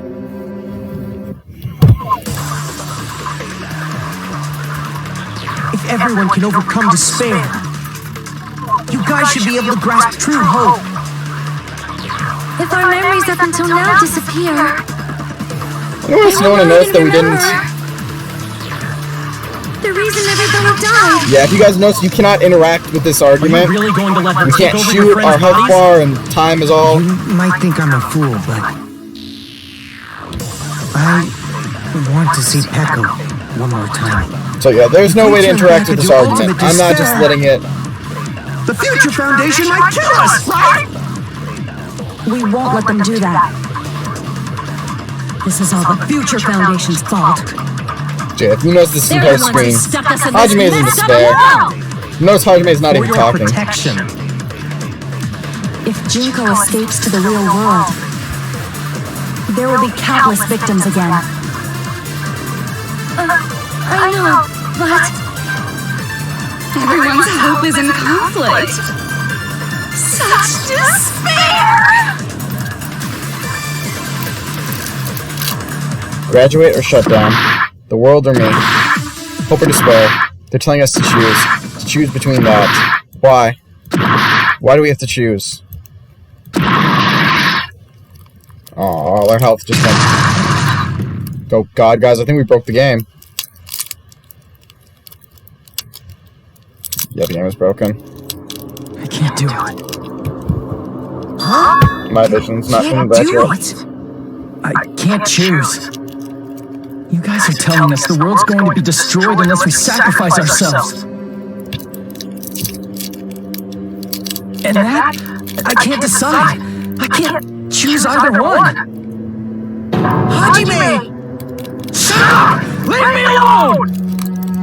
If everyone can overcome despair, you guys should be able to grasp true hope. If our memories up until now disappear, I want no one to notice that we didn't. the reason everybody died. Yeah, if you guys notice, you cannot interact with this Are you argument. really going to let her We take can't over your shoot. friends' Our health bodies? bar and time is all. You might think I'm a fool, but I want to see Pekko one more time. So yeah, there's no way to interact with this argument. I'm not just letting it. The Future Foundation might kill us, right? We won't let them do that. This is all the Future Foundation's fault. Jay, if you notice this They're entire the ones who screen, stuck us in Hajime this is in messed up despair. world. Notice Hajime is not For even your talking. protection. If Junko escapes to the real world, there will be countless victims again. I know, but Everyone's hope is in conflict. Such despair! Graduate or shut down. The world or me. Hope or despair. They're telling us to choose. To choose between that. Why? Why do we have to choose? Oh, all our health just went. Oh god, guys, I think we broke the game. Yeah, the game is broken. I can't do it. My vision's not Can't that do good. it. I can't choose. You guys are telling us the world's going to be destroyed unless we sacrifice ourselves. And that, I can't decide. I can't choose either one. Hajime! Shut up! Leave me alone!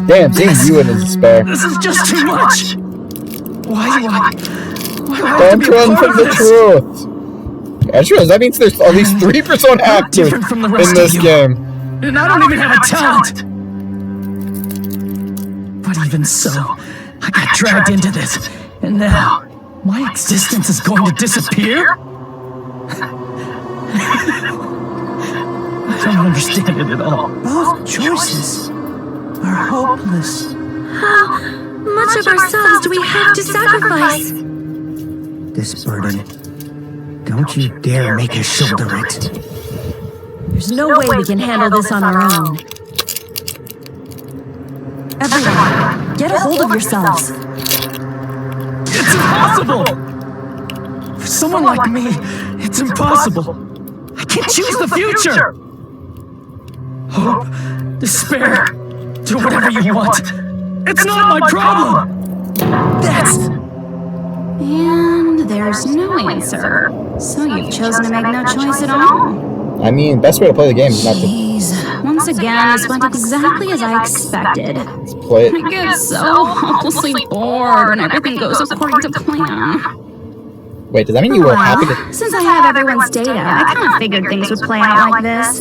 Damn, seeing you in despair. This is just too much. Why do I have Don't to be a run part from of the this? truth. Yeah, sure, that means there's at least 3 persona active different from the rest in this of you. game. And I don't even have a talent. But even so, I got dragged into this, and now my existence is going to disappear? I don't understand it at all. Both choices are hopeless. How much of ourselves do we have to sacrifice? this burden. Don't you dare make us shoulder it. There's no way we can handle this on our own. Everyone, get a hold of yourselves. It's impossible! For someone like me, it's impossible. I can't choose the future! Hope, despair, do whatever you want. It's not my problem! That's... And there's no answer. So you've chosen to make no choice at all? I mean, best way to play the game is not to Jeez. Once again, this went exactly as I expected. play it. I get so hopelessly bored when everything goes according to plan. Wait, does that mean you were happy to... Since I have everyone's data, I kind of figured things would play out like this.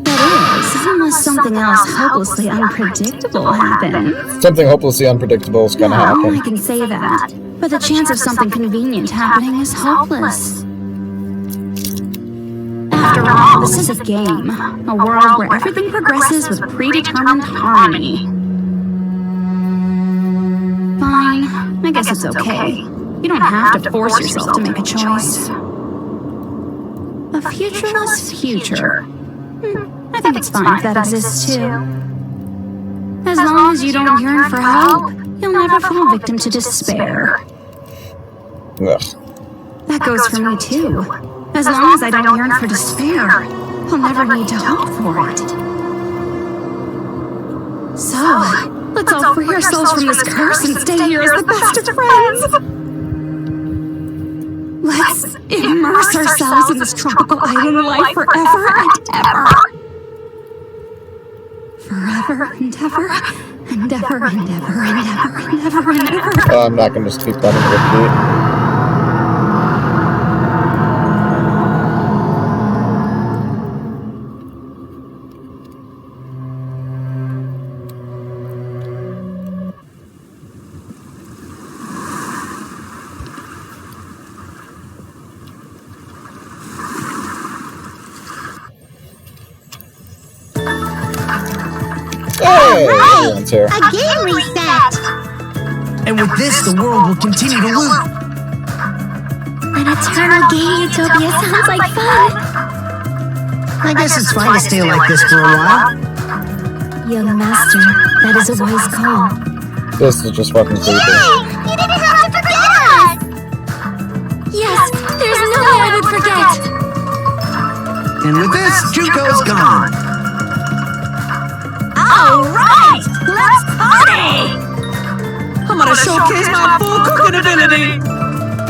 That is, unless something else hopelessly unpredictable happens. Something hopelessly unpredictable is gonna No, I happen. can say that. But the chance of something convenient happening is hopeless. After all, this is a game. A world where everything progresses with predetermined harmony. Fine. I guess it's okay. You don't have to force yourself to make a choice. A futureless future. I think it's fine if that exists too. As long as you don't yearn for hope, you'll never fall victim to despair. Ugh. That goes for me too. As long as I don't yearn for despair, I'll never need to hope for it. So, let's all free ourselves from this curse and stay here as the best of friends. Let's immerse ourselves in this tropical island life forever and ever. Forever and ever and ever and ever and ever and ever and ever. I'm not gonna just keep that in repeat. Hey, everyone's here. A game reset! And with this, the world will continue to loop. An eternal game utopia sounds like fun! I guess it's fine to stay like this for a while. Young master, that is a wise call. This is just fucking creepy. You didn't have to forget us! Yes, there's no way I would forget. And with this, Juko's gone. Alright! Let's party! I'm gonna showcase my full cooking ability!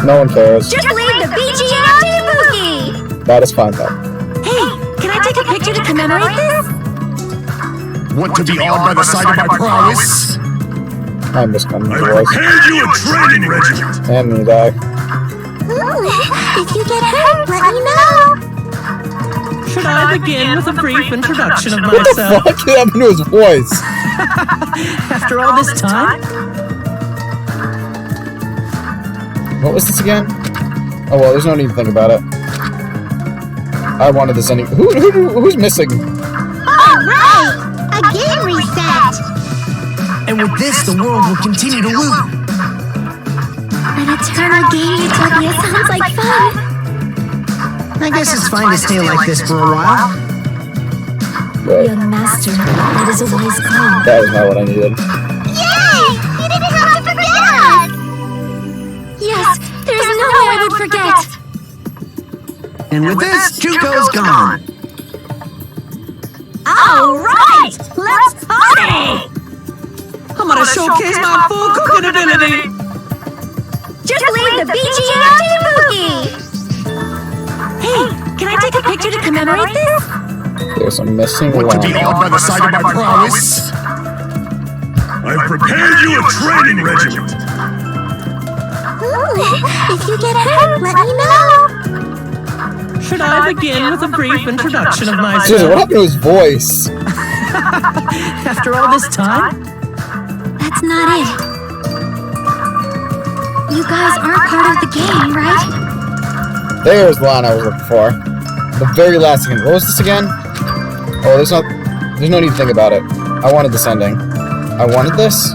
No one cares. Just leave the BGM to Boogie! That is fine though. Hey, can I take a picture to commemorate this? Want to be awed by the sight of my prowess? I'm just coming to I voice. prepared you a training regiment! And me die. Ooh, if you get hurt, let me know! Should I begin with a brief introduction of What the myself? fuck did happen to his voice? After all this time? What was this again? Oh well, there's no need to think about it. I wanted this ending. Who's missing? Alright! A game reset! And with this, the world will continue to loop. An eternal game utopia sounds like fun! I guess it's fine to stay like this for a while. Wait, Young master, that is a wise call. that was not what I needed. Yay! You didn't have to forget us! Yes, there's no way I would forget. And with this, Juko's gone. Alright! Let's party! I'm gonna showcase my full cooking ability! Just leave the BGM to Boogie! Hey, can I take a picture to commemorate this? There's a missing Want to be line. awed by the sight of my prowess? I've prepared you a training regiment! Ooh, if you get hurt, let me know! Should I begin with a brief introduction of Seriously, what myself? happened to his voice? After all this time? That's not it. You guys aren't part of the game, right? There's the line I was looking for. The very last second. What was this again? Oh, there's no need to think about it. I wanted this ending. I wanted this?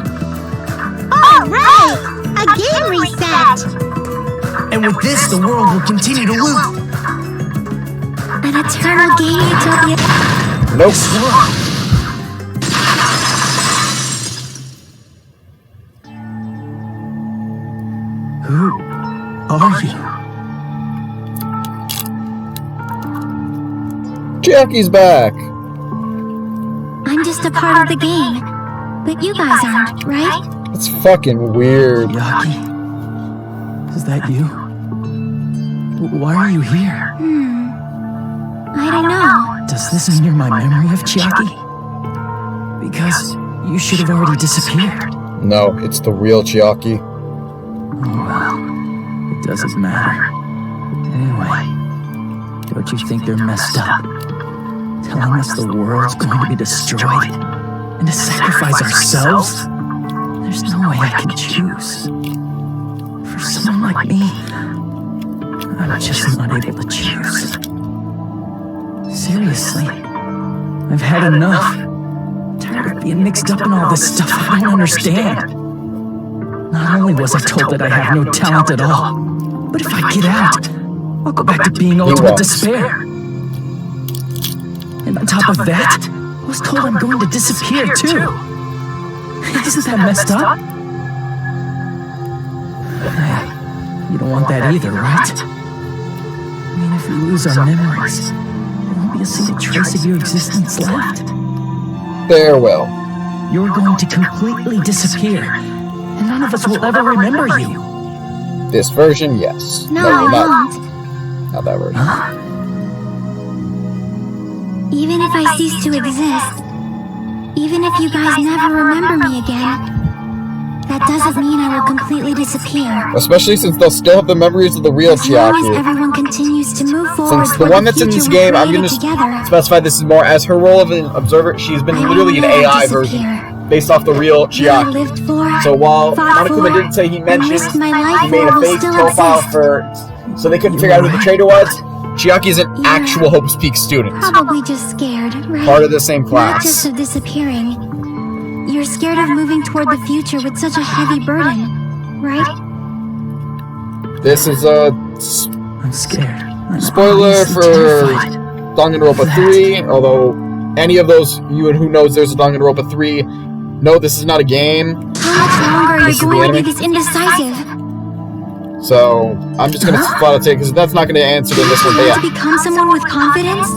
Alright! A A game reset! And with this, the world will continue to loop. An eternal game utopia. Nope. Who are you? Jackie's back. I'm just a part of the game. But you guys aren't, right? It's fucking weird. Yaki? Is that you? Why are you here? I don't know. Does this mean you're my memory of Chiaki? Because you should have already disappeared. No, it's the real Chiaki. Oh well, it doesn't matter. Anyway, don't you think they're messed up? Telling us the world's going to be destroyed and to sacrifice ourselves? There's no way I can choose. For someone like me, I'm just not able to choose. Seriously, I've had enough. Tired of being mixed up in all this stuff I don't understand. Not only was I told that I have no talent at all, but if I get out, I'll go back to being ultimate despair. And on top of that, I was told I'm going to disappear too. Isn't that messed up? You don't want that either, right? I mean, if we lose our memories, there won't be a single trace of your existence left. Farewell. You're going to completely disappear, and none of us will ever remember you. This version, yes. No, I won't. Not that version. Even if I cease to exist, even if you guys never remember me again, that doesn't mean I will completely disappear. Especially since they'll still have the memories of the real As long as Chiaki. everyone continues to move forward, Since the one that's in this game, I'm going to specify this is more as her role of an observer. She's been literally an AI version based off the real Chiaki. So while Monokuma didn't say he mentioned he made a fake profile for, so they couldn't figure out who the traitor was, Chiaki's an actual Hope's Peak student. Probably just scared, right? Part of the same Not just class. of disappearing. You're scared of moving toward the future with such a heavy burden, right? This is I'm scared. I'm spoiler honestly for terrified. Danganropa 3, although any of those, you and who knows there's a Danganropa 3, no, this is not a game. How much longer are This is you the going to be anime? this indecisive? So, I'm just gonna flat out take because that's not gonna answer in this one, but To yeah. become someone with confidence?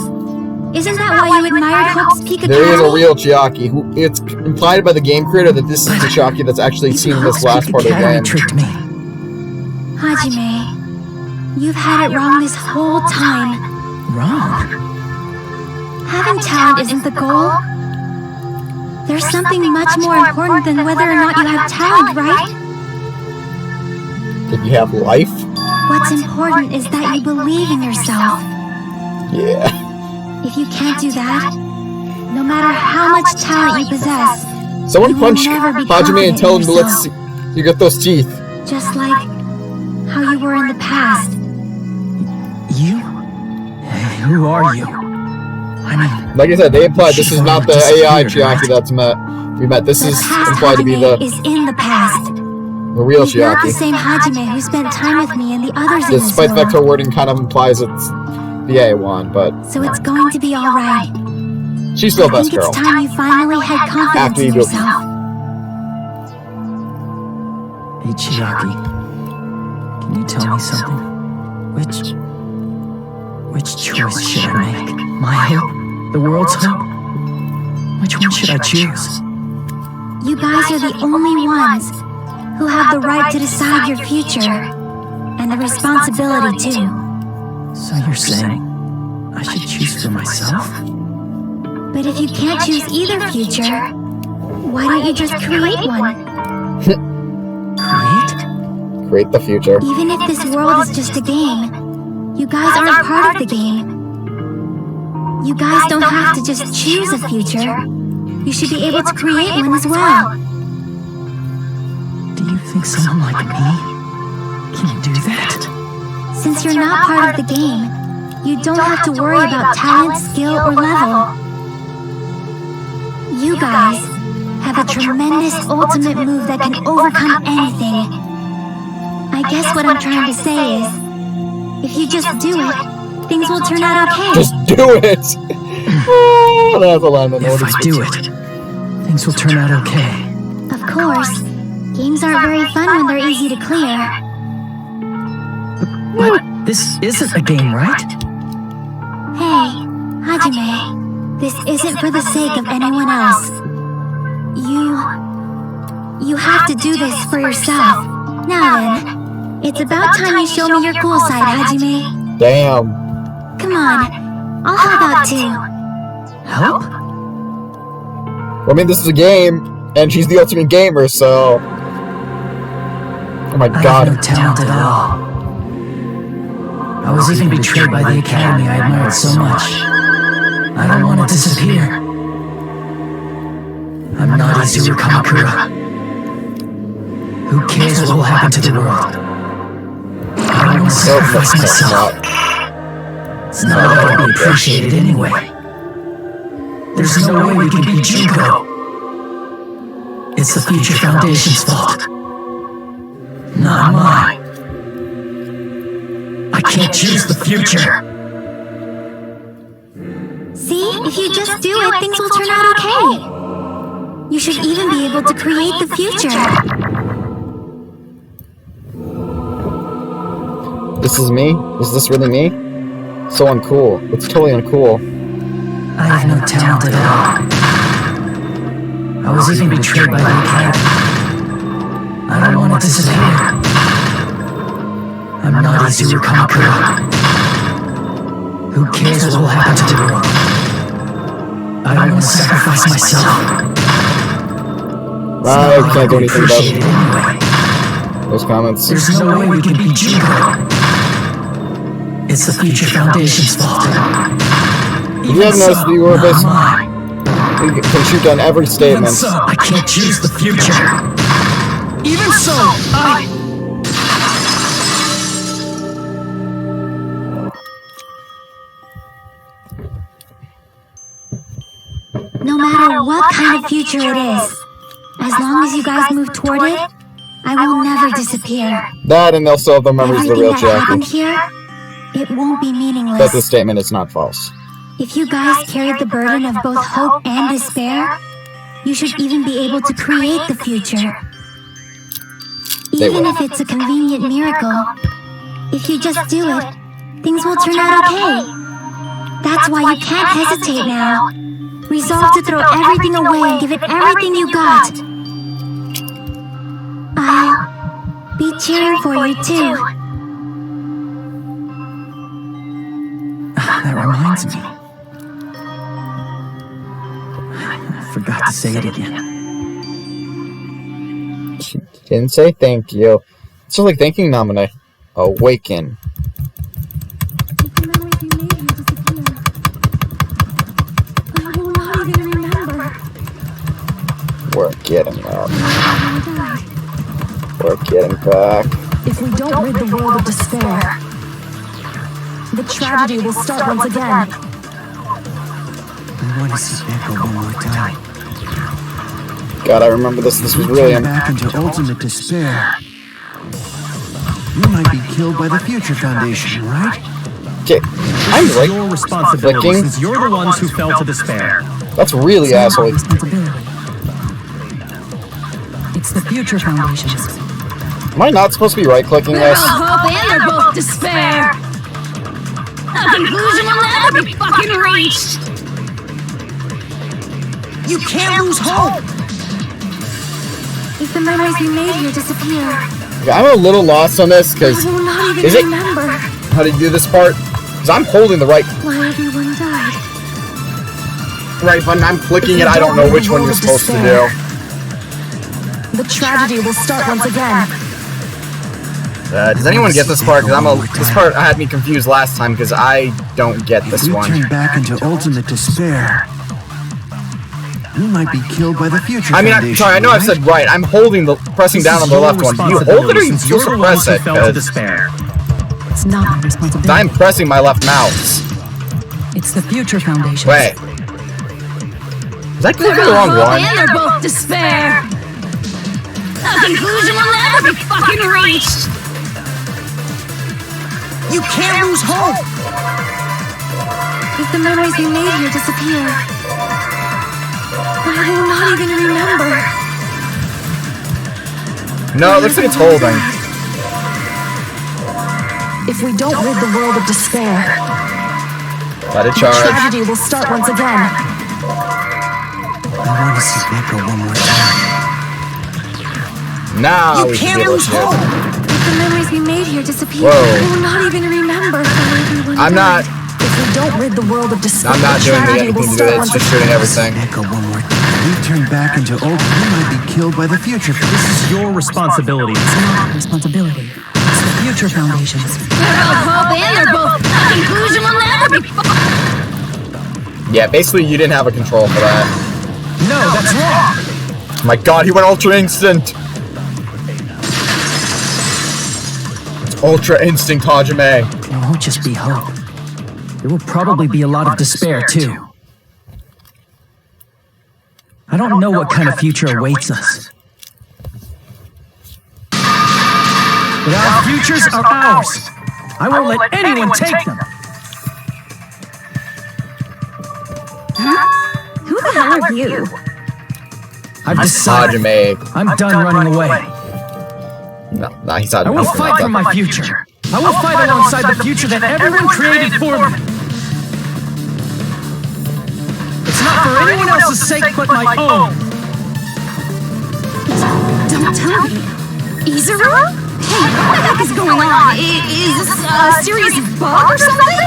Isn't that why you admired Hope's Peak There is a Academy? real Chiaki, who it's implied by the game creator that this is the Chiaki that's actually seen in this last part of the game. Tricked me. Hajime, you've had it wrong this whole time. Wrong? Having talent isn't the goal. There's something much more important than whether or not you have talent, right? Did you have life? What's important is that you believe in yourself. Yeah. If you can't do that, no matter how much talent you possess, Someone you will punch never be Hajime and tell him to confident in let's you get those teeth. just like how you were in the past. You? Hey, who are you? I mean, Like I said, they implied this is not the AI Disappeared, Chiaki that's we met. This The is past implied to be Hajime the is in the past. real He's not the Chiaki. same Hajime who spent time with me and the others in this Despite the fact her world. wording kind of implies it's the AI one, but So it's going to be alright. she's still I best think girl. it's time you finally had confidence After you in do- yourself. hey Chiaki, can you tell me something? Which choice should I make? My hope? The world's hope? Which one should I choose? You guys are the only ones who have the right to decide your future. And the responsibility too. So you're saying I should choose for myself? But if you can't choose either future, why don't you just create one? Create? Create the future. Even if this world is just a game, you guys aren't part of the game. You guys don't have to just choose a future. You should be able to create one as well. Do you think someone like me can do that? Since you're not part of the game, you don't have to worry about talent, skill, or level. You guys have a tremendous ultimate move that can overcome anything. I guess what I'm trying to say is, if you just do it, things will turn out okay. Just do it! Oh, that's a line that If I do it, things will turn out okay. Of course. Games aren't very fun when they're easy to clear. But this isn't a game, right? Hey, Hajime, this isn't for the sake of anyone else. You have to do this for yourself. Now then, it's about time you show me your cool side, Hajime. Damn. Come on, I'll help out too. Help? Well, I mean, this is a game, and she's the ultimate gamer, so... Oh my god. I have no talent at all. I was even betrayed by the academy I admired so much. I don't want to disappear. I'm not Izuru Kamakura. Who cares what will happen to the world? I don't want to sacrifice myself. It's not that I'll be appreciated anyway. There's no way we can beat Junko. It's the Future Foundation's fault. Not mine. I can't choose the future. See, if you just do it, things will turn out okay. You should even be able to create the future. This is me? Is this really me? So uncool. It's totally uncool. I have no talent at all. I was even betrayed by the academy. I don't want to disappear. I'm not Izuru Kamakura. Who cares what will happen to the world? I don't want to sacrifice myself. I can't do anything about those comments. There's no way we can beat Junko. It's the Future Foundation's fault. You have noticed the Orbis can shoot down every statement. Even so, I can't choose the future. Even so, No matter what kind of future it is, as long as you guys move toward it, I will never disappear. That and they'll still have the memories of the real Everything that happened Jackie. here, it won't be meaningless. But this statement is not false. If you guys carried the burden of both hope and despair, you should even be able to create the future. Even if it's a convenient miracle, if you just do it, things will turn out okay. That's why you can't hesitate now. Resolve to throw everything away and give it everything you got. I'll be cheering for you too. that reminds me. I forgot to say it again. She didn't say thank you. It's just like thanking Namine. Awaken. We're getting up. We're getting back. If we don't rid the world of despair, the tragedy will start once again. I want to see Echo one more time. God, I remember this. This was really back into ultimate despair. You might be killed by the Future Foundation, right? Okay, I'm It's your responsibility clicking. since you're the ones who fell to despair. That's really asshole. It's the Future Foundation's. Am I not supposed to be right-clicking They're this? both hope and they're both despair. A conclusion will never be fucking reached. You can't lose hope! If the memories you made here disappear, Okay, I'm a little lost on this because I will not even is it remember how to do this part? Because I'm holding the right why everyone died. button. I'm clicking it. I don't know which one you're supposed to do. The tragedy will start once again. Does anyone get this part? Because this part had me confused last time because I don't get this You one. turn back into ultimate despair. You might be killed by the Future I mean, Foundation. sorry, I know I've said right. I'm holding the pressing down on the left one. Do you hold it or you since you're the press ones who it? fell to 'Cause despair. It's not my responsibility. I'm pressing my left mouse. It's the Future Foundation. Wait. Is that clicking the wrong Hope one? and they're both despair. A conclusion will never be fucking reached. You can't lose hope! If the memories we made here disappear, I will not even remember. No, it looks like it's holding. If we don't rid the world of despair, Let it the charge. tragedy will start once again. I want to see Echo one more time. Now You we can can't get lose it. hope! If the memories we made here disappear, Whoa. I will not even remember how everyone I'm not. died. If we don't rid the world of despair, I'm not the doing tragedy will anything to do start it. It's once just again. shooting everything. Echo one more time. We turn back into old, we might be killed by the future. This is your responsibility. Responsibility. It's the future foundations. They're both hope and they're both conclusion will never be. Yeah, basically you didn't have a control for that. No, that's wrong. My god, he went Ultra Instinct! Ultra Instinct Hajime. There won't just be hope. There will probably be a lot of despair, too. I don't know what kind of future awaits us. But our futures are ours. I won't let anyone take them. Who the hell are you? I've decided Hajime. I'm done running away. No, he's not. I will fight for my future. I will fight alongside the future that everyone created for me. It's not for anyone else's sake but my own. Don't tell me. Izuru? Hey, what the heck is going on? Is this a serious bug or something?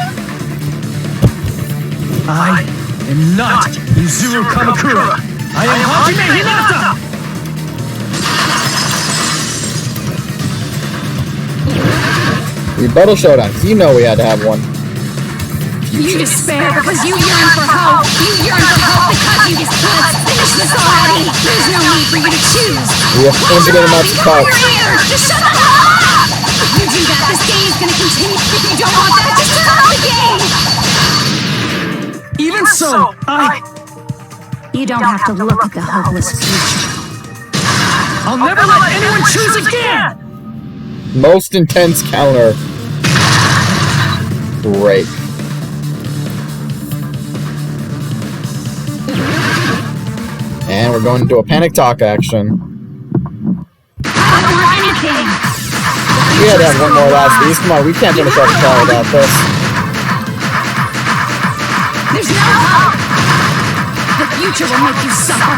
I am not Yuzuru Kamakura. I am Hajime Hinata! Rebuttal showdown, 'cause you know we had to have one. You despair because you yearn for hope. You yearn for hope because you just let's finish this already. There's no need for you to choose. We have infinite amounts of Cover cuts. your ears. Just shut up. If you do that, this game is going to continue. If you don't want that, just turn off the game. Even so, You don't have to look at the hopeless future. I'll never let anyone choose again! Most intense counter. Great. And we're going into a panic talk action. I don't want anything. We had to have one more last piece. Come on, we can't finish our call without this. There's no hope. The future will make you suffer.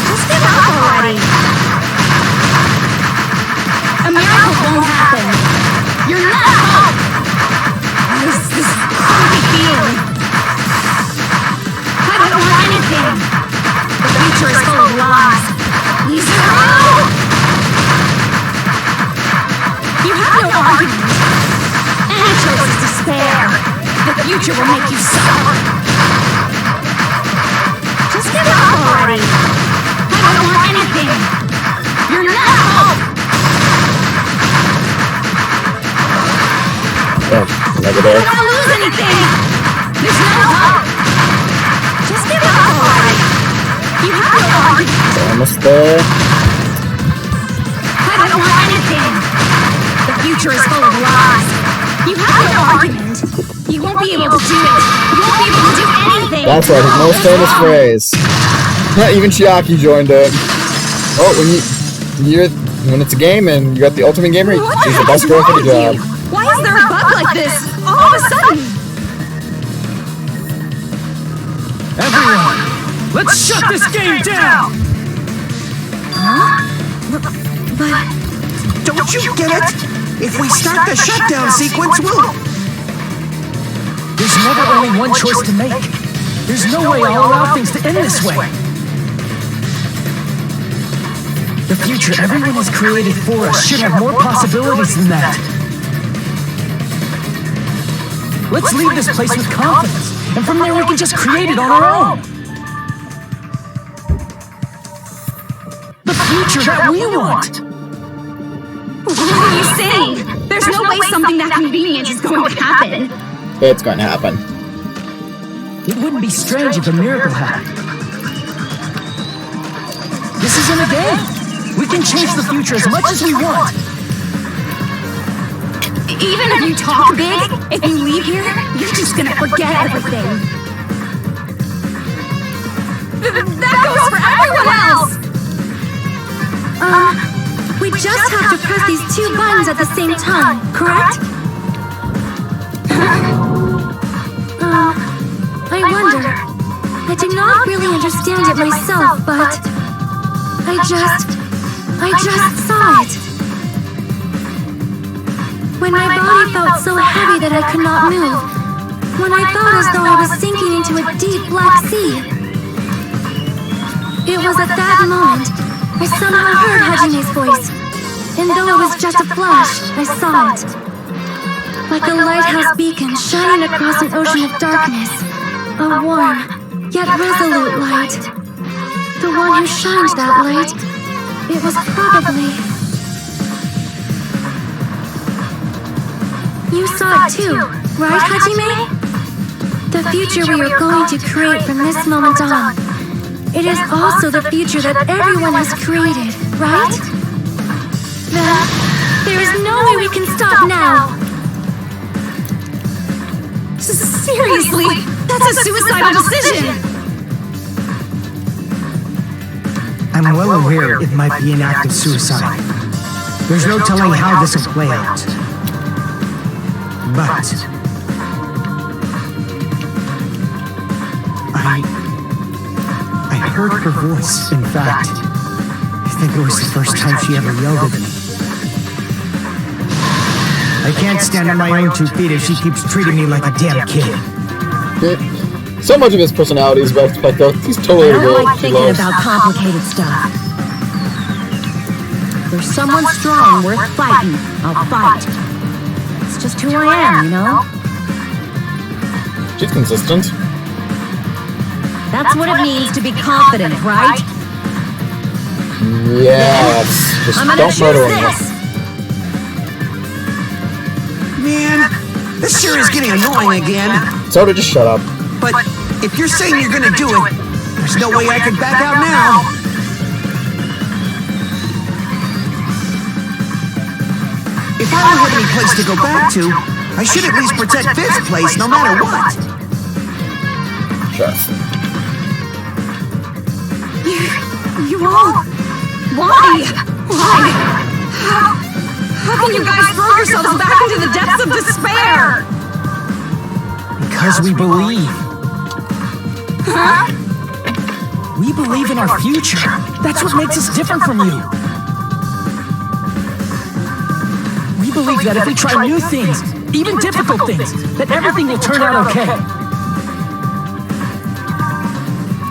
Just give up already. A miracle won't happen. You're not hope. This creepy feeling. I don't want anything. The future is full of lies. Izuru! You have no argument. And chose despair. The future will make you suffer. Just give up already. I don't want anything. You're not hope. Oh, I negative. don't want to lose anything. There's no hope. Just give up already. You have no argument. Almost there. I don't want anything. The future is full of lies. You have no argument. You won't be able to do it. You won't be able to do anything. That's right, his most famous phrase. Even Chiaki joined it. Oh, when it's a game and you got the ultimate gamer, he's the best girl for the job. Why is there a bug like this all of a sudden? Everyone, let's shut this game down! Don't you get it? If we start the shutdown sequence, we'll... There's never only one choice to make. There's no way I'll allow things to end this way. The future everyone has created for us should have more possibilities than that. Let's leave this place with confidence, and from there we can just create it on our own. The future that we want. What are you saying? There's no way something that convenient is going to happen. It's going to happen. It wouldn't be strange if a miracle happened. This isn't a game. We can change the future as much as we want. Even if you talk big, if you leave here, you're just gonna forget everything. That goes for everyone else! We just have to press these 2 buttons at the same time, correct? I wonder. I do not really understand it myself, but I just saw it. When my body felt so heavy that I could not move. When I felt as though I was sinking into a deep black sea. It was at that moment I somehow heard Hajime's voice. And though it was just a flash, I saw it. Like a lighthouse beacon shining across an ocean of darkness. A warm, yet resolute light. The one who shined that light, it was probably... You saw it too, right, Hajime? The future we are going to create from this moment on. It is also the future that everyone has created, right? There is no way we can stop now. Seriously, that's a suicidal decision! I'm well aware it might be an act of suicide. There's no telling how this will play out. But... I heard her voice, in fact. I think it was the first time she ever yelled at me. I can't stand on my own 2 feet if she keeps treating me like a damn kid. So much of his personality is wrecked by though. He's totally I don't like thinking about complicated stuff. If there's someone strong worth fighting, I'll fight. It's just who I am, you know? She's consistent. That's what it means to be confident, right? Yes. Just I'm gonna don't choose murder him. this! Man, this sure is getting annoying again. Soda, just shut up. But if you're saying you're gonna do it, there's no way I can back out now. If I don't have any place to go back to, I should at least protect 5th place no matter what. Sure. You all... Why? How can you guys throw yourselves back into the depths of despair? Because we believe. Huh? We believe in our future. That's what makes us different from you. We believe that if we try new things, even difficult things, that everything will turn out okay.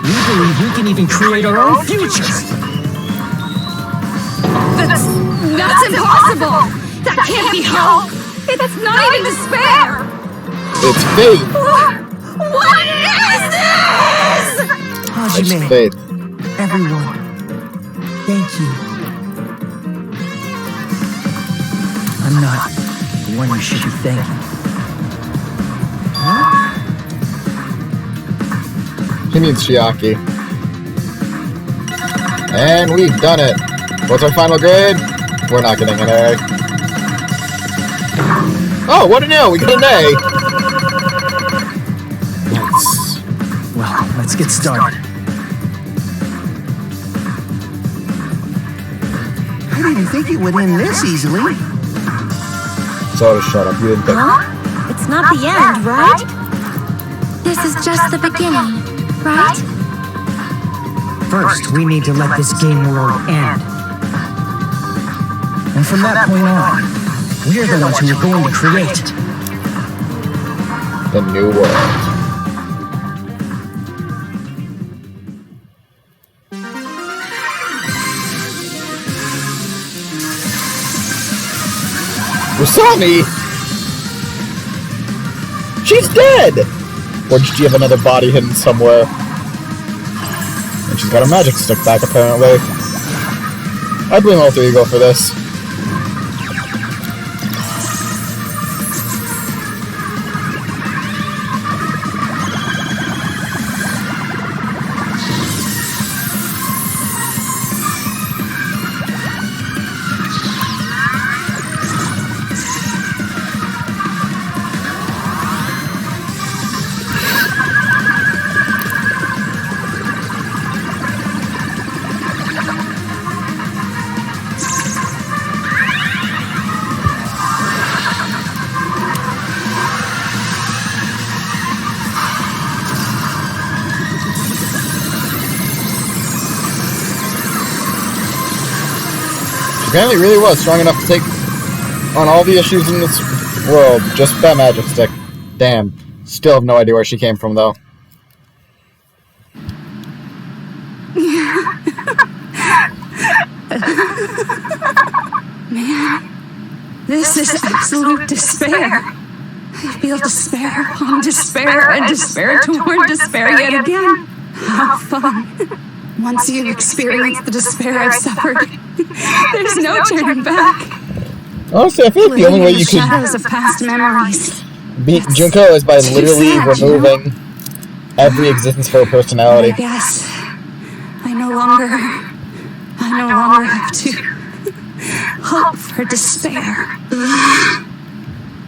We believe we can even create our own futures. That's impossible! That can't be hope! It's not even despair! It's faith. What is this? It's Hajime, faith. everyone, thank you. I'm not the one you should be thanking. He means Chiaki. And we've done it. What's our final grade? We're not getting an A. Oh, what an A! We got an A! Nice. Well, let's get started. I didn't think it would end this easily. So shut up, you didn't think. Huh? It's not the end, right? This is just the beginning, right? First, we need to let this game world end. And from that point on, we're the ones who are going to create The new world. Usami! She's dead! Or did she have another body hidden somewhere? And she's got her magic stick back, apparently. I blame Alter Ego for this. Apparently really was strong enough to take on all the issues in this world just with that magic stick. Damn. Still have no idea where she came from, though. Man, this is absolute despair. I feel despair upon despair and despair toward despair yet again. How fun. Once you've experienced the despair I've suffered, there's no turning back. Honestly, I feel like the only way you could shadows of past memories. beat Junko is by literally removing every existence for her personality. I guess I no longer have to hope for despair.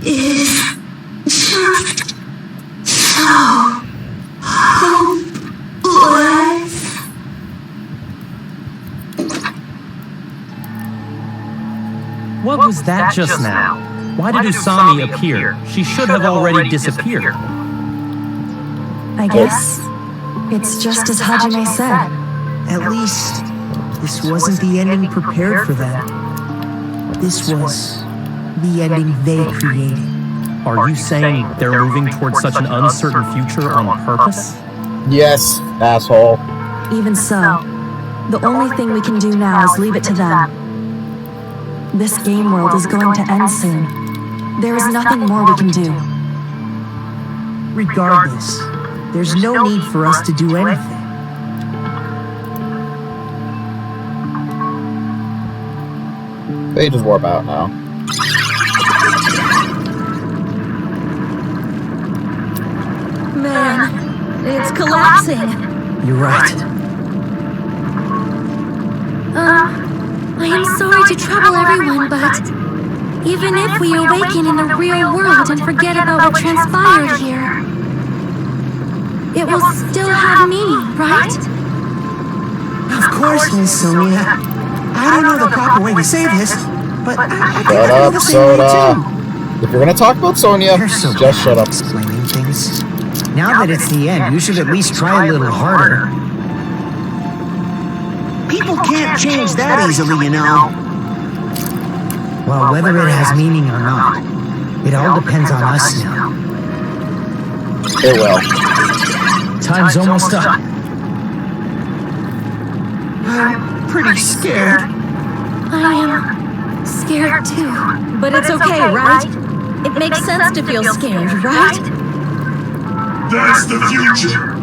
Is just so hopeless. What was that just now? Why did Usami appear? She should have already disappeared. I guess it's just as Hajime said. At least, this wasn't the ending prepared for them. This was the ending they created. Are you saying they're moving towards such an uncertain future on purpose? Yes, asshole. Even so, the only thing we can do now is leave it to them. This game world is going to end soon. There is nothing more we can do. Regardless, there's no need for us to do anything. Pages warp out now. Man, it's collapsing. You're right. I am sorry to trouble everyone, but even if we awaken in the real world and forget about what transpired here, it will still have meaning, right? Of course, Miss Sonia. I don't know the proper way to say this, but I Shut up, Soda. If you're gonna talk about Sonia, so just shut up. explaining things. Now that it's the end, you should at least try a little harder. People can't change that easily, you know. Well, whether it has meaning or not, it all depends on us now. It will. Time's almost up. I'm pretty scared. I am scared too. But it's okay, right? It makes sense to feel scared, right? That's the future.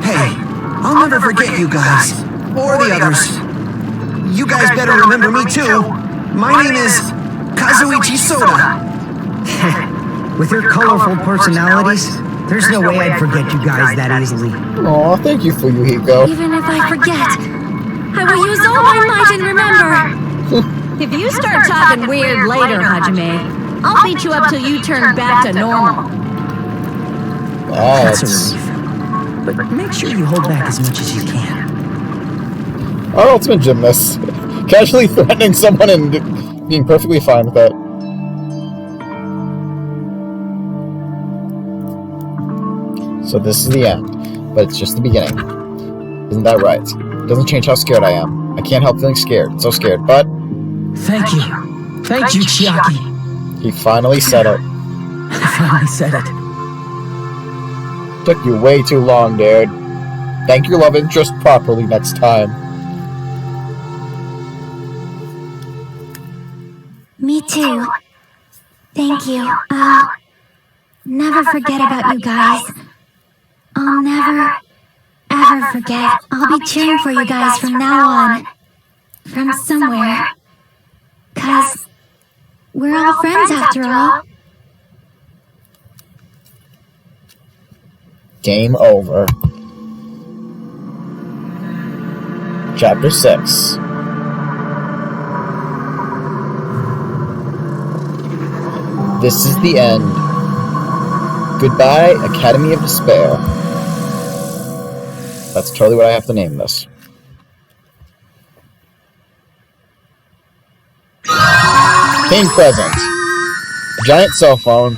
Hey, I'll never forget you guys. Or the others. You guys better remember me too. My name is Kazuichi Soda. With your colorful personalities, there's no way I'd forget you guys that easily. Aw, thank you for Yuhiko. Even if I forget, I will use all my might and remember. If you start talking weird later, Hajime, I'll beat you up till you turn back to normal. That's a relief. But make sure you hold back as much as you can. Our ultimate gymnast. Casually threatening someone and being perfectly fine with it. So this is the end, but it's just the beginning. Isn't that right? It doesn't change how scared I am. I can't help feeling scared. So scared, but... Thank you. Thank you, Chiaki. He finally said it. I finally said it. Took you way too long, dude. Thank your love interest properly next time. Me too. Thank you. I'll never forget about you guys. I'll never, ever forget. I'll be cheering for you guys from now on. From somewhere. 'Cause we're all friends after all. Game over. Chapter 6. This is the end. Goodbye, Academy of Despair. That's totally what I have to name this. King present. Giant cell phone.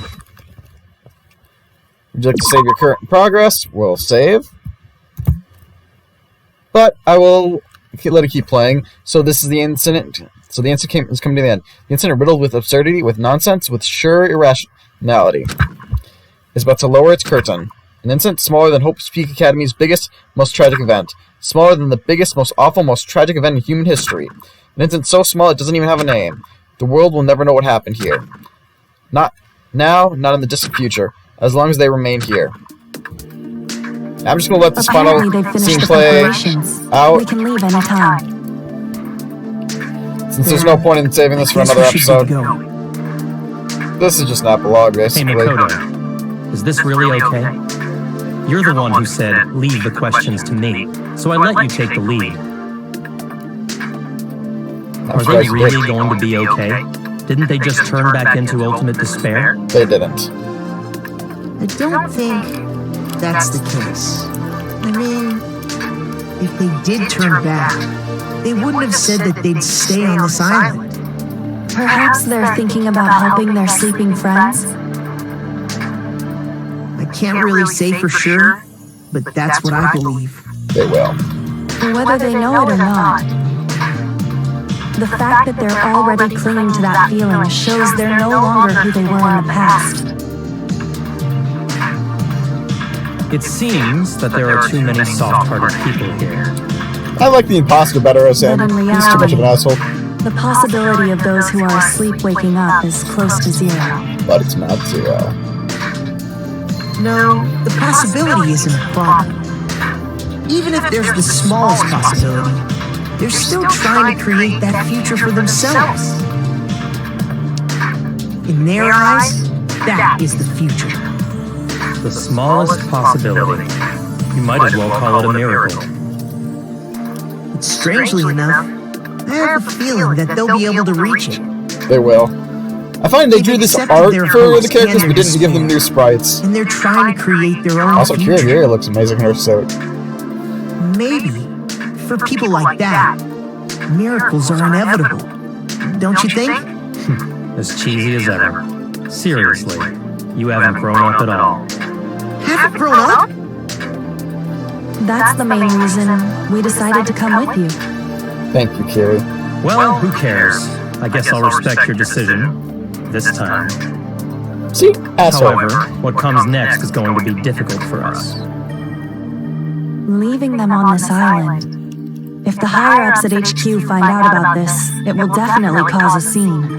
Would you like to save your current progress? We'll save. But I will let it keep playing. So this is the incident. So the incident is coming to the end. The incident riddled with absurdity, with nonsense, with sure irrationality, is about to lower its curtain. An incident smaller than Hope's Peak Academy's biggest, most tragic event. Smaller than the biggest, most awful, most tragic event in human history. An incident so small it doesn't even have a name. The world will never know what happened here. Not now, not in the distant future, as long as they remain here. I'm just gonna let this final scene play out. We can leave anytime. Since there's no point in saving this for another episode. This is just an epilogue, basically. Hey, Makoto, is this really okay? You're the one who said, leave the questions to me, so I let you take the lead. Are they really going to be okay? Didn't they just turn back into ultimate despair? They didn't. I don't think that's the case. I mean, if they did turn back, they wouldn't have said that they'd stay on this island. Perhaps they're thinking about helping their sleeping friends? I can't really say for sure, but that's what I believe. They will. Whether they know it or not, the fact that they're already clinging to that feeling shows they're no longer who they were in the past. It seems that there are too many soft-hearted people here. I like the imposter better as him. But in He's too much of an asshole. The possibility of those who are asleep waking up is close to zero. But it's not zero. No, the possibility isn't a problem. Even if there's the smallest possibility, they're still trying to create that future for themselves. In their eyes, that is the future. The smallest possibility. You might as well call it a miracle. But strangely enough, I have a feeling that they'll be able to reach it. They will. I find they drew this art for the characters but didn't give them new sprites. And they're trying to create their own Also, future. Kira looks amazing in her suit. Maybe, for people like that, miracles are inevitable. Don't you think? As cheesy as ever. Seriously, you haven't grown up at all. Haven't grown up? That's the main reason we decided to come with you. Thank you, Kiri. Well, who cares? I guess I'll respect your decision. This time. See? Asshole. However, what comes next is going to be difficult for us. Leaving them on this island. If the higher-ups at HQ find out about this, it will definitely cause a scene.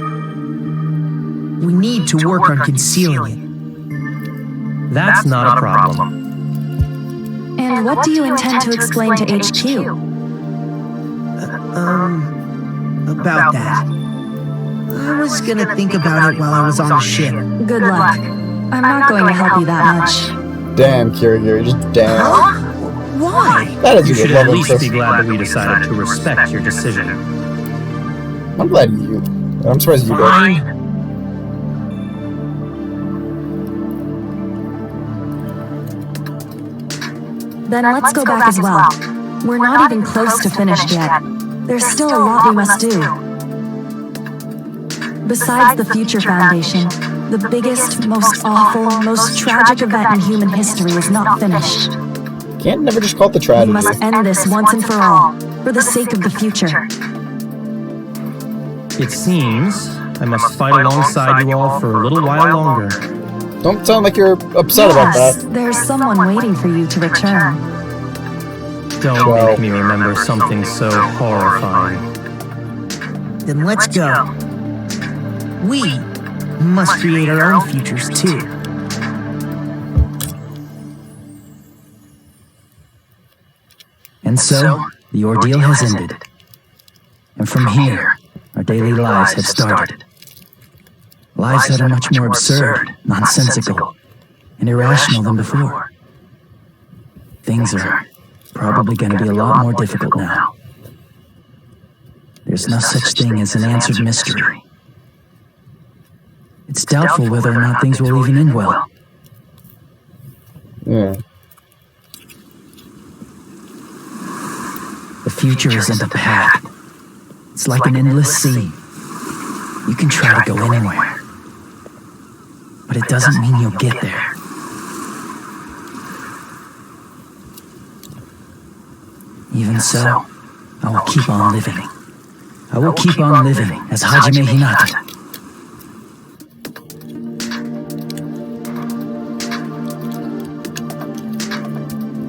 We need to work on concealing it. That's not a problem. And what do you intend to explain to HQ? About that. I was gonna think about it while I was on the ship. Good luck. I'm not going to help you that much. Damn, Kiri, just damn. Huh? Why? That is You a should good at love least interest. be glad that we decided to respect your decision. I'm glad you. I'm surprised you did. Fine. Then let's go back as well. We're not even close to finished yet. There's still a lot we must do. Besides the Future Foundation, the biggest, most awful, most tragic event in human history is not finished. Can't never just call it the We tragedy. must end this once and for all, for the sake of the future. It seems I must fight alongside you all for a little while longer. Don't sound like you're upset about Yes, that. there's someone waiting for you to return. Don't Well. make me remember something so horrifying. Then let's go. We must create our own futures too. And so, the ordeal has ended. And from here, our daily lives have started. Lives that are much more absurd, nonsensical, and irrational than before. Things are probably going to be a lot more difficult now. There's no such thing as an answered mystery. It's doubtful whether or not things will even end well. Yeah. The future isn't a path. It's like an endless sea. You can try to go anywhere, but it doesn't mean you'll get there. Even so, I will keep on living. I will keep on living as Hajime Hinata.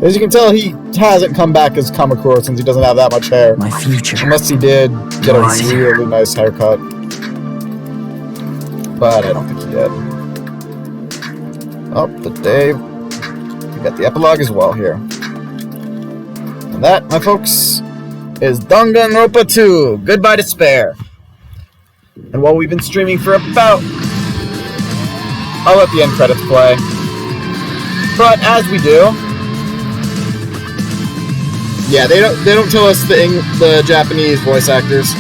As you can tell, he hasn't come back as Kamakura since he doesn't have that much hair. My future. Unless he did get a really nice haircut. But I don't think he did. Oh, but Dave. We got the epilogue as well here. And that, my folks, is Danganropa 2, Goodbye Despair. And while we've been streaming for about... I'll let the end credits play. But as we do... Yeah, they don't tell us the Japanese voice actors.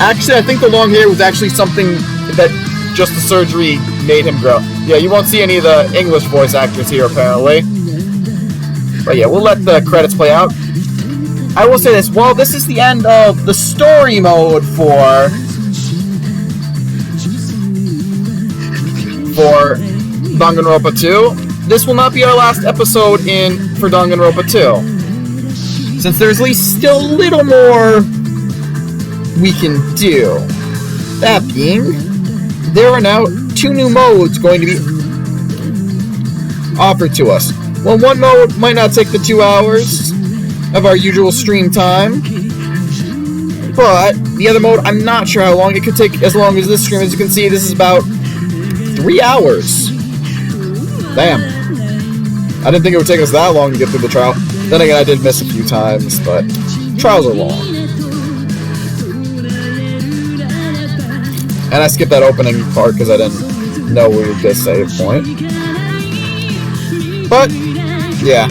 Actually, I think the long hair was actually something that just the surgery made him grow. Yeah, you won't see any of the English voice actors here, apparently. But yeah, we'll let the credits play out. I will say this, while this is the end of the story mode for Danganropa 2, this will not be our last episode for Danganropa 2. Since there's at least still a little more we can do. That being, there are now 2 new modes going to be offered to us. Well, one mode might not take the 2 hours of our usual stream time, but the other mode, I'm not sure how long. It could take as long as this stream. As you can see, this is about 3 hours. Damn. I didn't think it would take us that long to get through the trial. Then again, I did miss a few times, but trials are long. And I skipped that opening part because I didn't know we would get a save point. But, yeah.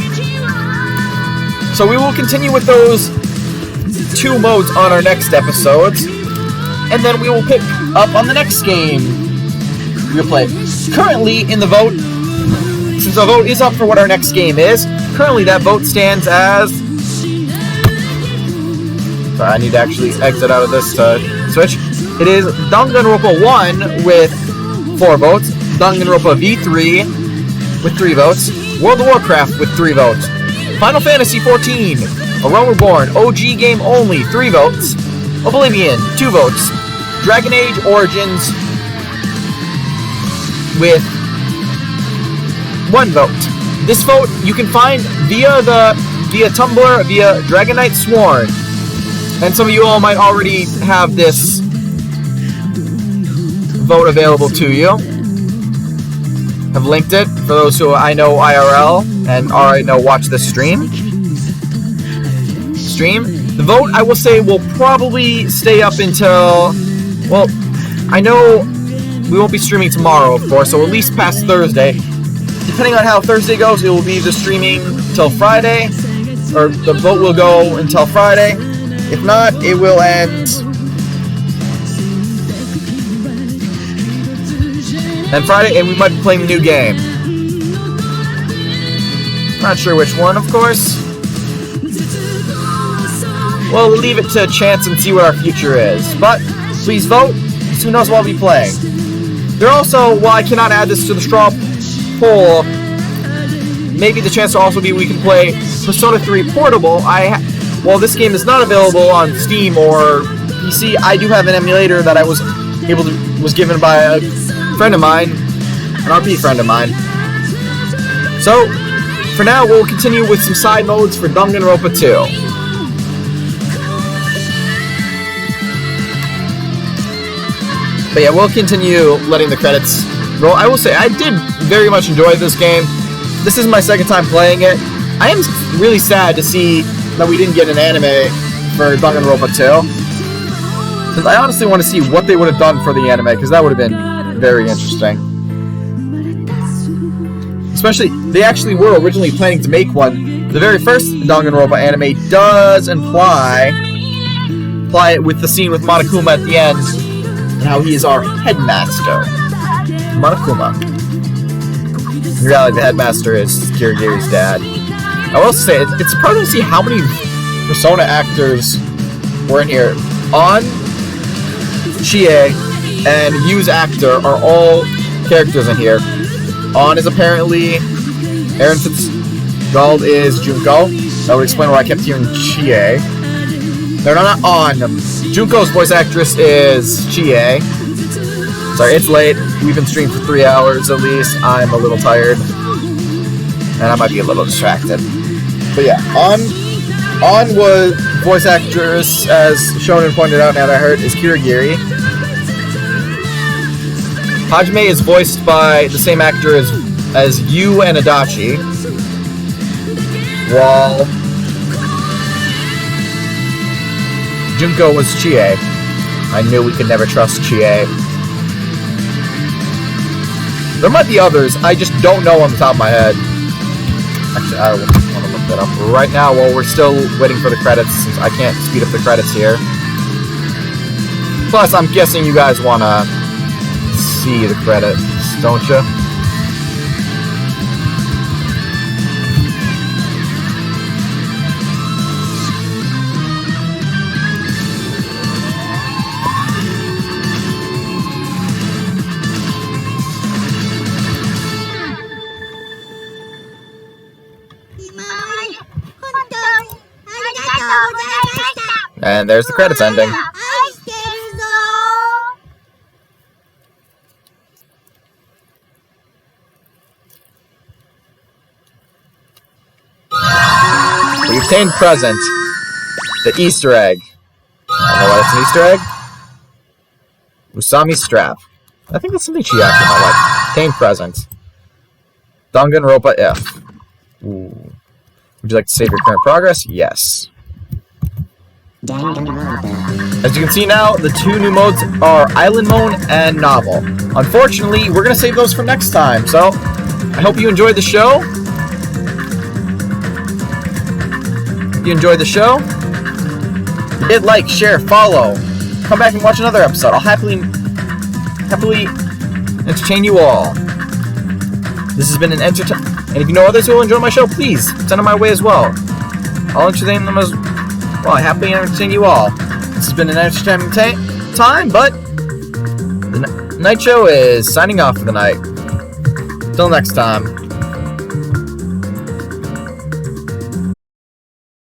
So we will continue with those 2 modes on our next episodes. And then we will pick up on the next game we'll play. Currently, in the vote, since the vote is up for what our next game is, currently that vote stands as... Sorry, I need to actually exit out of this switch. It is Danganropa 1 with 4 votes, Danganropa V3 with 3 votes, World of Warcraft with 3 votes, Final Fantasy XIV, A Realm Reborn, OG game only, 3 votes, Oblivion, 2 votes, Dragon Age Origins with 1 vote. This vote you can find via Tumblr, via Dragon Knight Sworn. And some of you all might already have this vote available to you. I've linked it for those who I know IRL and already know watch this stream. The vote, I will say, will probably stay up until... Well, I know we won't be streaming tomorrow, of course, so at least past Thursday. Depending on how Thursday goes, it will be the streaming till Friday, or the vote will go until Friday. If not, it will end. And Friday, and we might be playing the new game. Not sure which one, of course. Well, we'll leave it to chance and see what our future is. But please vote, because who knows what we'll be playing. There also, while I cannot add this to the straw poll, maybe the chance to also be we can play Persona 3 Portable. While this game is not available on Steam or PC, I do have an emulator that I was given by a friend of mine, an RP friend of mine. So, for now, we'll continue with some side modes for Danganropa 2. But yeah, we'll continue letting the credits roll. I will say, I did very much enjoy this game. This is my second time playing it. I am really sad to see that we didn't get an anime for Danganropa 2. Because I honestly want to see what they would have done for the anime, because that would have been very interesting. Especially, they actually were originally planning to make one. The very first Danganropa anime does imply it with the scene with Monokuma at the end, and how he is our headmaster. Monokuma. In reality, the headmaster is Kirigiri's dad. I will say, it's surprising to see how many Persona actors were in here. On, Chie, and Yu's actor are all characters in here. On is apparently Aaron Fitzgerald is Junko. That would explain why I kept hearing Chie. They're not on. Junko's voice actress is Chie. Sorry, it's late. We've been streaming for 3 hours at least. I'm a little tired. And I might be a little distracted. But yeah, On was voice actress, as Shonen pointed out, now that I heard, is Kirigiri. Hajime is voiced by the same actor as Yu and Adachi. While Junko was Chie. I knew we could never trust Chie. There might be others, I just don't know on the top of my head. Actually, I want to look that up right now while we're still waiting for the credits, since I can't speed up the credits here. Plus, I'm guessing you guys want to see the credits, don't you? And there's the credits ending. We obtained present. The Easter egg. I don't know why it's an Easter egg. Usami strap. I think that's something she actually might like. Obtained present. Danganropa F. Ooh. Would you like to save your current progress? Yes. As you can see now, the two new modes are Island Mode and Novel. Unfortunately, we're going to save those for next time, so I hope you enjoyed the show. If you enjoyed the show, hit like, share, follow. Come back and watch another episode. I'll happily entertain you all. This has been an and if you know others who will enjoy my show, please send them my way as well. I'll entertain them as well. I happily entertain you all. This has been an entertainment time, but the night show is signing off for the night. Till next time.